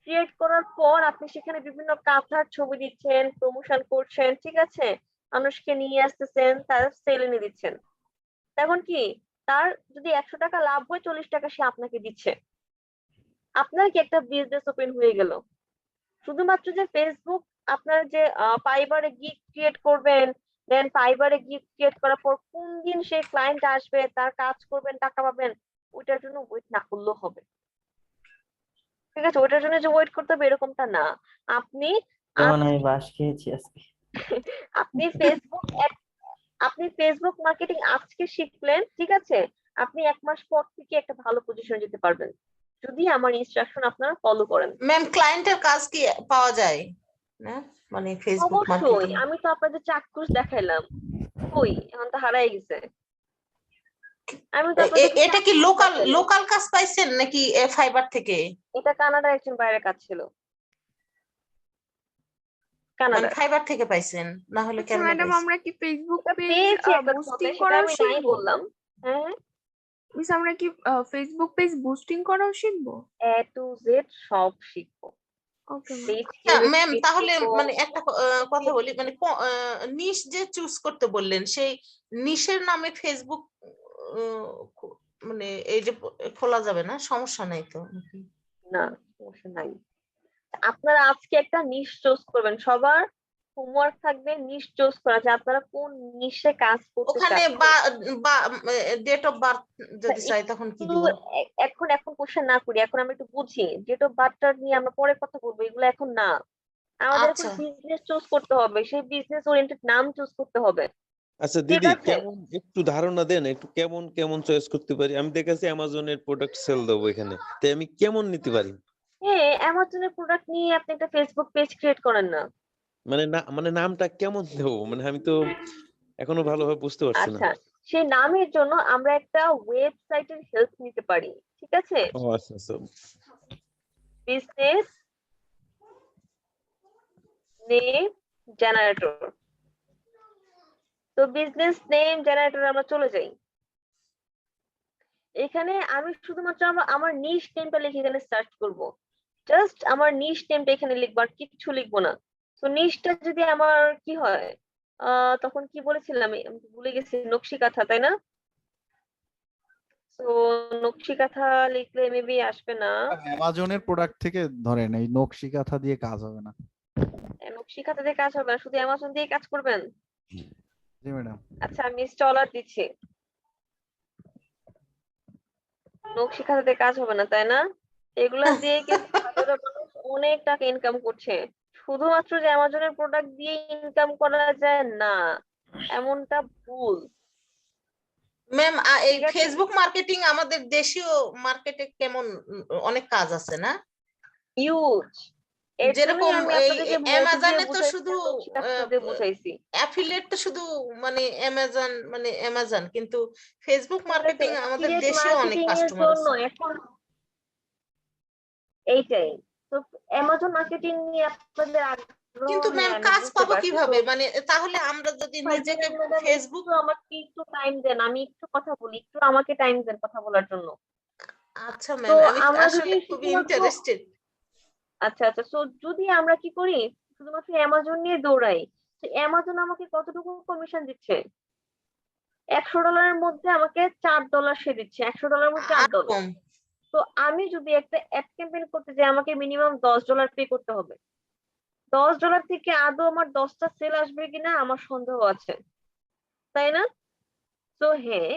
ক্রিয়েট করার পর আপনি সেখানে বিভিন্ন কাঁথার ছবি দিচ্ছেন, প্রমোশন করছেন, ঠিক আছে, মানুষকে নিয়ে আসতেছেন, তার সেল এনে দিচ্ছেন। তখন কি তার যদি 100 টাকা লাভ হয়, 40 টাকা সে আপনাকে দিচ্ছে। আপনার কি একটা বিজনেস ওপেন হয়ে গেল। শুধুমাত্র যে ফেসবুক, আপনার যে ফাইবারে গিগ ক্রিয়েট করবেন, দেন ফাইবারে গিগ ক্রিয়েট করার পর কোন দিন সেই ক্লায়েন্ট আসবে, তার কাজ করবেন, টাকা পাবেন, ওইটার জন্য ওয়েট না করলেও হবে, ঠিক আছে? ওইটার জন্য যে ওয়েট করতে হবে এরকমটা না। আপনি যেমন আমি বাস খেয়েছি আজকে। আপনি ফেসবুক মার্কেটিং আজকে শিখলেন, ঠিক আছে, আপনি 1 মাস পর থেকে একটা ভালো পজিশনে যেতে পারবেন যদি আমার ইনস্ট্রাকশন আপনারা ফলো করেন। ম্যাম ক্লায়েন্টের কাজ কি পাওয়া যায় না, মানে ফেসবুক অবশ্যই, মার্কেটিং? আমি তো আপনাদের চাক্ষুষ দেখাইলাম, কই এখন তো হারাই গেছে। আমি তো আপনাদেরকে এটা কি চাক্ষুষ লোকাল দেখাইলাম। লোকাল কাজ পাইছেন নাকি ফাইবার থেকে? এটা কানাডার একজন বাইরের কাজ ছিল, মানে কানাডার। ফাইবার থেকে পাইছেন, না হলে আচ্ছা কেমনে ম্যাডাম, পাইছেন? আমরা কি ফেসবুক এটা পেজ পেয়েছি একটা বুস্টিং সেটা করাও আমি নাই শিখবো? বললাম। হ্যাঁ, মিস আমরা কি ফেসবুক পেজ বুস্টিং করাও শিখবো? A to Z সব শিখবো। Okay ma'am. পেজ আচ্ছা কিভাবে ম্যাম, create তাহলে করবো, মানে একটা কথা বলি, মানে নিশ যে চুজ করতে বললেন, সেই নিশের নামে ফেসবুক মানে এই যে খোলা যাবে না? সমস্যা নাই তো নাকি? না সমস্যা নাই। আপনারা আজকে একটা নিশ চুজ করবেন, সবার হোমওয়ার্ক থাকবে নিশ চুজ করা, যে আপনারা কোন নিশে কাজ করতে ওখানে চাচ্ছেন। ডেট অফ বার্থ যদি চাই তখন কি দিব? এখন কোশ্চেন না করি, এখন আমরা একটু বুঝি, ডেট অফ বার্থটা নিয়ে আমরা পরে কথা বলবো, এগুলো এখন না। আমাদের এখন আচ্ছা বিজনেস চুজ করতে হবে, সেই বিজনেস ওরিয়েন্টেড নাম চুজ করতে হবে, আচ্ছা ঠিক দিদি, আছে? কেমন একটু ধারণা দেন, একটু কেমন কেমন চয়েস করতে পারি? আমি দেখেছি অ্যামাজনের প্রোডাক্ট সেল দেবো এখানে, তাই আমি কেমন নিতে পারি? হ্যাঁ, অ্যামাজনের প্রোডাক্ট নিয়ে আপনি একটা ফেসবুক পেজ ক্রিয়েট করেন না? মানে নামটা কেমন দেবো, মানে আমি তো এখনো ভালোভাবে বুঝতে পারছি না। আচ্ছা, সেই নামের জন্য আমরা একটা ওয়েবসাইটের হেল্প নিতে পারি, ঠিক আছে? ও আচ্ছা আচ্ছা। Business name generator. তো বিজনেস নেম জেনারেটর আমরা চলে যাই। এখানে আমি শুধুমাত্র আমার নিশ নেমটা লিখে এখানে সার্চ করব, জাস্ট আমার নিশ নেমটা এখানে লিখবো, আর কিছু লিখবো না। তো নিশটা যদি আমার কি হয়, তখন কি বলেছিলাম আমি ভুলে গেছি, নকশি কাঁথা, তাই না? তো নকশি কাঁথা লিখলে মেবি আসবে না। অ্যামাজনের প্রোডাক্ট থেকে ধরেন এই নকশি কাঁথা দিয়ে কাজ হবে না। নকশি কাঁথা দিয়ে কাজ হবে না, শুধু অ্যামাজন দিয়ে কাজ করবেন? জি ম্যাডাম। আচ্ছা আমি স্টলার দিচ্ছি, নকশি কাঁথা দিয়ে কাজ হবে না, তাই না? এগুলা দিয়ে কিন্তু হাজারো মানুষ অনেক টাকা ইনকাম করছে। শুধুমাত্র যে অ্যামাজনের প্রোডাক্ট দিয়ে ইনকাম করা যায় না, এমনটা ভুল, ম্যাম, এই ঠিক আছে? ফেসবুক মার্কেটিং আমাদের দেশীয় মার্কেটে কেমন? অনেক কাজ আছে না? ইউজ। এর জন্যই যেরকম আমি এই আপনাদেরকে মধু দিয়ে অ্যামাজনে তো বুঝাইছি, শুধু আর নকশি কাঁথা দিয়ে বুঝাইছি। অ্যাফিলিয়েট তো শুধু মানে অ্যামাজন, কিন্তু ফেসবুক ঠিক আছে, মার্কেটিং আমাদের অ্যাফিলিয়েট দেশেও অনেক মার্কেটিং এর কাস্টমার জন্য আছে। এখন এইটাই তো, অ্যামাজন মার্কেটিং নিয়ে আপনাদের আগ্রহ, কিন্তু ম্যাম হ্যাঁ আমি কাজ বুঝতে পাবো পারছি। তো কিভাবে? মানে তাহলে আমরা যদি নিজেকে ম্যাডাম ফেসবুক। একটু আমাকে একটু টাইম দেন, আমি একটু কথা বলি, একটু আমাকে টাইম দেন কথা বলার জন্য। আচ্ছা তো ম্যাম, আমি আমরা যদি আসলে খুবই শুধুমাত্র, ইন্টারেস্টেড। আচ্ছা আচ্ছা, তো যদি আমরা কি করি, শুধুমাত্র অ্যামাজন নিয়ে দৌড়াই, তো অ্যামাজন আমাকে কতটুকু কমিশন দিচ্ছে? $100 মধ্যে আমাকে $4 সে দিচ্ছে, $100 মধ্যে আর $4। কম। তো আমি যদি একটা অ্যাড ক্যাম্পেইন করতে যাই, আমাকে মিনিমাম $10 পে করতে হবে। $10 থেকে আদৌ আমার 10টা সেল আসবে কিনা আমার সন্দেহ আছে, তাই না? তো হ্যাঁ,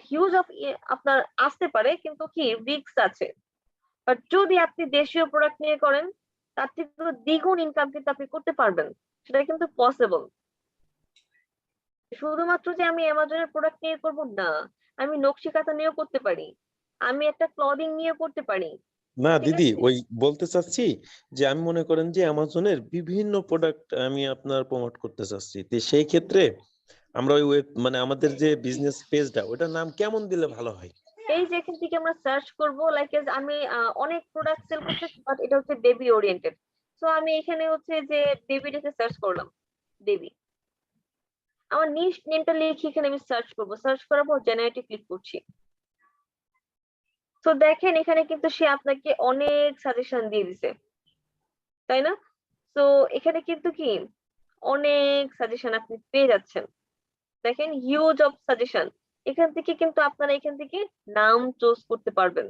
হিউজ অফ আপনার আসতে পারে, কিন্তু কি রিস্ক আছে। বাট যদি আপনি দেশীয় প্রোডাক্ট নিয়ে করেন, তার থেকে দ্বিগুণ ইনকাম কিন্তু আপনি করতে পারবেন, সেটা কিন্তু পসিবল। শুধুমাত্র যে আমি অ্যামাজনের প্রোডাক্ট নিয়ে করবো না, আমি নকশি কাঁথা নিয়েও করতে পারি, আমি একটা ক্লদিং নিয়ে করতে পারি। না ঠিক দিদি, আছে, ওই বলতে চাচ্ছি যে আমি মনে করেন যে অ্যামাজনের বিভিন্ন প্রোডাক্ট আমি আপনার প্রমোট করতে চাচ্ছি, তো সেই ক্ষেত্রে আমরা ওই ওয়েব মানে আমাদের যে বিজনেস পেজটা ওটার নাম কেমন দিলে ভালো হয়? এই যে এখান থেকে আমরা সার্চ করব, লাইক আমি অনেক প্রোডাক্ট সেল করতেছি, বাট এটা হচ্ছে বেবি ওরিয়েন্টেড। সো আমি এখানে হচ্ছে যে বেবি রেখে সার্চ করলাম, বেবি। আমার নিশ নেমটা লিখে এখানে আমি সার্চ করব, সার্চ করার পর জেনারেটে ক্লিক করছি। তো দেখেন এখানে কিন্তু সে আপনাকে অনেক সাজেশন দিয়ে দিছে, তাই না? তো এখানে কিন্তু কি অনেক সাজেশন আপনি পেয়ে যাচ্ছেন, দেখেন হিউজ অফ সাজেশন। এখান থেকে কিন্তু আপনারা এখান থেকে নাম চুজ করতে পারবেন।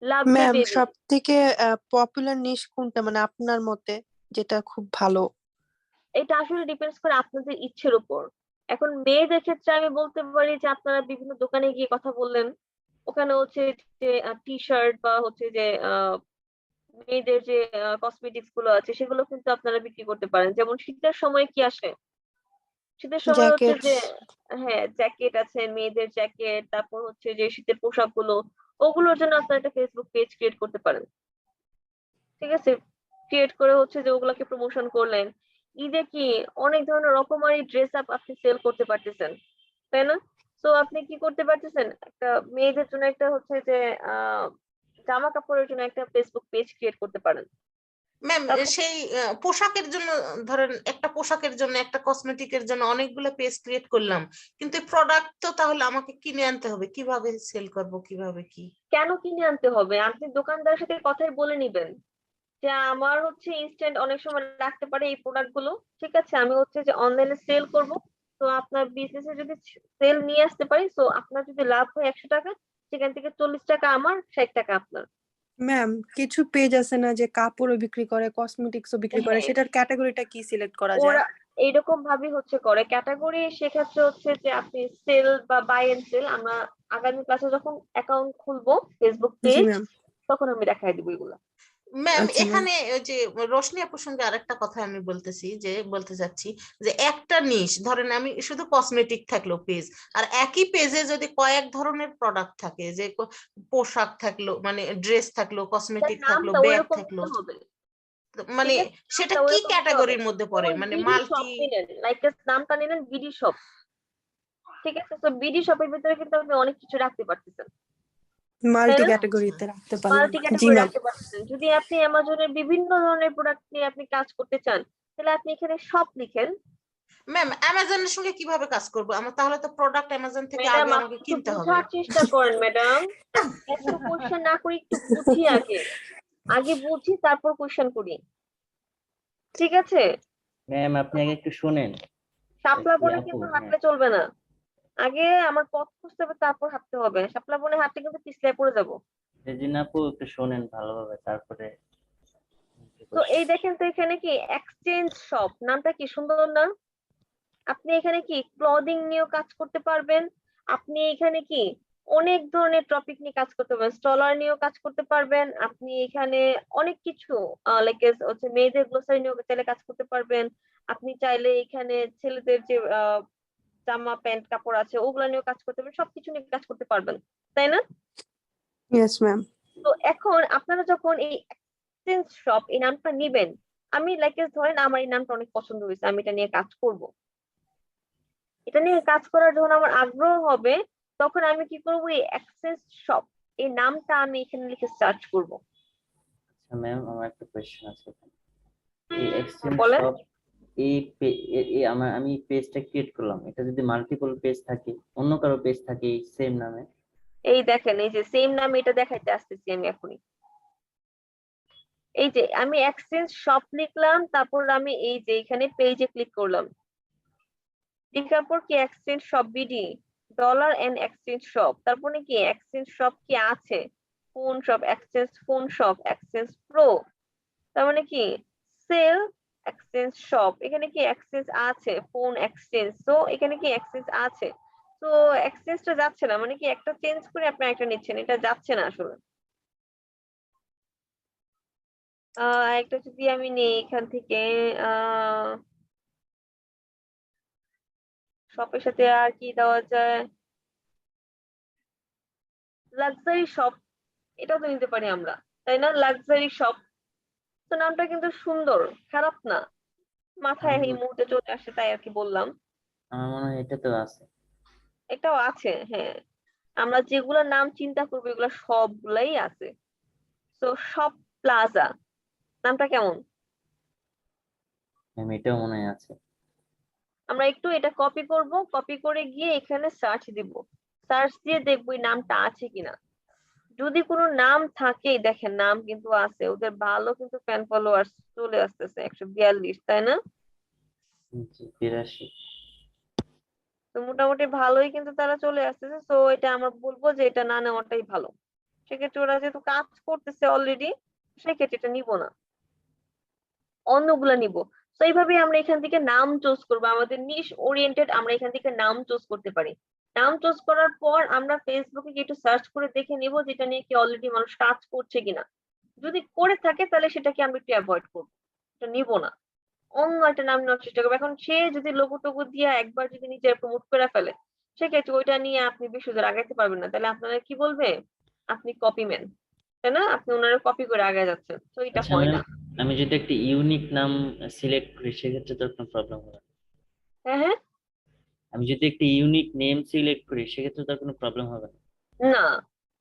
লাভলি ম্যাম বেবি, সব থেকে পপুলার নিশ কোনটা মানে আপনার মতে, যেটা খুব ভালো? এটা আসলে ডিপেন্ডস করে আপনাদের ইচ্ছের উপর। এখন মেয়েদের ক্ষেত্রে আমি বলতে পারি যে আপনারা বিভিন্ন দোকানে গিয়ে কথা বললেন, ওখানে হচ্ছে যে টি শার্ট বা হচ্ছে যে মেয়েদের যে কসমেটিক্স গুলো আছে সেগুলো কিন্তু আপনারা বিক্রি করতে পারেন। যেমন শীতের সময় কি আসে, শীতের সময় হচ্ছে জ্যাকেটস। যে হ্যাঁ জ্যাকেট আছে, মেয়েদের জ্যাকেট, তারপর হচ্ছে যে শীতের পোশাকগুলো, ওগুলোর জন্য আপনারা একটা ফেসবুক পেজ ক্রিয়েট করতে পারেন। ঠিক আছে, ক্রিয়েট করে হচ্ছে যে ওগুলাকে প্রমোশন করলেন। ঈদে কি অনেক ধরনের রকমারি ড্রেস আপ আপনি সেল করতে পারতেছেন, তাই না? তো আপনি কি করতে পারতেছেন, একটা মেয়েদের জন্য একটা হচ্ছে যে আহ জামা কাপড়ের জন্য একটা ফেসবুক পেজ ক্রিয়েট করতে পারেন। ম্যাম তারপর সেই পোশাকের জন্য ধরেন একটা পোশাকের জন্য একটা কসমেটিকের জন্য অনেকগুলো পেজ ক্রিয়েট করলাম, কিন্তু প্রোডাক্ট তো তাহলে আমাকে কিনে আনতে হবে, কিভাবে সেল করব, কিভাবে কি? কেন কিনে আনতে হবে, আপনি দোকানদারের সাথে কথাই বলে নিবেন যে আমার হচ্ছে ইনস্ট্যান্ট অনেক সময় রাখতে পারে এই প্রোডাক্ট গুলো, ঠিক আছে, আমি হচ্ছে যে অনলাইনে সেল করব। তো আপনার বিজনেসে যদি সেল নিয়ে আসতে পারি, তো আপনার যদি লাভ হয় 100 টাকা, সেখান থেকে 40 টাকা আমার, 60 টাকা আপনার। ম্যাম কিছু পেজ আছে না যে কাপড়ও বিক্রি করে, কসমেটিক্সও বিক্রি করে, হ্যাঁ, সেটার ক্যাটাগরিটা কি সিলেক্ট করা যায়? ওরা এইরকম ভাবে হচ্ছে করে ক্যাটাগরি, সেক্ষেত্রে হচ্ছে যে আপনি সেল বা বাই এন্ড সেল, আমরা আগামী ক্লাসে যখন অ্যাকাউন্ট খুলবো ফেসবুক জি পেজ, ম্যাম। তখন আমি দেখাই দিব এগুলো। ম্যাম আচ্ছা ম্যাম। এখানে ওই যে রোশনি আপুর সঙ্গে আরেকটা কথা আমি বলতে চাচ্ছি যে একটা নিশ ধরেন আমি শুধু কসমেটিক থাকলো পেজ, আর একই পেজে যদি কয়েক ধরনের প্রোডাক্ট থাকে, যে পোশাক থাকলো মানে ড্রেস থাকলো, তার কসমেটিক থাকলো, নামটা ব্যাগ ওইরকম থাকলো, দিতে হবে, মানে ঠিক আছে, সেটা নামটা কি ওইরকম দিতে হবে। ক্যাটাগরির মধ্যে পড়ে, যেমন মানে বিডি মাল্টি? শপ নিলেন, লাইক নামটা নিলেন বিডি শপ, ঠিক আছে, তো বিডি শপের ভিতরে কিন্তু আপনি অনেক কিছু রাখতে পারতেছেন, তাই মাল্টি না? আচ্ছা ক্যাটাগরিতে রাখতে পারলাম। মাল্টি জি ক্যাটাগরি ম্যাম। রাখতে পারতেছেন। যদি আপনি অ্যামাজনের বিভিন্ন ধরনের প্রোডাক্ট নিয়ে আপনি কাজ করতে চান, তাহলে আপনি এখানে শপ লিখেন। ম্যাম অ্যামাজনের সঙ্গে কিভাবে কাজ করবো আমার? তাহলে তো প্রোডাক্ট অ্যামাজন থেকে ম্যাডাম আগে আপনি আমাকে একটু কিনতে হবে। বোঝার চেষ্টা করেন ম্যাডাম, এত কোশ্চেন না করি, একটু বুঝি আগে, আগে বুঝি তারপর কোশ্চেন করি, ঠিক আছে? ম্যাম আপনি আগে একটু শুনেন। শাপলা কি বনে আপু, কিন্তু হ্যাঁ, হাঁটলে চলবে না, আগে আমার পথ খুঁজতে হবে তারপর হাঁটতে হবে, শাপলা বনে হাঁটলে কিন্তু পিছলে পড়ে যাবো। রেজিনা আপু একটু শোনেন ভালোভাবে, তারপরে তো এই দেখেন, তো এখানে কি এক্সচেঞ্জ শপ, নামটা কি সুন্দর না? আপনি এখানে কি ক্লদিং নিয়েও কাজ করতে পারবেন, আপনি এখানে কি অনেক ধরনের টপিক নিয়ে কাজ করতে পারবেন, স্টলার নিয়েও কাজ করতে পারবেন, আপনি এখানে অনেক কিছু লাইক হচ্ছে মেয়েদের গ্লোসারি নিয়েও চাইলে কাজ করতে পারবেন, আপনি চাইলে এখানে ছেলেদের যে জামা প্যান্ট কাপড় আছে ওগুলা নিয়েও কাজ করতে পারবেন, সবকিছু নিয়ে কাজ করতে পারবেন, তাই না? Yes ma'am. তো এখন আপনারা যখন এই এক্সচেঞ্জ শপ এই নামটা নিবেন, আমি লাইক ধরেন আমার এই নামটা অনেক পছন্দ হয়েছে, আমি এটা নিয়ে কাজ করব, এটা নিয়ে কাজ করার যখন আমার আগ্রহ হবে, তখন আমি কি করবো, এই এক্সচেঞ্জ শপ এই নামটা আমি এখানে লিখে সার্চ করব। আচ্ছা ম্যাম আমার একটা কোয়েশ্চেন আছে এখানে। এই এক্সচেঞ্জ বলেন। শপ, আমি পেজটা ক্রিয়েট করলাম, এটা যদি মাল্টিপল পেজ থাকে, অন্য কারো পেজ থাকে সেম নামে? এই দেখেন, এই যে সেম নাম, এটা দেখাইতে আসতেছি আমি এখনই। এই যে আমি এক্সচেঞ্জ শপ লিখলাম, তারপর আমি এই যে এখানে পেজে ক্লিক করলাম, লেখার পর কি exchange shop BD dollar and exchange shop, তারপরে কি এক্সচেঞ্জ শপ কি আছে, phone shop, exchange phone shop, exchange pro, তার মানে কি সেল এক্সচেঞ্জ শপ, এখানে কি এক্সচেঞ্জ আছে, ফোন এক্সচেঞ্জ, তো এখানে কি এক্সচেঞ্জ আছে। তো এক্সচেঞ্জটা যাচ্ছে না, মানে কি একটা চেঞ্জ করে আপনি একটা নিচ্ছেন, এটা যাচ্ছে না আসলে। একটা যদি আমি নেই এখান থেকে, আহ শপের সাথে আর কি দেওয়া যায়, লাক্সারি শপ, এটাও তো নিতে পারি আমরা, তাই না? লাক্সারি শপ, তো নামটা কিন্তু সুন্দর, খারাপ না। মাথায় এই মুহূর্তে চলে আসে তাই আর কি বললাম। আমার মনে হয় এটা তো আছে। এটাও আছে, হ্যাঁ। আমরা যেগুলোর নাম চিন্তা করবো এগুলো সবগুলাই আছে। তো শপ প্লাজা নামটা কেমন? ম্যাম এটাও মনে হয় আছে। আমরা একটু এটা কপি করব, কপি করে গিয়ে এখানে সার্চ দিব, সার্চ দিয়ে দেখবো এই নামটা আছে কিনা। যদি কোনো নাম থাকে, দেখেন নাম কিন্তু আছে, ওদের ভালো কিন্তু ফ্যান ফলোয়ার্স চলে আসতেছে 142, তাই না? জি 82। তো মোটামুটি ভালোই কিন্তু তারা চলে আসতেছে, তো এটা আমরা বলবো যে এটা না নেওয়াটাই ভালো। সেক্ষেত্রে ওরা যেহেতু কাজ করতেছে অলরেডি, সেক্ষেত্রে এটা নিব না, অন্যগুলা নিব। তো এইভাবে আমরা এখান থেকে নাম চুজ করবো, আমাদের নিশ ওরিয়েন্টেড আমরা এখান থেকে নাম চুজ করতে পারি। নাম চুজ করার পর আমরা ফেসবুকে গিয়ে একটু সার্চ করে দেখে নিব যেটা নিয়ে কি অলরেডি মানুষ কাজ করছে কিনা। যদি করে থাকে তাহলে সেটাকে আমরা একটু অ্যাভয়েড করবো, এটা নিব না, অন্য একটা নাম নেওয়ার চেষ্টা করবো। এখন সে যদি লোগো টোগো দিয়ে একবার যদি নিজে প্রমোট করে ফেলে, সেক্ষেত্রে ওইটা নিয়ে আপনি বেশি দূর আগাইতে পারবেন না, তাহলে আপনারা কি বলবে, আপনি কপি ম্যান, তাই না? আপনি ওনারা কপি করে আগে যাচ্ছেন, তো এটা আচ্ছা হয় ম্যাম, না। আমি যদি একটা ইউনিক নাম সিলেক্ট করি সেক্ষেত্রে তো কোনো প্রবলেম হবে না? হ্যাঁ হ্যাঁ, আমি যদি একটা ইউনিক নেম সিলেক্ট করি সেক্ষেত্রে তো কোনো প্রবলেম হবে না? না,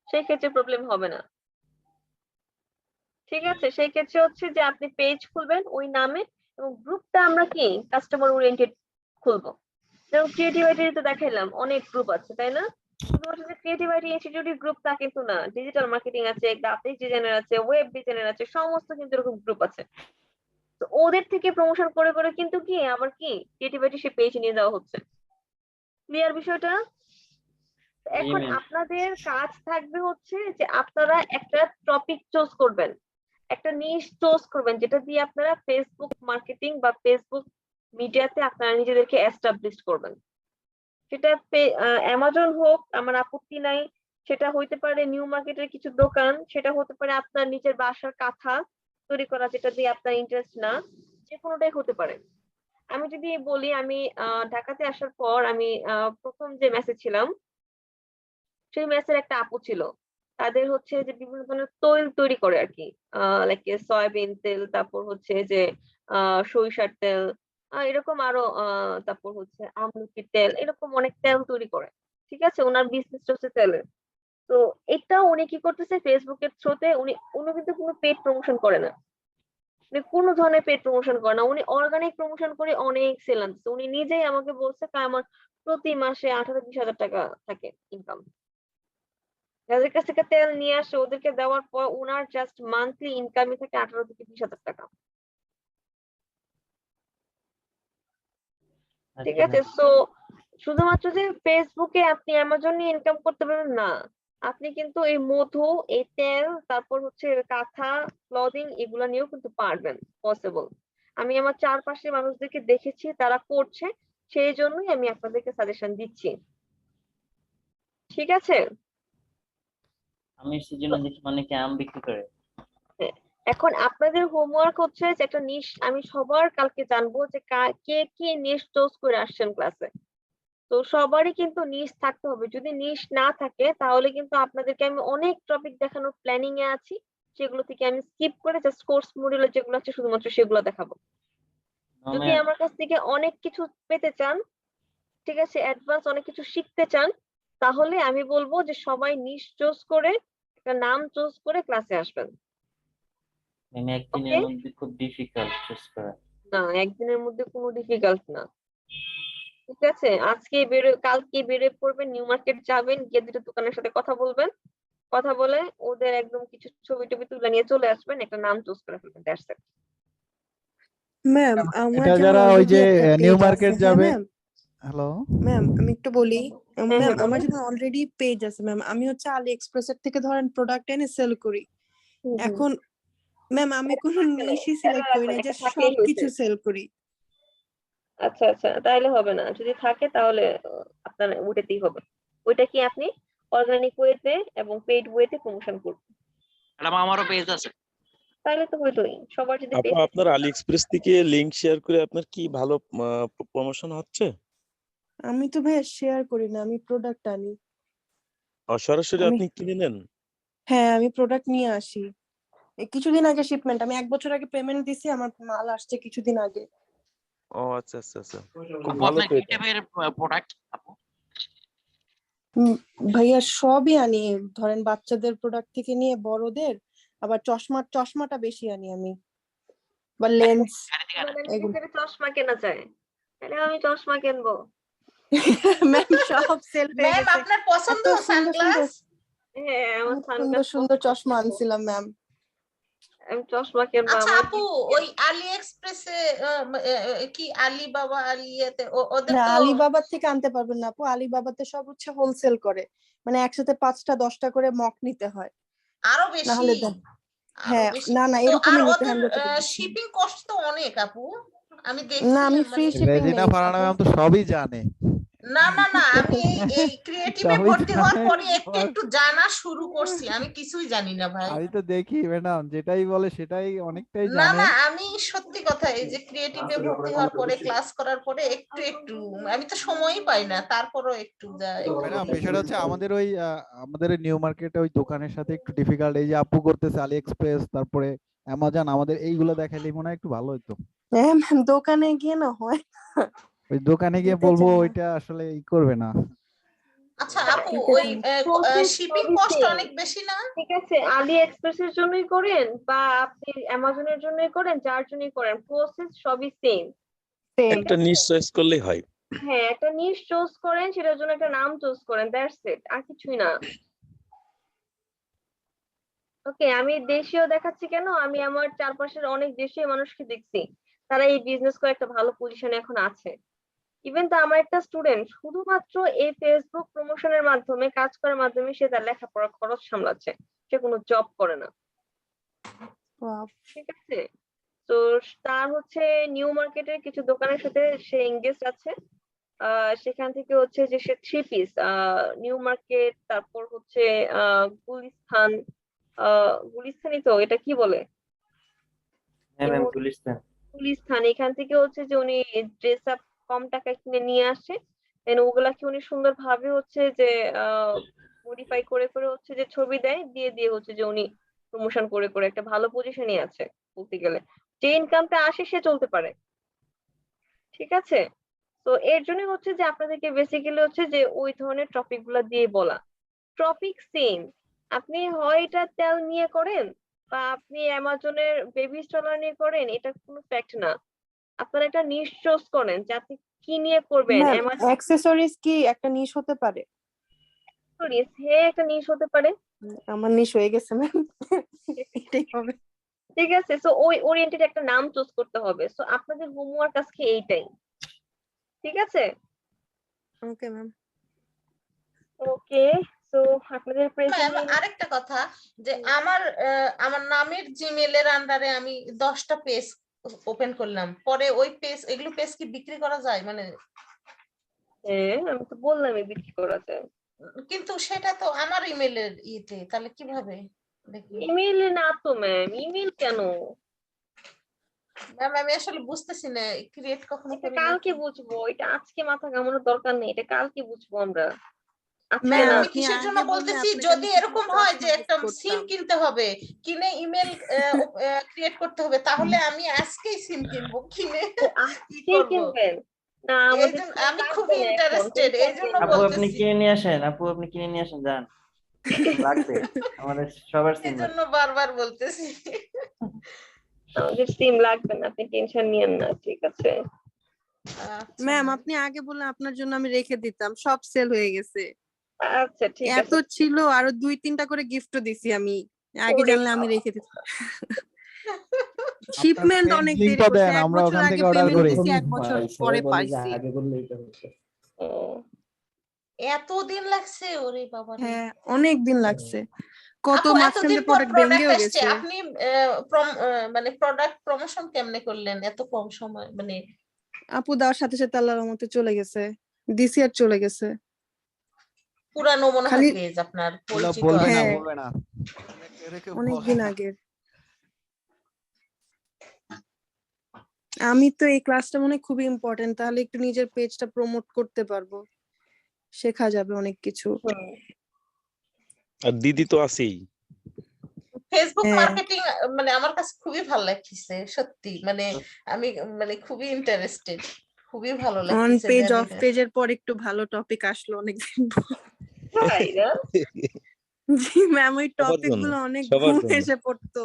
সেই ক্ষেত্রে প্রবলেম হবে না। ঠিক আছে, সেই ক্ষেত্রে হচ্ছে যে আপনি পেজ খুলবেন ওই নামে, এবং গ্রুপটা আমরা কি কাস্টমার ওরিয়েন্টেড খুলবো। যেমন ক্রিয়েটিভিটি তো দেখাইলাম অনেক গ্রুপ আছে, তাই না? শুধুমাত্র যে ক্রিয়েটিভিটি ইনস্টিটিউটের গ্রুপ তা কিন্তু না, ডিজিটাল মার্কেটিং আছে, গ্রাফিক ডিজাইনার আছে, ওয়েব ডিজাইনার আছে, সমস্ত কিন্তু এরকম গ্রুপ আছে। তো ওদের থেকে প্রমোশন করে করে কিন্তু কি আবার কি ক্রিয়েটিভিটি সে পেজ নিয়ে যাওয়া হচ্ছে। ক্লিয়ার বিষয়টা? জি এখন ম্যাম। আপনাদের কাজ থাকবে হচ্ছে যে আপনারা একটা টপিক চুজ করবেন, একটা নিশ চুজ করবেন, যেটা দিয়ে আপনারা ফেসবুক মার্কেটিং বা ফেসবুক মিডিয়াতে আপনারা নিজেদেরকে এস্টাবলিশ করবেন। সেটা অ্যামাজন হোক, আমার আপত্তি নাই, সেটা হইতে পারে নিউ মার্কেটের কিছু দোকান, সেটা হতে পারে আপনার নিজের বাসার কাঁথা তৈরি করা যেটা দিয়ে আপনার ইন্টারেস্ট না, যে কোনোটাই হতে পারে। আমি যদি বলি, আমি ঢাকাতে আসার পর আমি প্রথম যে মেসে ছিলাম, সেই মেসের একটা আপু ছিল, তাদের হচ্ছে যে বিভিন্ন ধরনের তৈল তৈরি করে আর কি, লাইক সয়াবিন তেল, তারপর হচ্ছে যে সরিষার তেল, এরকম আরো তারপর হচ্ছে আমলকির তেল, এরকম অনেক তেল তৈরি করে। ঠিক আছে, ওনার বিজনেস হচ্ছে তেলের। তো এটা উনি কি করতেছে ফেসবুকের থ্রুতে, উনি উনি কিন্তু কোনো পেড প্রমোশন করে না, উনি কোনো ধরনের পেড প্রমোশন করে না, উনি অর্গানিক প্রমোশন করে অনেক সেল আনতেছে। উনি নিজেই আমাকে বলছে আমার প্রতি মাসে 18-20 হাজার টাকা থাকে ইনকাম। যাদের কাছ থেকে তেল নিয়ে আসে ওদেরকে দেওয়ার পর ওনার জাস্ট মান্থলি ইনকামই থাকে 18-20 হাজার টাকা। ঠিক আচ্ছা আছে, ম্যাম। সো শুধুমাত্র যে ফেসবুকে আপনি অ্যামাজন নিয়ে ইনকাম করতে পারবেন না, আপনি কিন্তু এই মধু, এই তেল, তারপর হচ্ছে কাঁথা, ক্লদিং, এগুলা নিয়েও কিন্তু পারবেন, পসিবল। আমি আমার চারপাশে মানুষদেরকে দেখেছি তারা করছে, সেই জন্যই আমি আপনাদেরকে সাজেশন দিচ্ছি। ঠিক আছে, আমের সিজনে দেখি অনেকে আম বিক্রি করে। হ্যাঁ। এখন আপনাদের হোমওয়ার্ক হচ্ছে যে একটা নিশ, আমি সবার কালকে জানবো যে কে কি নিশ চুজ করে আসছেন ক্লাসে। তো সবারই কিন্তু নিশ থাকতে হবে, যদি নিশ না থাকে তাহলে কিন্তু আপনাদেরকে আমি অনেক টপিক দেখানোর প্ল্যানিং এ আছি, সেগুলো থেকে আমি স্কিপ করে জাস্ট কোর্স মডিউলে যেগুলো আছে শুধুমাত্র সেগুলো দেখাবো। নো যদি ম্যাম। আমার কাছ থেকে অনেক কিছু পেতে চান, ঠিক আছে, অ্যাডভান্স অনেক কিছু শিখতে চান, তাহলে আমি বলবো যে সবাই নিশ চুজ করে একটা নাম চুজ করে ক্লাসে আসবেন। ম্যাম ওকে, একদিনের মধ্যে খুব ডিফিকাল্ট চুজ করা। না একদিনের মধ্যে কোনো ডিফিকাল্ট না। ঠিক আছে, আজকে কালকে বেরোয় পড়বেন, নিউ মার্কেট যাবেন, গিয়ে দুটো দোকানের সাথে কথা বলবেন, কথা বলে ওদের একদম কিছু ছবি টবি তুলে নিয়ে চলে আসবেন, একটা নাম চুজ করে ফেলবেন, দ্যাটস ইট। ম্যাম আমার এটা যেমন যারা ওই অলরেডি যে একটা নিউ পেজ মার্কেট আছে, হ্যাঁ যাবে। ম্যাম, হ্যালো, ম্যাম আমি একটু বলি। হ্যাঁ ম্যাম হ্যাঁ আমার বলুন। যেমন অলরেডি পেজ আছে ম্যাম, আমি হচ্ছে আলি এক্সপ্রেসের থেকে ধরেন প্রোডাক্ট এনে সেল করি। হুম হুম, এখন ম্যাম আমি কোনো কেন নিশই কেন সিলেক্ট করি রাখবেন, না, একটা জাস্ট থাকলেই হয়েছে। সবকিছু সেল করি। আচ্ছা আচ্ছা, তাহলে হবে না, যদি থাকে তাহলে আপনার ওইটাতেই হবে। ওইটা কি আপনি অর্গানিক ওয়েতে এবং পেইড ওয়েতে প্রমোশন করবেন, ম্যাডাম আমারও পেজ আছে। তাহলে তো হইতোই, সবার যদি আপু পেজ থাকে। আপনার আলি এক্সপ্রেস থেকে লিংক শেয়ার করে আপনার কি ভালো প্রমোশন হচ্ছে? আমি তো ভাই শেয়ার করি না, আমি প্রোডাক্ট আনি। সরাসরি আমি আপনি কিনে নেন? হ্যাঁ আমি প্রোডাক্ট নিয়ে আসি। এই কিছুদিন আগে শিপমেন্ট, আমি 1 বছর আগে পেমেন্ট দিছি, আমার মাল আসছে কিছুদিন আগে। ও আচ্ছা আচ্ছা আচ্ছা, খুব আপু ভালো আপনার তো কি এটা। টাইপের প্রোডাক্ট আপু? ভাইয়া সবই আনি, ধরেন বাচ্চাদের প্রোডাক্ট থেকে নিয়ে বড়দের, আবার চশমাটা বেশি আনি আমি, বা লেন্স গাড়ি থেকে আনেন? মানে এগুলো। নিজের চশমা কেনা যায়, তাহলে আমি চশমা কিনবো। ম্যাম সব সেল হয়ে ম্যাম গেছে। আপনার এত পছন্দ সুন্দর সুন্দর সানগ্লাস? হ্যাঁ আমার অনেক সুন্দর সানগ্লাস সুন্দর পছন্দ, চশমা আনছিলাম ম্যাম। আমি চশমা কিনবো আচ্ছা আমার আপু, ওই আলি এক্সপ্রেসে কি আলিবাবা আলিয়াতে ওদের না তো আলিবাবার থেকে আনতে পারবেন না আপু, আলিবাবাতে সব হচ্ছে হোলসেল করে, মানে একসাথে 5টা 10টা করে মক নিতে হয়, আরো না বেশি, হলে আরো হ্যাঁ বেশি। না তো আর এরকমই নিতে হয়, ওদের আমি যতটুকু বুঝছি। শিপিং কস্ট তো অনেক আপু, আমি না দেখছি আমি ফ্রি মানে শিপিং রেজিনা নেই ফারহানা আপু। ম্যাম তো সবই জানে। না না না, আমি এই ক্রিয়েটিভে সবই ভর্তি হওয়ার জানে। পরে একটু আবার একটু জানা শুরু করছি, আমি কিছুই জানি না ভাই। আমি তো দেখি ম্যাডাম যেটাই বলে সেটাই অনেকটাই না না, জানেন। আমি সত্যি কথা, এই যে ক্রিয়েটিভে ভর্তি হওয়ার পরে ক্লাস করার পরে একটু একটু, আমি তো সময়ই পাই না, তারপরও একটু যা একটু ম্যাডাম দেখি। বিষয়টা হচ্ছে আমাদের ওই নিউ মার্কেটে ওই দোকানের সাথে একটু ডিফিকাল্ট, এই যে আপু করতেছে আলি এক্সপ্রেস তারপরে অ্যামাজন, আমাদের এইগুলো দেখাইলে মনে হয় একটু ভালো হতো। হ্যাঁ ম্যাম দোকানে গিয়ে না হয় না, ওই দোকানে গিয়ে দিতে বলবো চায় না, ওইটা আসলে করবে না। আচ্ছা আপু, দিতে ওই চায় না। প্রসেস শিপিং সবই কস্ট সেম, অনেক বেশি না? ঠিক আছে, আলি এক্সপ্রেসের জন্যই করেন বা আপনি অ্যামাজনের জন্যই করেন, যার জন্যই করেন, প্রসেস সবই সেম, সেম। ঠিক একটা আছে। নিশ চয়েস করলেই হয়। হ্যাঁ একটা নিশ চুজ করেন, সেটার জন্য একটা নাম চুজ করেন, দ্যাটস ইট, আর কিছুই না। ওকে, আমি দেশীয় দেখাচ্ছি কেন, আমি আমার চারপাশের অনেক দেশীয় মানুষকে দেখছি, তারা এই বিজনেস করে একটা ভালো পজিশনে এখন আছে। ইভেন তো আমার একটা স্টুডেন্ট শুধুমাত্র এই ফেসবুক প্রমোশনের মাধ্যমে, কাজ করার মাধ্যমে সে তার লেখাপড়ার খরচ সামলাচ্ছে, সে কোনো জব করে না, Wow. ঠিক আছে। তো তার হচ্ছে নিউ মার্কেটের কিছু দোকানের সাথে সে এঙ্গেজ আছে, সেখান থেকে হচ্ছে যে সে 3 পিস, নিউ মার্কেট, তারপর হচ্ছে গুলিস্তান, গুলিস্তানই তো এটা কি বলে, হ্যাঁ এই ম্যাম মুহূর্তে গুলিস্তান। গুলিস্তান, এখান থেকে হচ্ছে যে উনি ড্রেস আপ কম টাকায় কিনে নিয়ে আসে, দেন ওগুলাকে উনি সুন্দর ভাবে হচ্ছে যে মডিফাই করে করে হচ্ছে যে ছবি দেয়, দিয়ে দিয়ে হচ্ছে যে উনি প্রমোশন করে করে একটা ভালো পজিশনে আছে বলতে গেলে, যে ইনকামটা আসে সে চলতে পারে, ঠিক আছে। তো এর জন্য হচ্ছে যে আপনাদেরকে বেসিক্যালি হচ্ছে যে ওই ধরনের টপিক গুলা দিয়ে বলা, টপিক সেম, আপনি হয় এটা তেল নিয়ে করেন বা আপনি অ্যামাজনের বেবি স্টলার নিয়ে করেন, এটা কোনো ফ্যাক্ট না, আপনারা একটা নিশ চুজ করেন যে আপনি কি নিয়ে করবেন। ম্যাম অ্যামাজন অ্যাক্সেসরিজ কি একটা নিশ হতে পারে? হে একটা নিশ হতে পারে, আমার নিশ হয়ে গেছে ম্যাম, এটাই হবে। ঠিক আছে। সো ওই ওরিয়েন্টেড একটা নাম চুজ করতে হবে, সো আপনাদের হোমওয়ার্ক আজকে এইটাই, ঠিক আছে। Okay ma'am. ওকে, সো আপনাদের ম্যাম প্রেজেন্ট আরেকটা কথা, যে আমার নামের জিমেলের আন্ডারে আমি 10টা পেজ ওপেন করলাম, পরে ওই পেজ, এগুলো পেজ কি বিক্রি করা যায় মানে? হ্যাঁ আমি তো বললামই বিক্রি করা যায়। কিন্তু সেটা তো আমার ইমেলের ইতে, তাহলে কিভাবে দেখি? ইমেল না তো ম্যাম, ইমেল কেন, ম্যাম আমি আসলে বুঝতেছি না, ক্রিয়েট কখনো এটা করি না কালকে তো। বুঝবো, এটা আজকে মাথা ঘামানোর দরকার নেই, এটা কালকে বুঝবো আমরা, আজকে ম্যাম না, না। আমি আপনি কিসের জন্য আগে বললে বলতেছি, আপনাকে যদি আমি কিছু এরকম হয় প্রশ্ন যে একটা গিফট সিম করতাম। কিনতে হবে, কিনে ইমেল ক্রিয়েট করতে হবে, তাহলে আমি আজকেই সিম কিনবো, কিনে ও কি আজকেই করব? কিনবেন? না এই আমাদের জন্য সিম আমি লাগবে খুবই না এখন, ইন্টারেস্টেড, এই টেনশন জন্য নিয়েন না। আপু আপনি বলতেছি, কিনে নিয়ে আসেন, আপু আপনি কিনে নিয়ে আসেন যান, লাগবে, আমাদের সবার এই সিম জন্য লাগবে। বারবার বলতেছি। আমাদের সিম লাগবে না, আপনি টেনশন নিয়েন না, ঠিক আছে। আচ্ছা ম্যাম ম্যাম। আপনি আগে বললে আপনার জন্য আমি রেখে দিতাম, সব সেল হয়ে গেছে। আচ্ছা ঠিক এত আছে। ছিল, আরো 2-3টা করে গিফটও দিছি আমি, আগে ওরে জানলে আমি বাবা। রেখে দিতাম। আপনার শিপমেন্ট পেজ অনেক দেরি লিংকটা করছে, দেন, 1 আমরা বছর ওখান আগে থেকে অর্ডার পেমেন্ট করি। দিছি, 1 বছর পরে পাইছি। ও, এতদিন লাগছে, ওরে বাবা রে। হ্যাঁ অনেক দিন লাগছে, কত আপু মাঝখান এতদিন দিয়ে পর প্রোডাক্ট প্রোডাক্ট ভেঙেও আসছে, গেছে। আপনি মানে প্রোডাক্ট প্রমোশন কেমনে করলেন এত কম সময় মানে? আপু দেওয়ার সাথে সাথে আল্লাহর রহমতে চলে গেছে, দিছি আর চলে গেছে। পুরানো মনে হয় খালি পেজ আপনার, এগুলো পরিচিত বলবে না, আছে। হ্যাঁ বলবে না, রেখে অনেক বলে দিন না। আগের। আমি তো এই ক্লাসটা মনে হয় খুবই ইম্পর্টেন্ট, তাহলে একটু নিজের পেজটা প্রমোট করতে পারবো, শেখা যাবে অনেক কিছু। আর দিদি তো আছেই। ফেসবুক হ্যাঁ। মার্কেটিং মানে আমার কাছে খুবই ভালো লাগতেছে সত্যি, মানে আমি মানে খুবই ইন্টারেস্টেড, খুবই ভালো অন লাগতেছে পেজ জানি অফ না। পেজের পর একটু ভালো টপিক আসলো অনেকদিন পর। তাই না? জি ম্যাম, ওই সবার টপিক জন্য, গুলো অনেক সবার ঘুম জন্য। এসে পড়তো।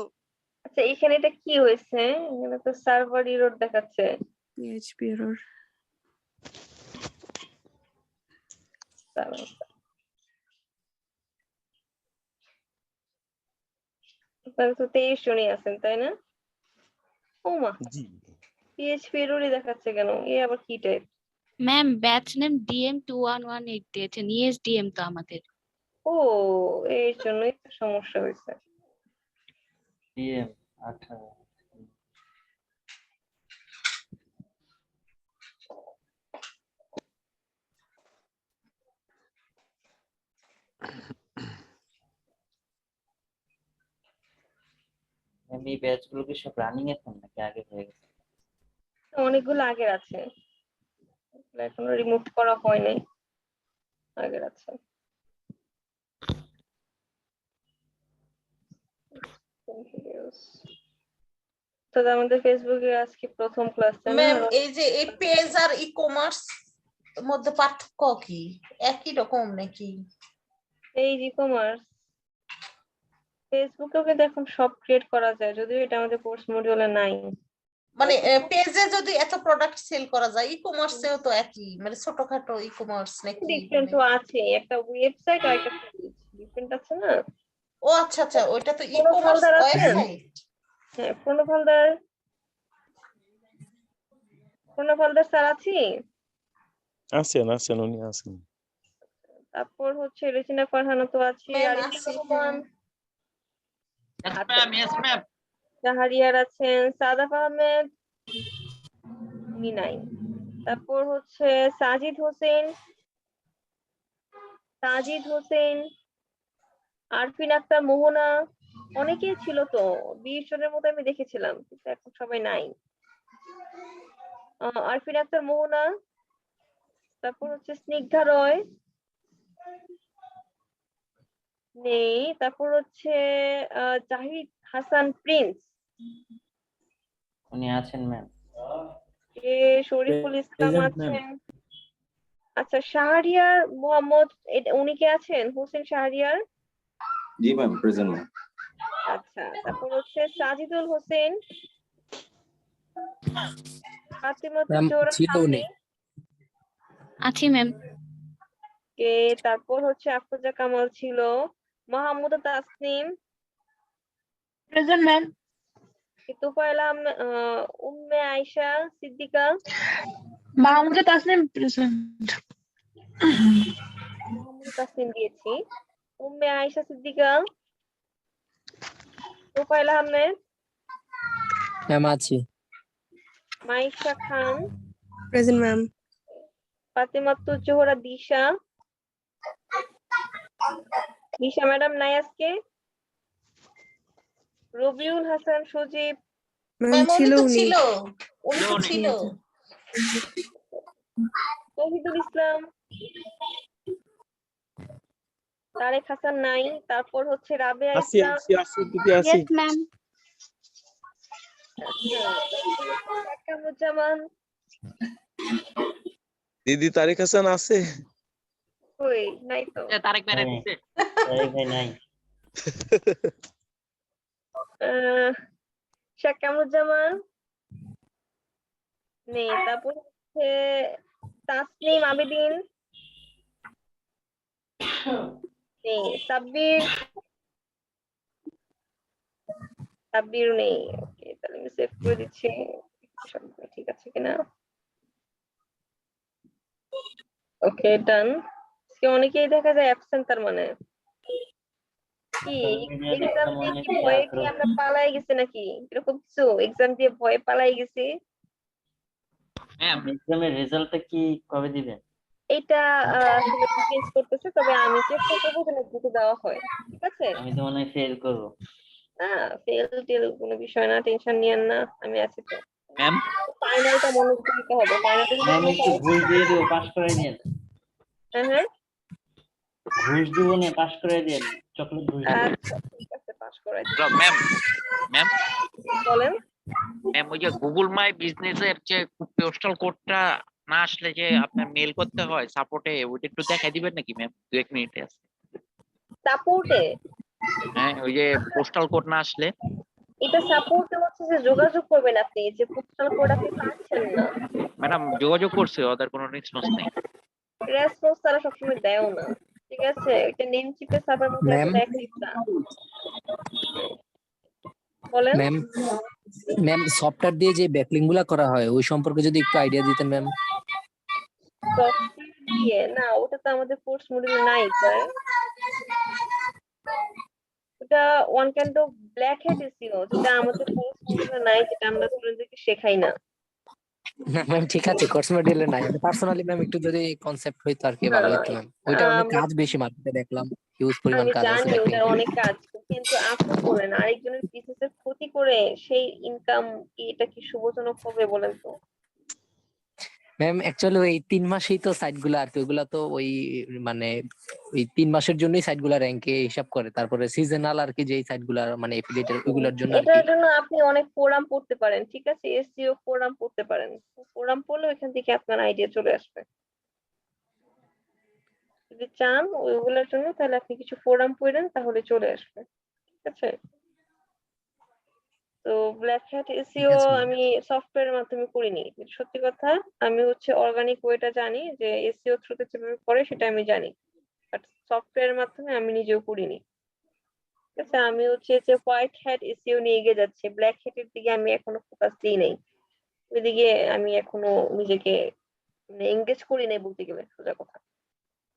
আচ্ছা এখানে এটা কি হয়েছে? এখানে তো সার্ভার এরর দেখাচ্ছে। PHP error. তাহলে তো 23 জনই আছেন তাই না? ও মা, জি পিএইচপি এররই দেখাচ্ছে কেন? এ আবার কি type? Ma'am batch name DM2118 দিয়েছেন, ESDM তো আমাদের। ও এর জন্যই তো সমস্যা হয়েছে। DM 18 আমি ব্যাচ গুলো কি সব রানিং এখন নাকি আগে হয়ে গেছে? অনেকগুলো আগের আছে, এগুলো এখনো রিমুভ করা হয় নাই, আগের আছে। তো আমাদের ফেসবুকে আজকে প্রথম ক্লাস তাই না? ম্যাম এই যে এই পেজ আর ই কমার্স মধ্যে পার্থক্য কি, একই রকম নাকি? এই ই কমার্স ফেসবুকেও কিন্তু এখন সব ক্রিয়েট করা যায়, যদিও এটা আমাদের কোর্স মডিউলে নাই। মানে পেজে যদি এত প্রোডাক্ট সেল করা যায়, ই কমার্সেও তো একই, মানে ছোটখাটো ই কমার্স নাকি? ডিফারেন্ট তো আছে, একটা ওয়েবসাইট আর একটা পেজ ডিফারেন্ট আছে না? ও আচ্ছা আচ্ছা, ওইটা তো ই কোনো কমার্স ফোল্ডার আছে? ওয়েবসাইট। হ্যাঁ, পূর্ণফলদার স্যার আছি। আছেন, আছেন, উনি আছেন। তারপর হচ্ছে রেজিনা ফারহানা তো আছি, ম্যাম আরিফুর আছি, Rahman, Yes, ma'am. Yes, ma'am. জাহারিয়ার আছেন, সাদাফ আহমেদ উনি নাই। তারপর হচ্ছে সাজিদ হোসেন, আরফিন আক্তার, মোহনা, অনেকেই ছিল তো, 20 জনের মতো আমি দেখেছিলাম, কিন্তু এখন সবাই নাই। আরফিন আক্তার, মোহনা, তারপর হচ্ছে স্নিগ্ধা রয় নেই, তারপর হচ্ছে জাহিদ হাসান প্রিন্স, উনি আছেন ম্যাম। শরীফুল ইসলাম আছেন। আচ্ছা শাহরিয়ার মোহাম্মদ, উনি কে আছেন? হোসেন শাহরিয়ার। জি ম্যাম, প্রেজেন্ট ম্যাম। আচ্ছা তারপর হচ্ছে সাজিদুল হোসেন, ফাতিমাতুল জোহরা শামীম আছি ম্যাম। কে, তারপর হচ্ছে আফরোজা কামাল ছিল, Mahmuda Tasnim present ma'am. Tofayel Umme Ayesha Siddika, Mahmuda Tasnim present. Mahmuda Tasnim দিয়েছি, উম্মে আয়েশা সিদ্দিকা, তোফায়েল আহমেদ, ম্যাম আছি। Maisha Khan, present ma'am. Fatimatul Zohra Disha madam নাই আজকে। রবিউল হাসান সজীব, ম্যাম ম্যাম উনি ছিল তো উনি। ছিল, উনি তো ছিল। তহিদুল ইসলাম, তারেক হাসান নাই। তারপর হচ্ছে রাবেয়া আছি, ইসলাম। আছি, আছি, দিদি আছি। Yes ma'am. আচ্ছা তারপর হচ্ছে কামরুজ্জামান, দিদি তারিক হাসান আছে? কই নাই তো। তারেক বেড়ে দিছে। তাই ভাই নাই। শেখ কামরুজ্জামান নেই। তারপর হচ্ছে তাসনিম আবেদিন নেই, সাব্বির নেই। ওকে তাহলে আমি সেভ করে দিচ্ছি, সবগুলো ঠিক আছে কিনা। ওকে ডান। অনেকেই দেখা যায় অ্যাবসেন্ট, তার মানে কি এক্সাম দিয়ে কি ভয়ে কি আমরা পালাই গেছি নাকি, এরকম কিছু? এক্সাম দিয়ে ভয়ে পালাই গেছি? ম্যাম এক্সামের রেজাল্টটা কি কবে দিবেন? এটা আসলে চেঞ্জ করতেছে, তবে আমি চেষ্টা করবো যেন দ্রুত দেওয়া হয়, ঠিক আছে? আমি তো মনে হয় ফেল করব। ফেল টেল কোনো বিষয় না, টেনশন নিয়েন না, আমি আছি তো। ম্যাম ফাইনালটা মনোযোগ দিতে হবে, ফাইনালটা যদি ম্যাম কোনো একটু ঘুষ দিয়ে দেবো, পাস করে দিন। হ্যাঁ ঘুষ দিব না, পাস করে দিন। চকলেট ধরে আচ্ছা ঠিক আছে, পাস করাই দিচ্ছি। হ্যালো ম্যাম, ম্যাম বলেন। ম্যাম ওই যে গুগল মাই বিজনেস এর যে পোস্টাল কোডটা না আসলে যে আপনার মেল করতে হয় সাপোর্টে, ওইটা একটু দেখাই দিবেন নাকি ম্যাম? 2-1 মিনিটে আছে। সাপোর্টে? হ্যাঁ, ওই যে পোস্টাল কোড না আসলে। এটা সাপোর্টে হচ্ছে যে যোগাযোগ করবেন আপনি, যে পোস্টাল কোড আপনি পাচ্ছেন না। ম্যাডাম যোগাযোগ করছে, ওদের কোনো রেসপন্স নেই। রেসপন্স তারা সবসময় দেয়ও না, ঠিক আছে? এটা নেম চিপের সার্ভার মধ্যে ম্যাম আছে একটা। বলেন। ম্যাম ম্যাম সফটওয়্যার দিয়ে যে ব্যাকলিংক গুলা করা হয় ওই সম্পর্কে যদি একটু আইডিয়া দিতেন ম্যাম। সফটওয়্যার দিয়ে না, ওটা তো আমাদের কোর্স মডিউলে নাই স্যার। ওটা one kind of black hat SEO, যেটা আমাদের কোর্স মডিউলে নাই, যেটা আমরা স্টুডেন্টদেরকে শেখাই না। না ম্যাম ঠিক আছে, কোর্স মডিউলে নাই, পার্সোনালি ম্যাম একটু যদি কনসেপ্ট হইতো আর কি না, ভালো হতো ম্যাম। ওইটা অনেক কাজ বেশি, মার্কেটে দেখলাম হিউজ পরিমাণ আমি কাজ আছে জানি ব্যাকলিংক। ওটার অনেক কাজ, কিন্তু আপনি বলেন আরেকজনের বিজনেসের ক্ষতি করে সেই ইনকাম কি, এটা কি শুভজনক হবে বলেন তো? ম্যাম অ্যাকচুয়ালি ওই 3 মাসেই তো সাইট গুলা আর কি, ওইগুলা তো ওই মানে ওই 3 মাসের জন্যই সাইট গুলা র্যাঙ্কে হিসাব করে, তারপরে সিজনাল আর কি যেই সাইট গুলা মানে এফিলিয়েটেড ওইগুলোর জন্য আর কি। এটার জন্য আপনি অনেক ফোরাম পড়তে পারেন, ঠিক আছে? এসইও ফোরাম পড়তে পারেন, ফোরাম পড়লে ওইখান থেকে আপনার আইডিয়া চলে আসবে। যদি চান ওইগুলোর জন্য, তাহলে আপনি কিছু ফোরাম পড়েন, তাহলে চলে আসবে, ঠিক আছে? তো ব্ল্যাক হ্যাট এসইও আমি সফটওয়্যারের মাধ্যমে করিনি, সত্যি কথা। আমি হচ্ছে অর্গানিক ওয়েটা জানি, যে এসইও থ্রুতে যেভাবে করে সেটা আমি জানি, বাট সফটওয়্যারের মাধ্যমে আমি নিজেও করিনি, ঠিক আছে? আমি হচ্ছে যে হোয়াইট হ্যাট এসইও নিয়ে এগিয়ে যাচ্ছে, ব্ল্যাক হ্যাটের দিকে আমি এখনো ফোকাস দিই নাই, ওইদিকে আমি এখনো নিজেকে এঙ্গেজ করি নাই বলতে গেলে, সোজা কথা।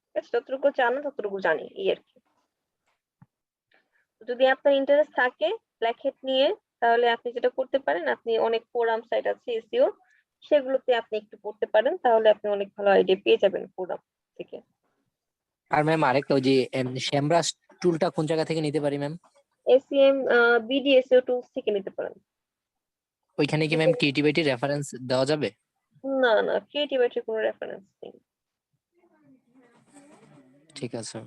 ঠিক আছে, যতটুকু জানো ততটুকু জানি, এই আর কি। যদি আপনার ইন্টারেস্ট থাকে ব্ল্যাক হ্যাট নিয়ে, তাহলে আপনি যেটা করতে পারেন, আপনি অনেক ফোরাম সাইট আছে এসইও, সেগুলোতে আপনি একটু পড়তে পারেন, তাহলে আপনি অনেক ভালো আইডিয়া পেয়ে যাবেন ফোরাম থেকে। আর ম্যাম আরেকটা ওই যে শ্যামরাস টুলটা কোন জায়গা থেকে নিতে পারি ম্যাম? এসইএম বিডিএসইও টুলস থেকে নিতে পারেন। ওইখানে কি ম্যাম ক্রিয়েটিভিটি রেফারেন্স দেওয়া যাবে? না না, ক্রিয়েটিভিটির কোনো রেফারেন্স নেই। ঠিক আছে।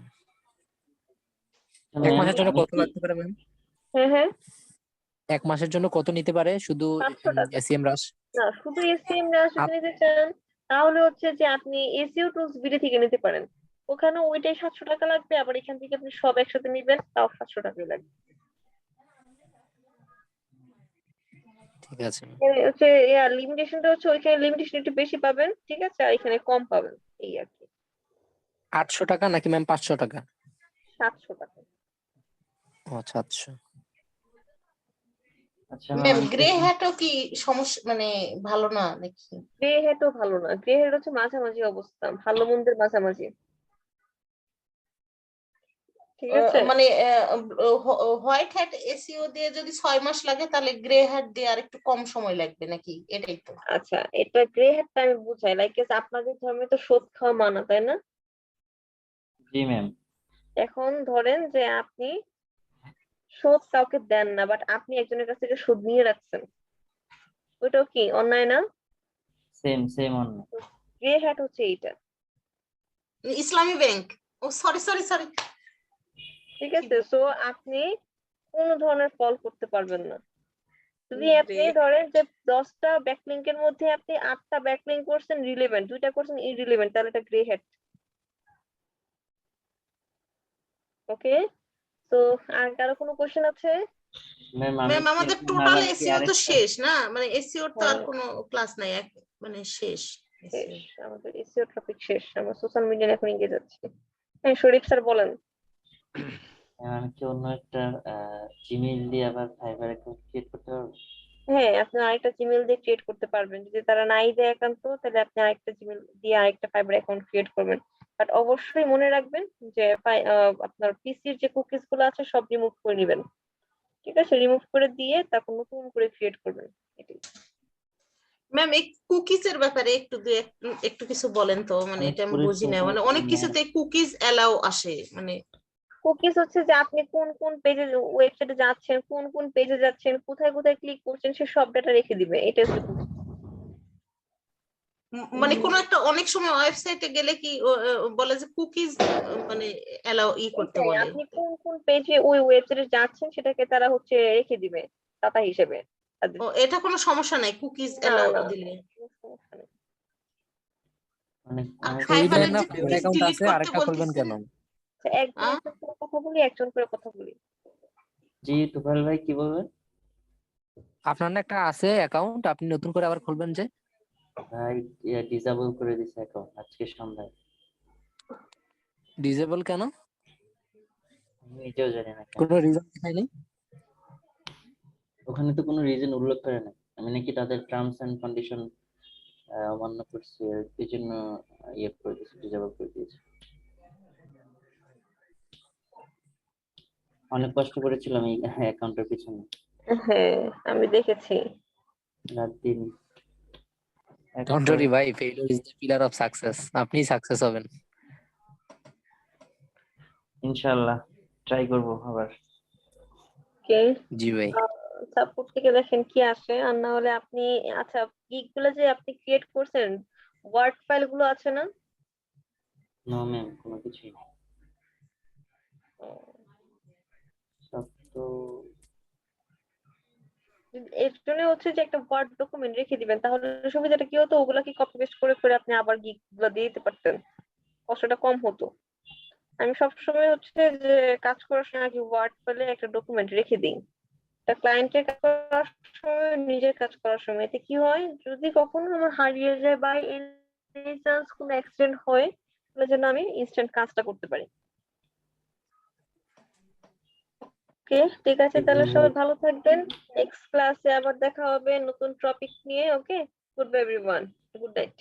এক মাসের জন্য কত লাগতে পারে ম্যাম? হ্যাঁ হ্যাঁ, 1 মাসের জন্য কত নিতে পারে শুধু 500 টাকা। এসিএম রাশ? না, শুধু এসইএম রাশ যদি নিতে চান, তাহলে হচ্ছে যে আপনি এসইও টুলস বিডি থেকে নিতে পারেন, ওখানে ওইটাই 700 টাকা লাগবে, আবার এখান থেকে আপনি সব একসাথে নিবেন, তাও 700 টাকাই লাগবে। ঠিক আছে। হচ্ছে লিমিটেশনটা হচ্ছে ওইখানে লিমিটেশন একটু বেশি পাবেন, ঠিক আছে, আর এখানে কম পাবেন, এই আর কি। 800 টাকা নাকি ম্যাম 500 টাকা? 700 টাকা। ও আচ্ছা আচ্ছা। আচ্ছা ম্যাম গ্রে হ্যাটও কি সমস্যা, মানে ভালো না নাকি? গ্রে হেডও ভালো না, গ্রে হেড হচ্ছে মাঝামাঝি অবস্থা, ভালো মন্দের মাঝামাঝি, ঠিক আছে? মানে হোয়াইট হ্যাট এসইও দিয়ে যদি 6 মাস লাগে, তাহলে গ্রে হ্যাট দিয়ে আর একটু কম সময় লাগবে নাকি? এটাই তো। আচ্ছা, এটা গ্রে হেডটা আমি বুঝাই, লাইক আপনাদের ধর্মে তো সুদ খাওয়া মানা, তাই না? জি ম্যাম। এখন ধরেন যে আপনি সুদ কাউকে দেন না, বাট আপনি একজনের কাছ থেকে সুদ নিয়ে রাখছেন, ওইটাও কি অন্যায় না? সেম অন্য। গ্রে হ্যাট হচ্ছে এইটা, ইসলামী ব্যাংক। ও সরি সরি সরি। ঠিক আছে? সো আপনি কোন ধরনের ফল করতে পারবেন না যদি আপনি ধরেন যে 10টা ব্যাকলিংকের মধ্যে আপনি 8টা ব্যাকলিংক করছেন রিলেভেন্ট, 2টা করছেন ইররিলেভেন্ট, তাহলে এটা গ্রে হ্যাট। ওকে, তো আর কারো কোনো কোশ্চেন আছে? ম্যাম আমাদের টোটাল এসইও তো শেষ না, মানে এসইও তো আর কোনো ক্লাস নাই, মানে শেষ। আমাদের এসইও টপিক শেষ, আমরা সোশ্যাল মিডিয়া এখন এগিয়ে যাচ্ছি। হ্যাঁ শরীফ স্যার বলেন। আমি কি অন্য একটা জিমেইল দিয়ে আবার ফাইবার অ্যাকাউন্ট ক্রিয়েট করতে পারবো? হ্যাঁ, আপনি আরেকটা জিমেইল দিয়ে ক্রিয়েট করতে পারবেন, যদি তারা নাই দেয় একান্ত, তাহলে আপনি আরেকটা জিমেইল দিয়ে আরেকটা ফাইবার অ্যাকাউন্ট ক্রিয়েট করবেন। বাট অবশ্যই মনে রাখবেন যে আপনার পিসির যে কুকিজ গুলো আছে সব রিমুভ করে নেবেন, ঠিক আছে? রিমুভ করে দিয়ে তারপর নতুন করে ক্রিয়েট করবেন, এটাই। ম্যাম এই কুকিজ এর ব্যাপারে একটু কিছু বলেন তো, মানে এটা আমি বুঝি না, মানে অনেক কিছুতে কুকিজ এলাও আসে, মানে কুকিজ হচ্ছে যে আপনি কোন কোন পেজে ওয়েবসাইটে যাচ্ছেন, কোন কোন পেজে যাচ্ছেন, কোথায় কোথায় ক্লিক করছেন, সে সব ডাটা রেখে দিবে, এটা হচ্ছে cookies। মানে কোন একটা অনেক সময় ওয়েবসাইটে গেলে কি বলে যে কুকিজ মানে এলাও করতে এটাই, বলে। আপনি কোন কোন পেজে ওই ওয়েবসাইটে যাচ্ছেন সেটাকে তারা হচ্ছে রেখে দিবে ডাটা হিসেবে তাদের। এটা কোনো সমস্যা নাই কুকিজ না এলাও না দিলে। কোনো সমস্যা নেই। অনেক অনেক খাইবারের না যে ফেক কুকিজ অ্যাকাউন্ট ডিলিট আছে করতে আরেকটা খুলবেন বলতেছে। কেন? আচ্ছা, একজন একজন করে কথা বলি, একজন করে কথা বলি। জি তুফাইল ভাই কি বলবেন? আপনার না একটা আছে অ্যাকাউন্ট, আপনি নতুন করে আবার খুলবেন যে? ভাই ডিসেবল করে দিছে অ্যাকাউন্ট আজকে সন্ধ্যায়। ডিসেবল কেন? আমি নিজেও জানি না কেন। কোনো রিজন দেখায়নি? ওখানে তো কোনো রিজন উল্লেখ করে না। আমি নাকি তাদের টার্মস এন্ড কন্ডিশন অমান্য করছি, এই জন্য ইয়ে করে দিয়েছি, ডিসেবল করে দিয়েছি। অনেক কষ্ট করেছিলাম এই অ্যাকাউন্টের পিছনে, হ্যাঁ আমি দেখেছি। রাত দিন এক ডোন্ট করে। ওয়ারি ভাই, failure is the pillar of success. আপনি সাকসেস হবেন। ইনশাআল্লাহ ট্রাই করব আবার। ওকে, জি ভাই। সাপোর্ট থেকে দেখেন কি আসে, আর না হলে আপনি আচ্ছা গিগগুলো যে আপনি ক্রিয়েট করছেন ওয়ার্ড ফাইল গুলো আছে না? নো ম্যাম, কোনো কিছুই না। সব তো এর জন্য হচ্ছে যে একটা ওয়ার্ড ডকুমেন্ট রেখে দিবেন, তাহলে সুবিধাটা কি হতো, ওগুলা কি কপি পেস্ট করে করে আপনি আবার গিগ গুলো দিয়ে দিতে পারতেন, কষ্টটা কম হতো। আমি সবসময় হচ্ছে যে কাজ করার সময় আগে ওয়ার্ড ফাইলে একটা ডকুমেন্ট রেখে দিই, তা ক্লায়েন্টের কাজ করার সময় নিজের কাজ করার সময়। এতে কি হয়, যদি কখনো আমার হারিয়ে যায় বা এনি চান্স কোনো অ্যাক্সিডেন্ট হয়, তাহলে যেন আমি ইনস্ট্যান্ট কাজটা করতে পারি। ওকে ঠিক আছে, তাহলে সবাই ভালো থাকবেন। নেক্সট ক্লাসে আবার দেখা হবে নতুন টপিক নিয়ে। Okay, good bye everyone, good night.